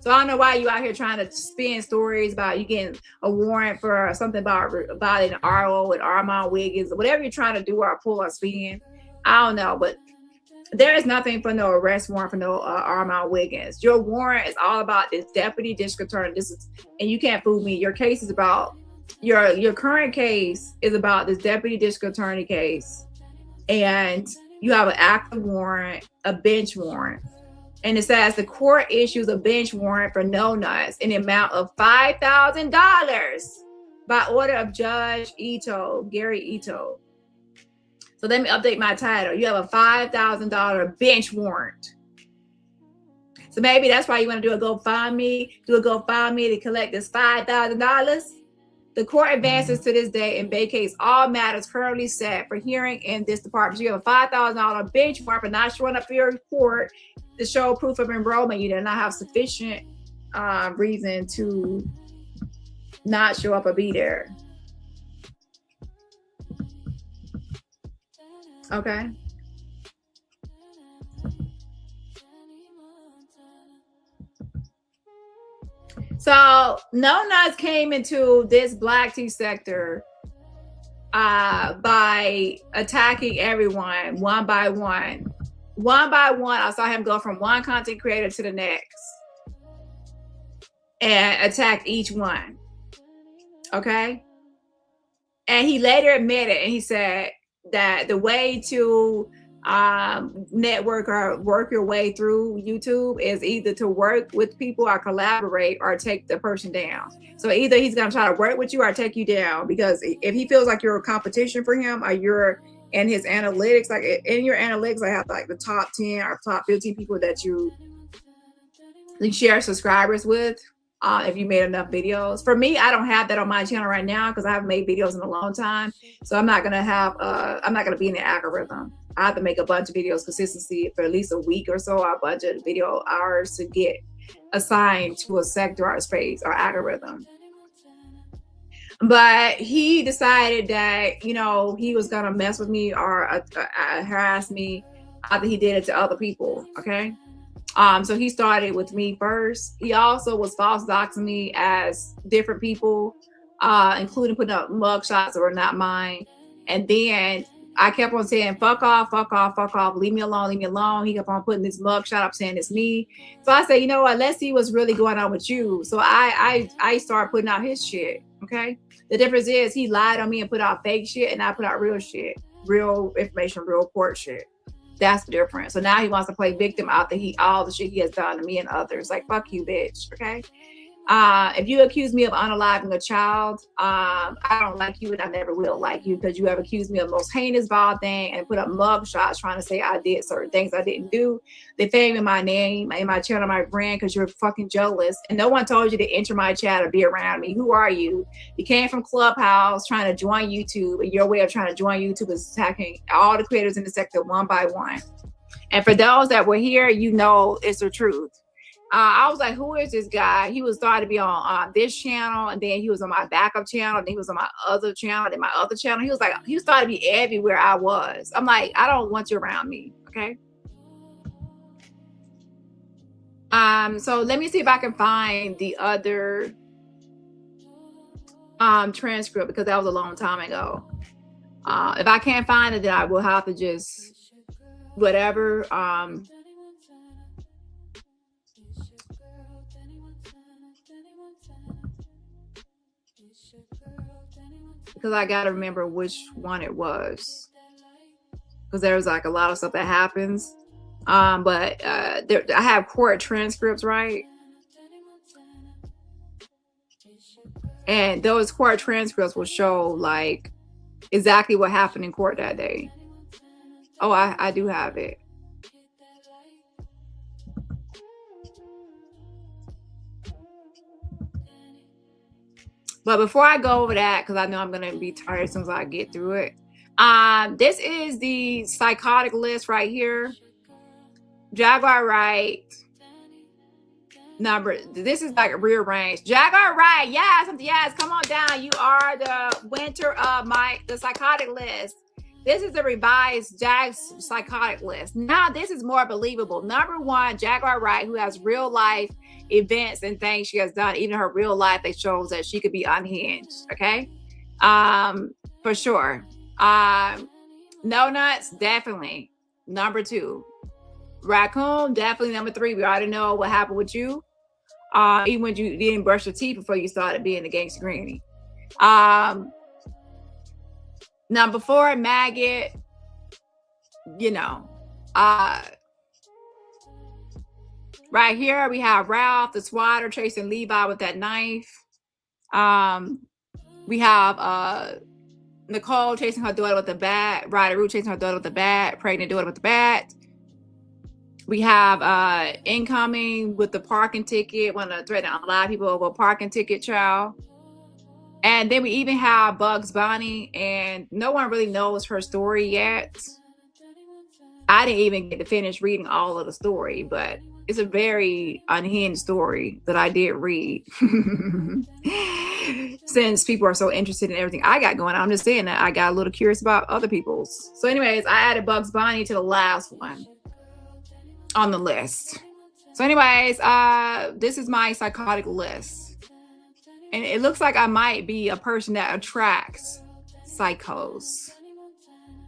So I don't know why you out here trying to spin stories about you getting a warrant for something about an RO and Armon Wiggins, whatever you're trying to do or pull or spin. I don't know, but there is nothing for no arrest warrant for no Armon Wiggins. Your warrant is all about this deputy district attorney. And you can't fool me. Your case is about your current case is about this deputy district attorney case, and you have an active warrant, a bench warrant. And it says the court issues a bench warrant for No Nuts in the amount of $5,000 by order of Judge Gary Ito. So let me update my title. You have a $5,000 bench warrant. So maybe that's why you want to do a GoFundMe to collect this $5,000. The court advances to this day and vacates all matters currently set for hearing in this department. So you have a $5,000 bench warrant for not showing up for your report to show proof of enrollment. You did not have sufficient reason to not show up or be there. Okay. So No Nuts came into this Black tea sector by attacking everyone one by one. One by one, I saw him go from one content creator to the next and attack each one. Okay? And he later admitted, and he said that the way to network or work your way through YouTube is either to work with people or collaborate or take the person down. So either he's going to try to work with you or take you down, because if he feels like you're a competition for him, or you're in his analytics, like in your analytics, I have like the top 10 or top 15 people that you share subscribers with. If you made enough videos. For me, I don't have that on my channel right now because I haven't made videos in a long time. So I'm not gonna have I'm not gonna be in the algorithm. I have to make a bunch of videos consistently for at least a week or so, a bunch of video hours to get assigned to a sector or space or algorithm. But he decided that, you know, he was gonna mess with me or harass me after he did it to other people. Okay. So he started with me first. He also was false doxing me as different people, including putting up mug shots that were not mine. And then I kept on saying, fuck off, fuck off, fuck off, leave me alone, leave me alone. He kept on putting this mug shot up saying it's me. So I said, you know what, let's see what's really going on with you. So I started putting out his shit. Okay. The difference is he lied on me and put out fake shit, and I put out real shit, real information, real court shit. That's the difference. So now he wants to play victim after all the shit he has done to me and others. Like, fuck you, bitch. Okay. If you accuse me of unaliving a child, I don't like you, and I never will like you, because you have accused me of the most heinous, vile thing and put up mug shots trying to say I did certain things I didn't do. Defaming my name and my channel, my brand, because you're fucking jealous. And no one told you to enter my chat or be around me. Who are you? You came from Clubhouse trying to join YouTube, and your way of trying to join YouTube is attacking all the creators in the sector one by one. And for those that were here, you know it's the truth. I was like, who is this guy? He was started to be on this channel, and then he was on my backup channel, and then he was on my other channel, and my other channel. He was like, he started to be everywhere I was. I'm like, I don't want you around me, okay? So let me see if I can find the other transcript, because that was a long time ago. If I can't find it, then I will have to just whatever. Because I got to remember which one it was, because there's like a lot of stuff that happens. But I have court transcripts, right? And those court transcripts will show like exactly what happened in court that day. Oh, I do have it. But before I go over that, because I know I'm going to be tired as soon as I get through it. This is the psychotic list right here. Jaguar Wright. This is like rearranged. Jaguar Wright. Yes, come on down. You are the winner of the psychotic list. This is the revised Jag's psychotic list. Now this is more believable. Number one, Jaguar Wright, who has real life events and things she has done. Even her real life, they shows that she could be unhinged. Okay, for sure. No Nuts, definitely number two. Raccoon, definitely number three. We already know what happened with you. Even when you didn't brush your teeth before you started being a gangster granny. Number four, Maggot. You know, right here we have Ralph, the swatter, chasing Levi with that knife. We have Nicole chasing her daughter with the bat. Ryder Root chasing her daughter with the bat. Pregnant daughter with the bat. We have Incoming with the parking ticket. Want to threaten a lot of people over a parking ticket, child. And then we even have Bugs Bunny, and no one really knows her story yet. I didn't even get to finish reading all of the story, but it's a very unhinged story that I did read. Since people are so interested in everything I got going on, I'm just saying that I got a little curious about other people's. So anyways, I added Bugs Bunny to the last one on the list. So anyways, this is my psychotic list. And it looks like I might be a person that attracts psychos.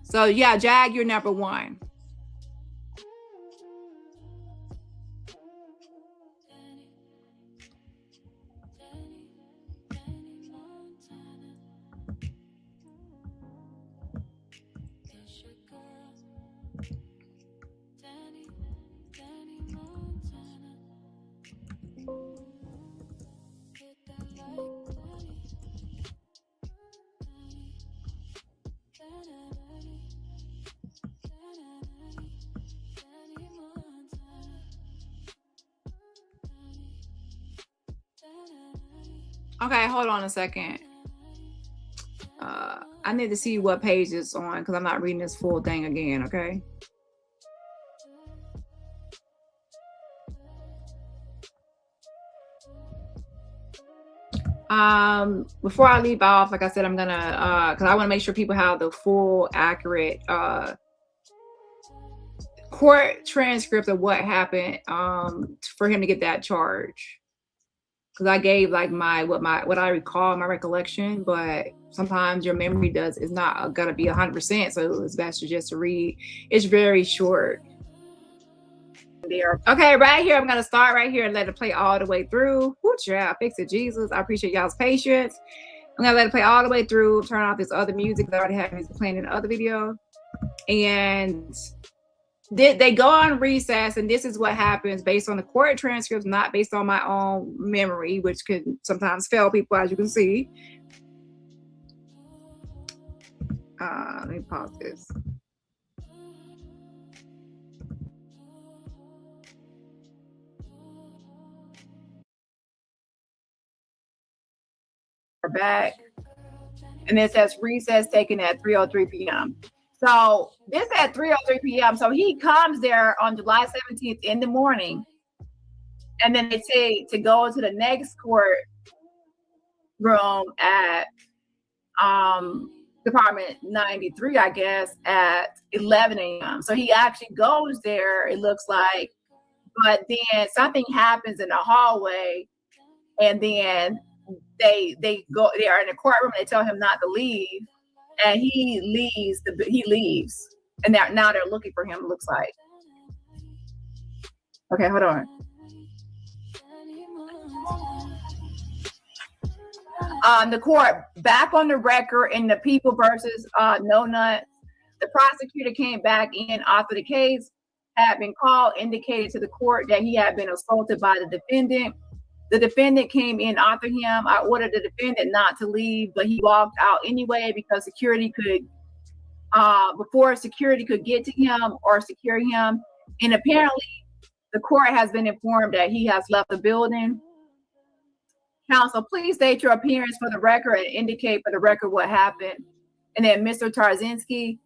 So yeah, Jag, you're number one. Okay, hold on a second. I need to see what page it's on because I'm not reading this full thing again, okay? Before I leave off, like I said, I'm gonna because I want to make sure people have the full, accurate court transcript of what happened for him to get that charge. Because I gave like what I recall, my recollection, but sometimes your memory is not gonna be 100%, so it's best just to read. It's very short. There. Okay, right here, I'm gonna start right here and let it play all the way through. Woo, yeah, fix it, Jesus. I appreciate y'all's patience. I'm gonna let it play all the way through, turn off this other music that I already have music playing in the other video. And they go on recess, and this is what happens based on the court transcripts, not based on my own memory, which can sometimes fail people, as you can see. Let me pause this. We're back, and it says recess taken at 3:03 p.m. So this at 3:03 p.m. So he comes there on July 17th in the morning, and then they say to go to the next court room at Department 93, I guess, at 11 a.m. So he actually goes there, it looks like, but then something happens in the hallway, and then they are in the courtroom, and they tell him not to leave, and he leaves, and now they're looking for him, it looks like. Okay, hold on. The court back on the record in the People versus No Nut. The prosecutor came back in after the case had been called, indicated to the court that he had been assaulted by the defendant. The defendant came in after him. I ordered the defendant not to leave, but he walked out anyway because security could, before security could get to him or secure him. And apparently the court has been informed that he has left the building. Counsel, please state your appearance for the record and indicate for the record what happened. And then Mr. Tarzinski,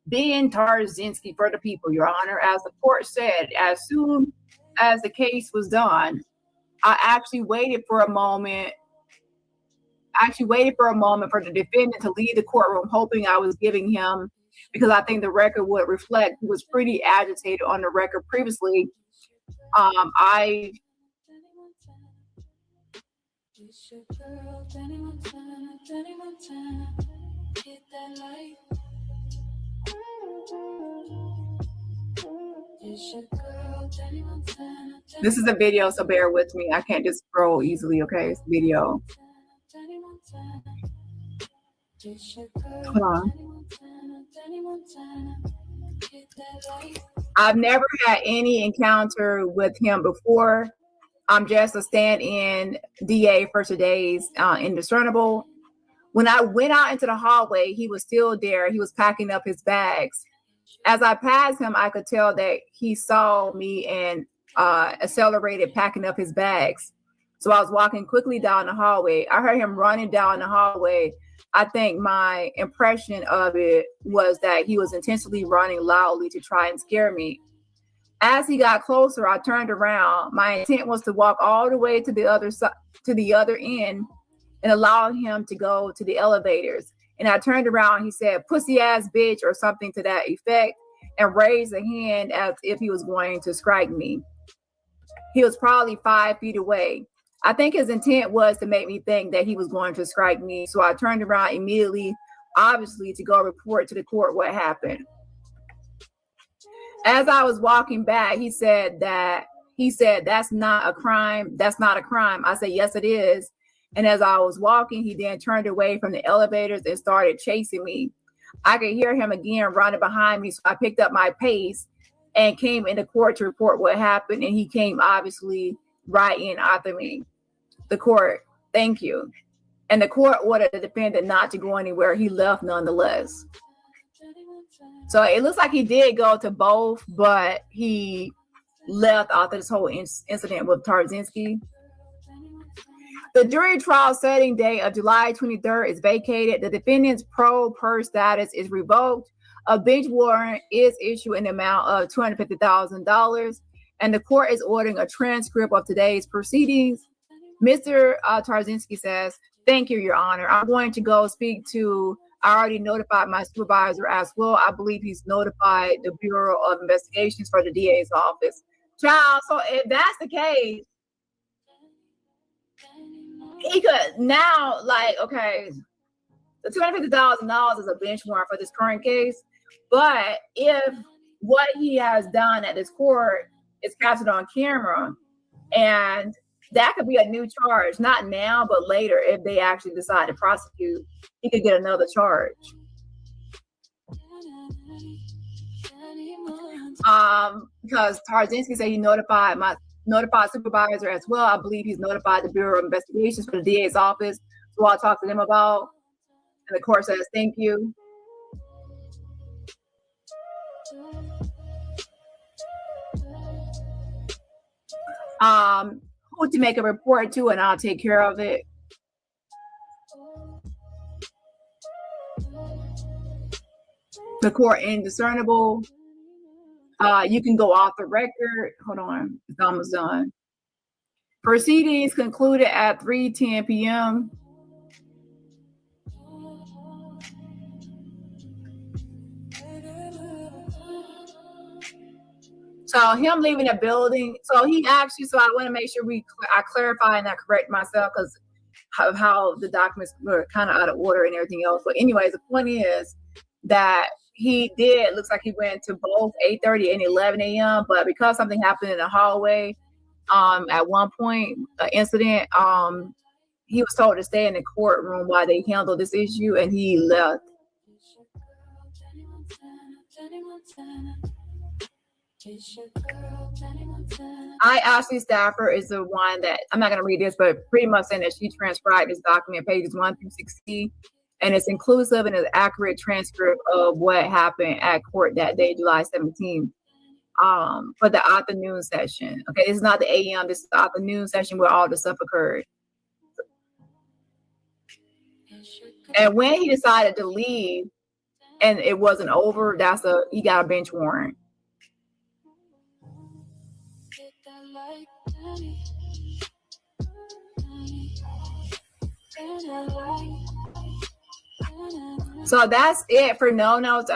Ben Tarzinski for the people, Your Honor. As the court said, as soon as the case was done, I actually waited for a moment for the defendant to leave the courtroom, hoping I was giving him, because I think the record would reflect he was pretty agitated on the record previously. This is a video, so bear with me. I can't just scroll easily, okay? It's a video. Hold on. I've never had any encounter with him before. I'm just a stand-in DA for today's indiscernible. When I went out into the hallway, he was still there. He was packing up his bags. As I passed him, I could tell that he saw me and accelerated packing up his bags. So I was walking quickly down the hallway. I heard him running down the hallway. I think my impression of it was that he was intentionally running loudly to try and scare me. As he got closer, I turned around. My intent was to walk all the way to the other side, to the other end, and allow him to go to the elevators. And I turned around. He said, "Pussy ass bitch," or something to that effect, and raised a hand as if he was going to strike me. He was probably 5 feet away. I think his intent was to make me think that he was going to strike me. So I turned around immediately, obviously, to go report to the court what happened. As I was walking back, he said, "That's not a crime. That's not a crime." I said, "Yes, it is." And as I was walking, he then turned away from the elevators and started chasing me. I could hear him again running behind me. So I picked up my pace and came into court to report what happened. And he came obviously right in after me. The court, thank you. And the court ordered the defendant not to go anywhere. He left nonetheless. So it looks like he did go to both, but he left after this whole incident with Tarzinski. The jury trial setting date of July 23rd is vacated. The defendant's pro per status is revoked. A bench warrant is issued in the amount of $250,000, and the court is ordering a transcript of today's proceedings. Mr. Tarzinski says, "Thank you, Your Honor. I'm going to go speak to, I already notified my supervisor as well. I believe he's notified the Bureau of Investigations for the DA's office." Child, so if that's the case, he could now, like, okay, the $250,000 is a bench warrant for this current case. But if what he has done at this court is captured on camera, and that could be a new charge, not now, but later, if they actually decide to prosecute, he could get another charge. Because Tarzinski said he notified supervisor as well. I believe he's notified the Bureau of Investigations for the DA's office. So I'll talk to them about. And the court says, "Thank you." Who to make a report to, and I'll take care of it. The court indiscernible. You can go off the record. Hold on, it's almost done. Proceedings concluded at 3:10 p.m. So him leaving the building. So he actually. So I want to make sure I clarify and I correct myself because of how the documents were kind of out of order and everything else. But anyways, the point is that he did. Looks like he went to both 8:30 and 11 a.m. But because something happened in the hallway, at one point, an incident, he was told to stay in the courtroom while they handled this issue, and he left. Ashley Stafford is the one that, I'm not going to read this, but pretty much saying that she transcribed this document, pages 1 through 60, and it's inclusive and an accurate transcript of what happened at court that day, July 17th, for the afternoon session. Okay, this is not the AM, this is the afternoon session where all the stuff occurred. And when he decided to leave and it wasn't over, he got a bench warrant. So that's it for No Nuts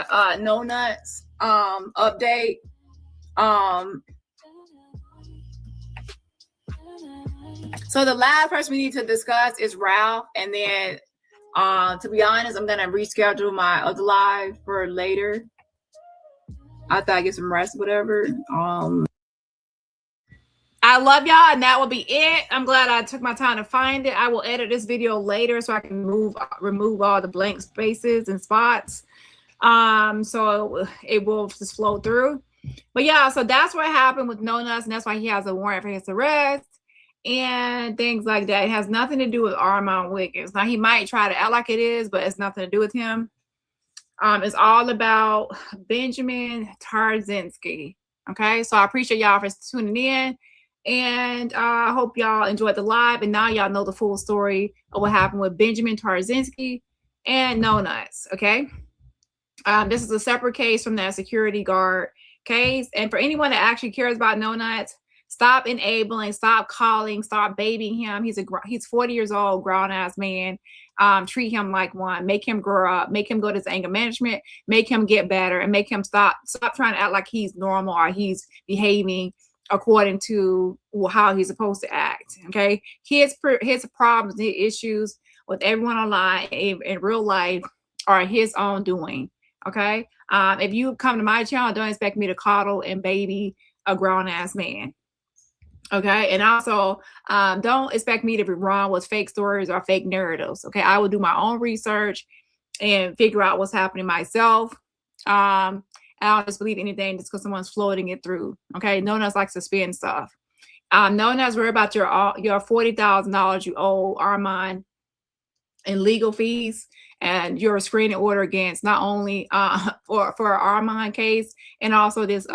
update. So the last person we need to discuss is Ralph, and then to be honest, I'm gonna reschedule my other live for later. I thought I'd get some rest, whatever. I love y'all, and that will be it. I'm glad I took my time to find it. I will edit this video later so I can remove all the blank spaces and spots. So it will just flow through. But yeah, so that's what happened with No Nuts, and that's why he has a warrant for his arrest and things like that. It has nothing to do with Armon Wiggins. Now, he might try to act like it is, but it's nothing to do with him. It's all about Benjamin Tarzinski. Okay, so I appreciate y'all for tuning in. And I hope y'all enjoyed the live. And now y'all know the full story of what happened with Benjamin Tarzinski and No Nuts. Okay. This is a separate case from that security guard case. And for anyone that actually cares about No Nuts, stop enabling, stop calling, stop babying him. He's 40 years old, grown ass man. Treat him like one. Make him grow up. Make him go to his anger management. Make him get better, and make him stop trying to act like he's normal or he's behaving according to how he's supposed to act. Okay, his problems, his issues with everyone online in real life are his own doing. Okay, if you come to my channel, don't expect me to coddle and baby a grown ass man. Okay, and also don't expect me to be wrong with fake stories or fake narratives. Okay, I will do my own research and figure out what's happening myself. I don't just believe anything just because someone's floating it through. Okay, No Nuts likes to spin stuff. No Nuts worry about your $40,000 you owe Armon in legal fees and your screening order against not only for Armon case and also this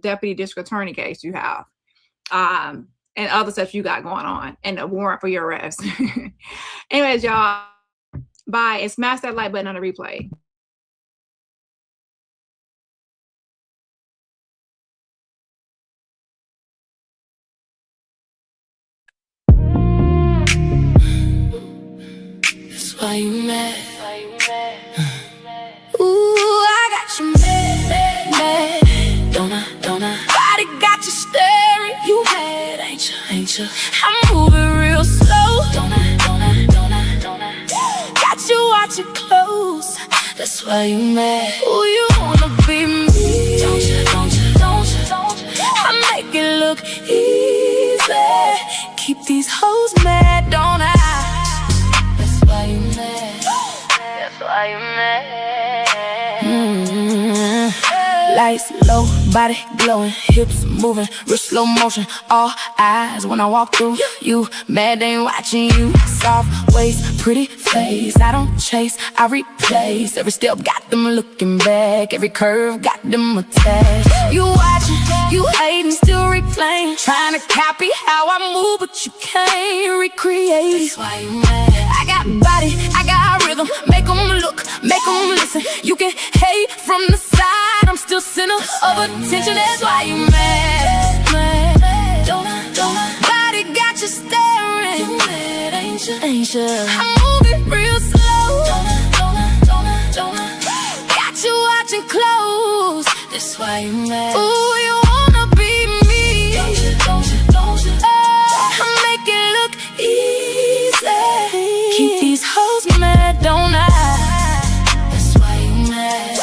deputy district attorney case you have. and other stuff you got going on, and a warrant for your arrest. Anyways, y'all, bye, and smash that like button on the replay. That's why you mad. Ooh, I got you mad. Don't I? Body got you staring. You mad, ain't you? I'm moving real slow. Don't I? Got you watching close. That's why you mad. Ooh, you wanna be me. Don't you? I make it look easy. Keep these hoes mad, don't I? That's why you mad. Lights low, body glowing, hips moving, real slow motion, all eyes when I walk through. You mad, they ain't watching you. Soft waist, pretty face. I don't chase, I replace. Every step got them looking back. Every curve got them attached. You watching, you hating, still replaying. Trying to copy how I move, but you can't recreate. That's why you mad. I got body, I got rhythm. Make them look, make them listen. You can hate from the side, I'm still center of attention. That's why you mad. Don't I? Body got you staring. You mad, ain't you? I'm moving real slow. Don't I? Got you watching close. That's why you mad. Ooh, you wanna be me. Don't you? I make it look easy. Keep these hoes mad, don't I? That's why you mad.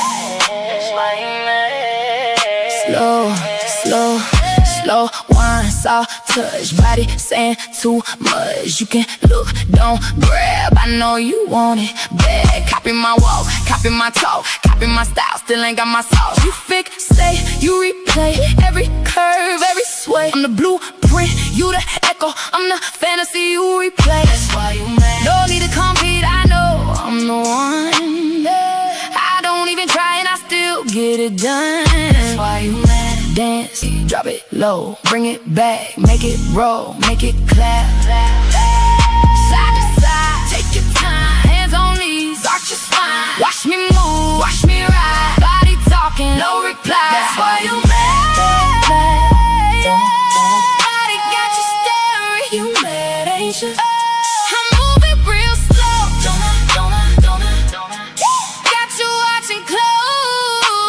Slow, wine, soft touch, body saying too much. You can look, don't grab. I know you want it bad. Copy my walk, copy my talk, copy my style. Still ain't got my sauce. You fixate, you replay every curve, every sway. I'm the blueprint, you the echo. I'm the fantasy you replay. That's why you mad. No need to compete, I know I'm the one. I don't even try and I still get it done. That's why you mad. Dance, drop it low, bring it back, make it roll, make it clap. Side to side, take your time, hands on knees, arch your spine. Watch me move, watch me ride, body talking, no reply. That's why you mad. Body got you staring, you mad, ain't you? I'm moving real slow. Don't I? Got you watching close.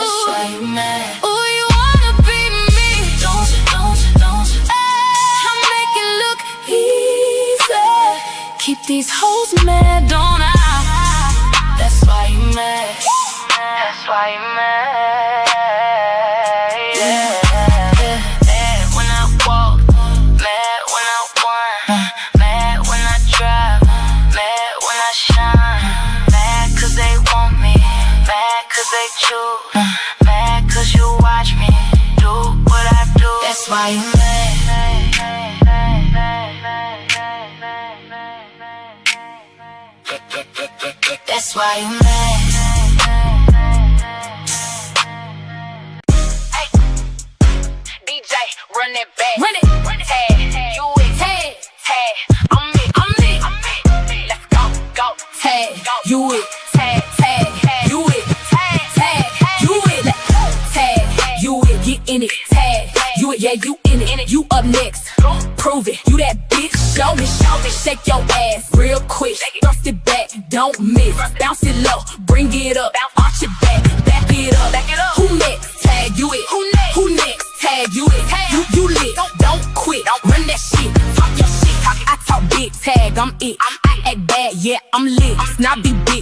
That's why you mad. Ooh, you wanna be me. Don't you? I make it look easy. Keep these hoes mad, don't I? That's why you mad. That's why you mad. Mad when I walk, mad when I whine, mad when I drive, mad when I shine. Mad 'cause they want me, mad 'cause they choose, mad 'cause you watch me do what I do. That's why you mad. That's why you mad. Hey, DJ, run it back. Run it. Tag, you it. Tag, I'm it. Let's go. Tag, you it. Tag, you it. Tag, you it. Tag, you it. Get in it. Tag, you it. Yeah, you in it. You up next. Prove it. You that bitch. Show me. Shake your ass real quick. Thrust it back. Don't miss. Bounce it low. Bring it up. Arch it back. Back it up. Who next? Tag, you it. Who next? Tag, you it. You lit. Don't quit. Run that shit. Talk your shit. I talk big. Tag, I'm it. I act bad. Yeah, I'm lit. Snobby bitch.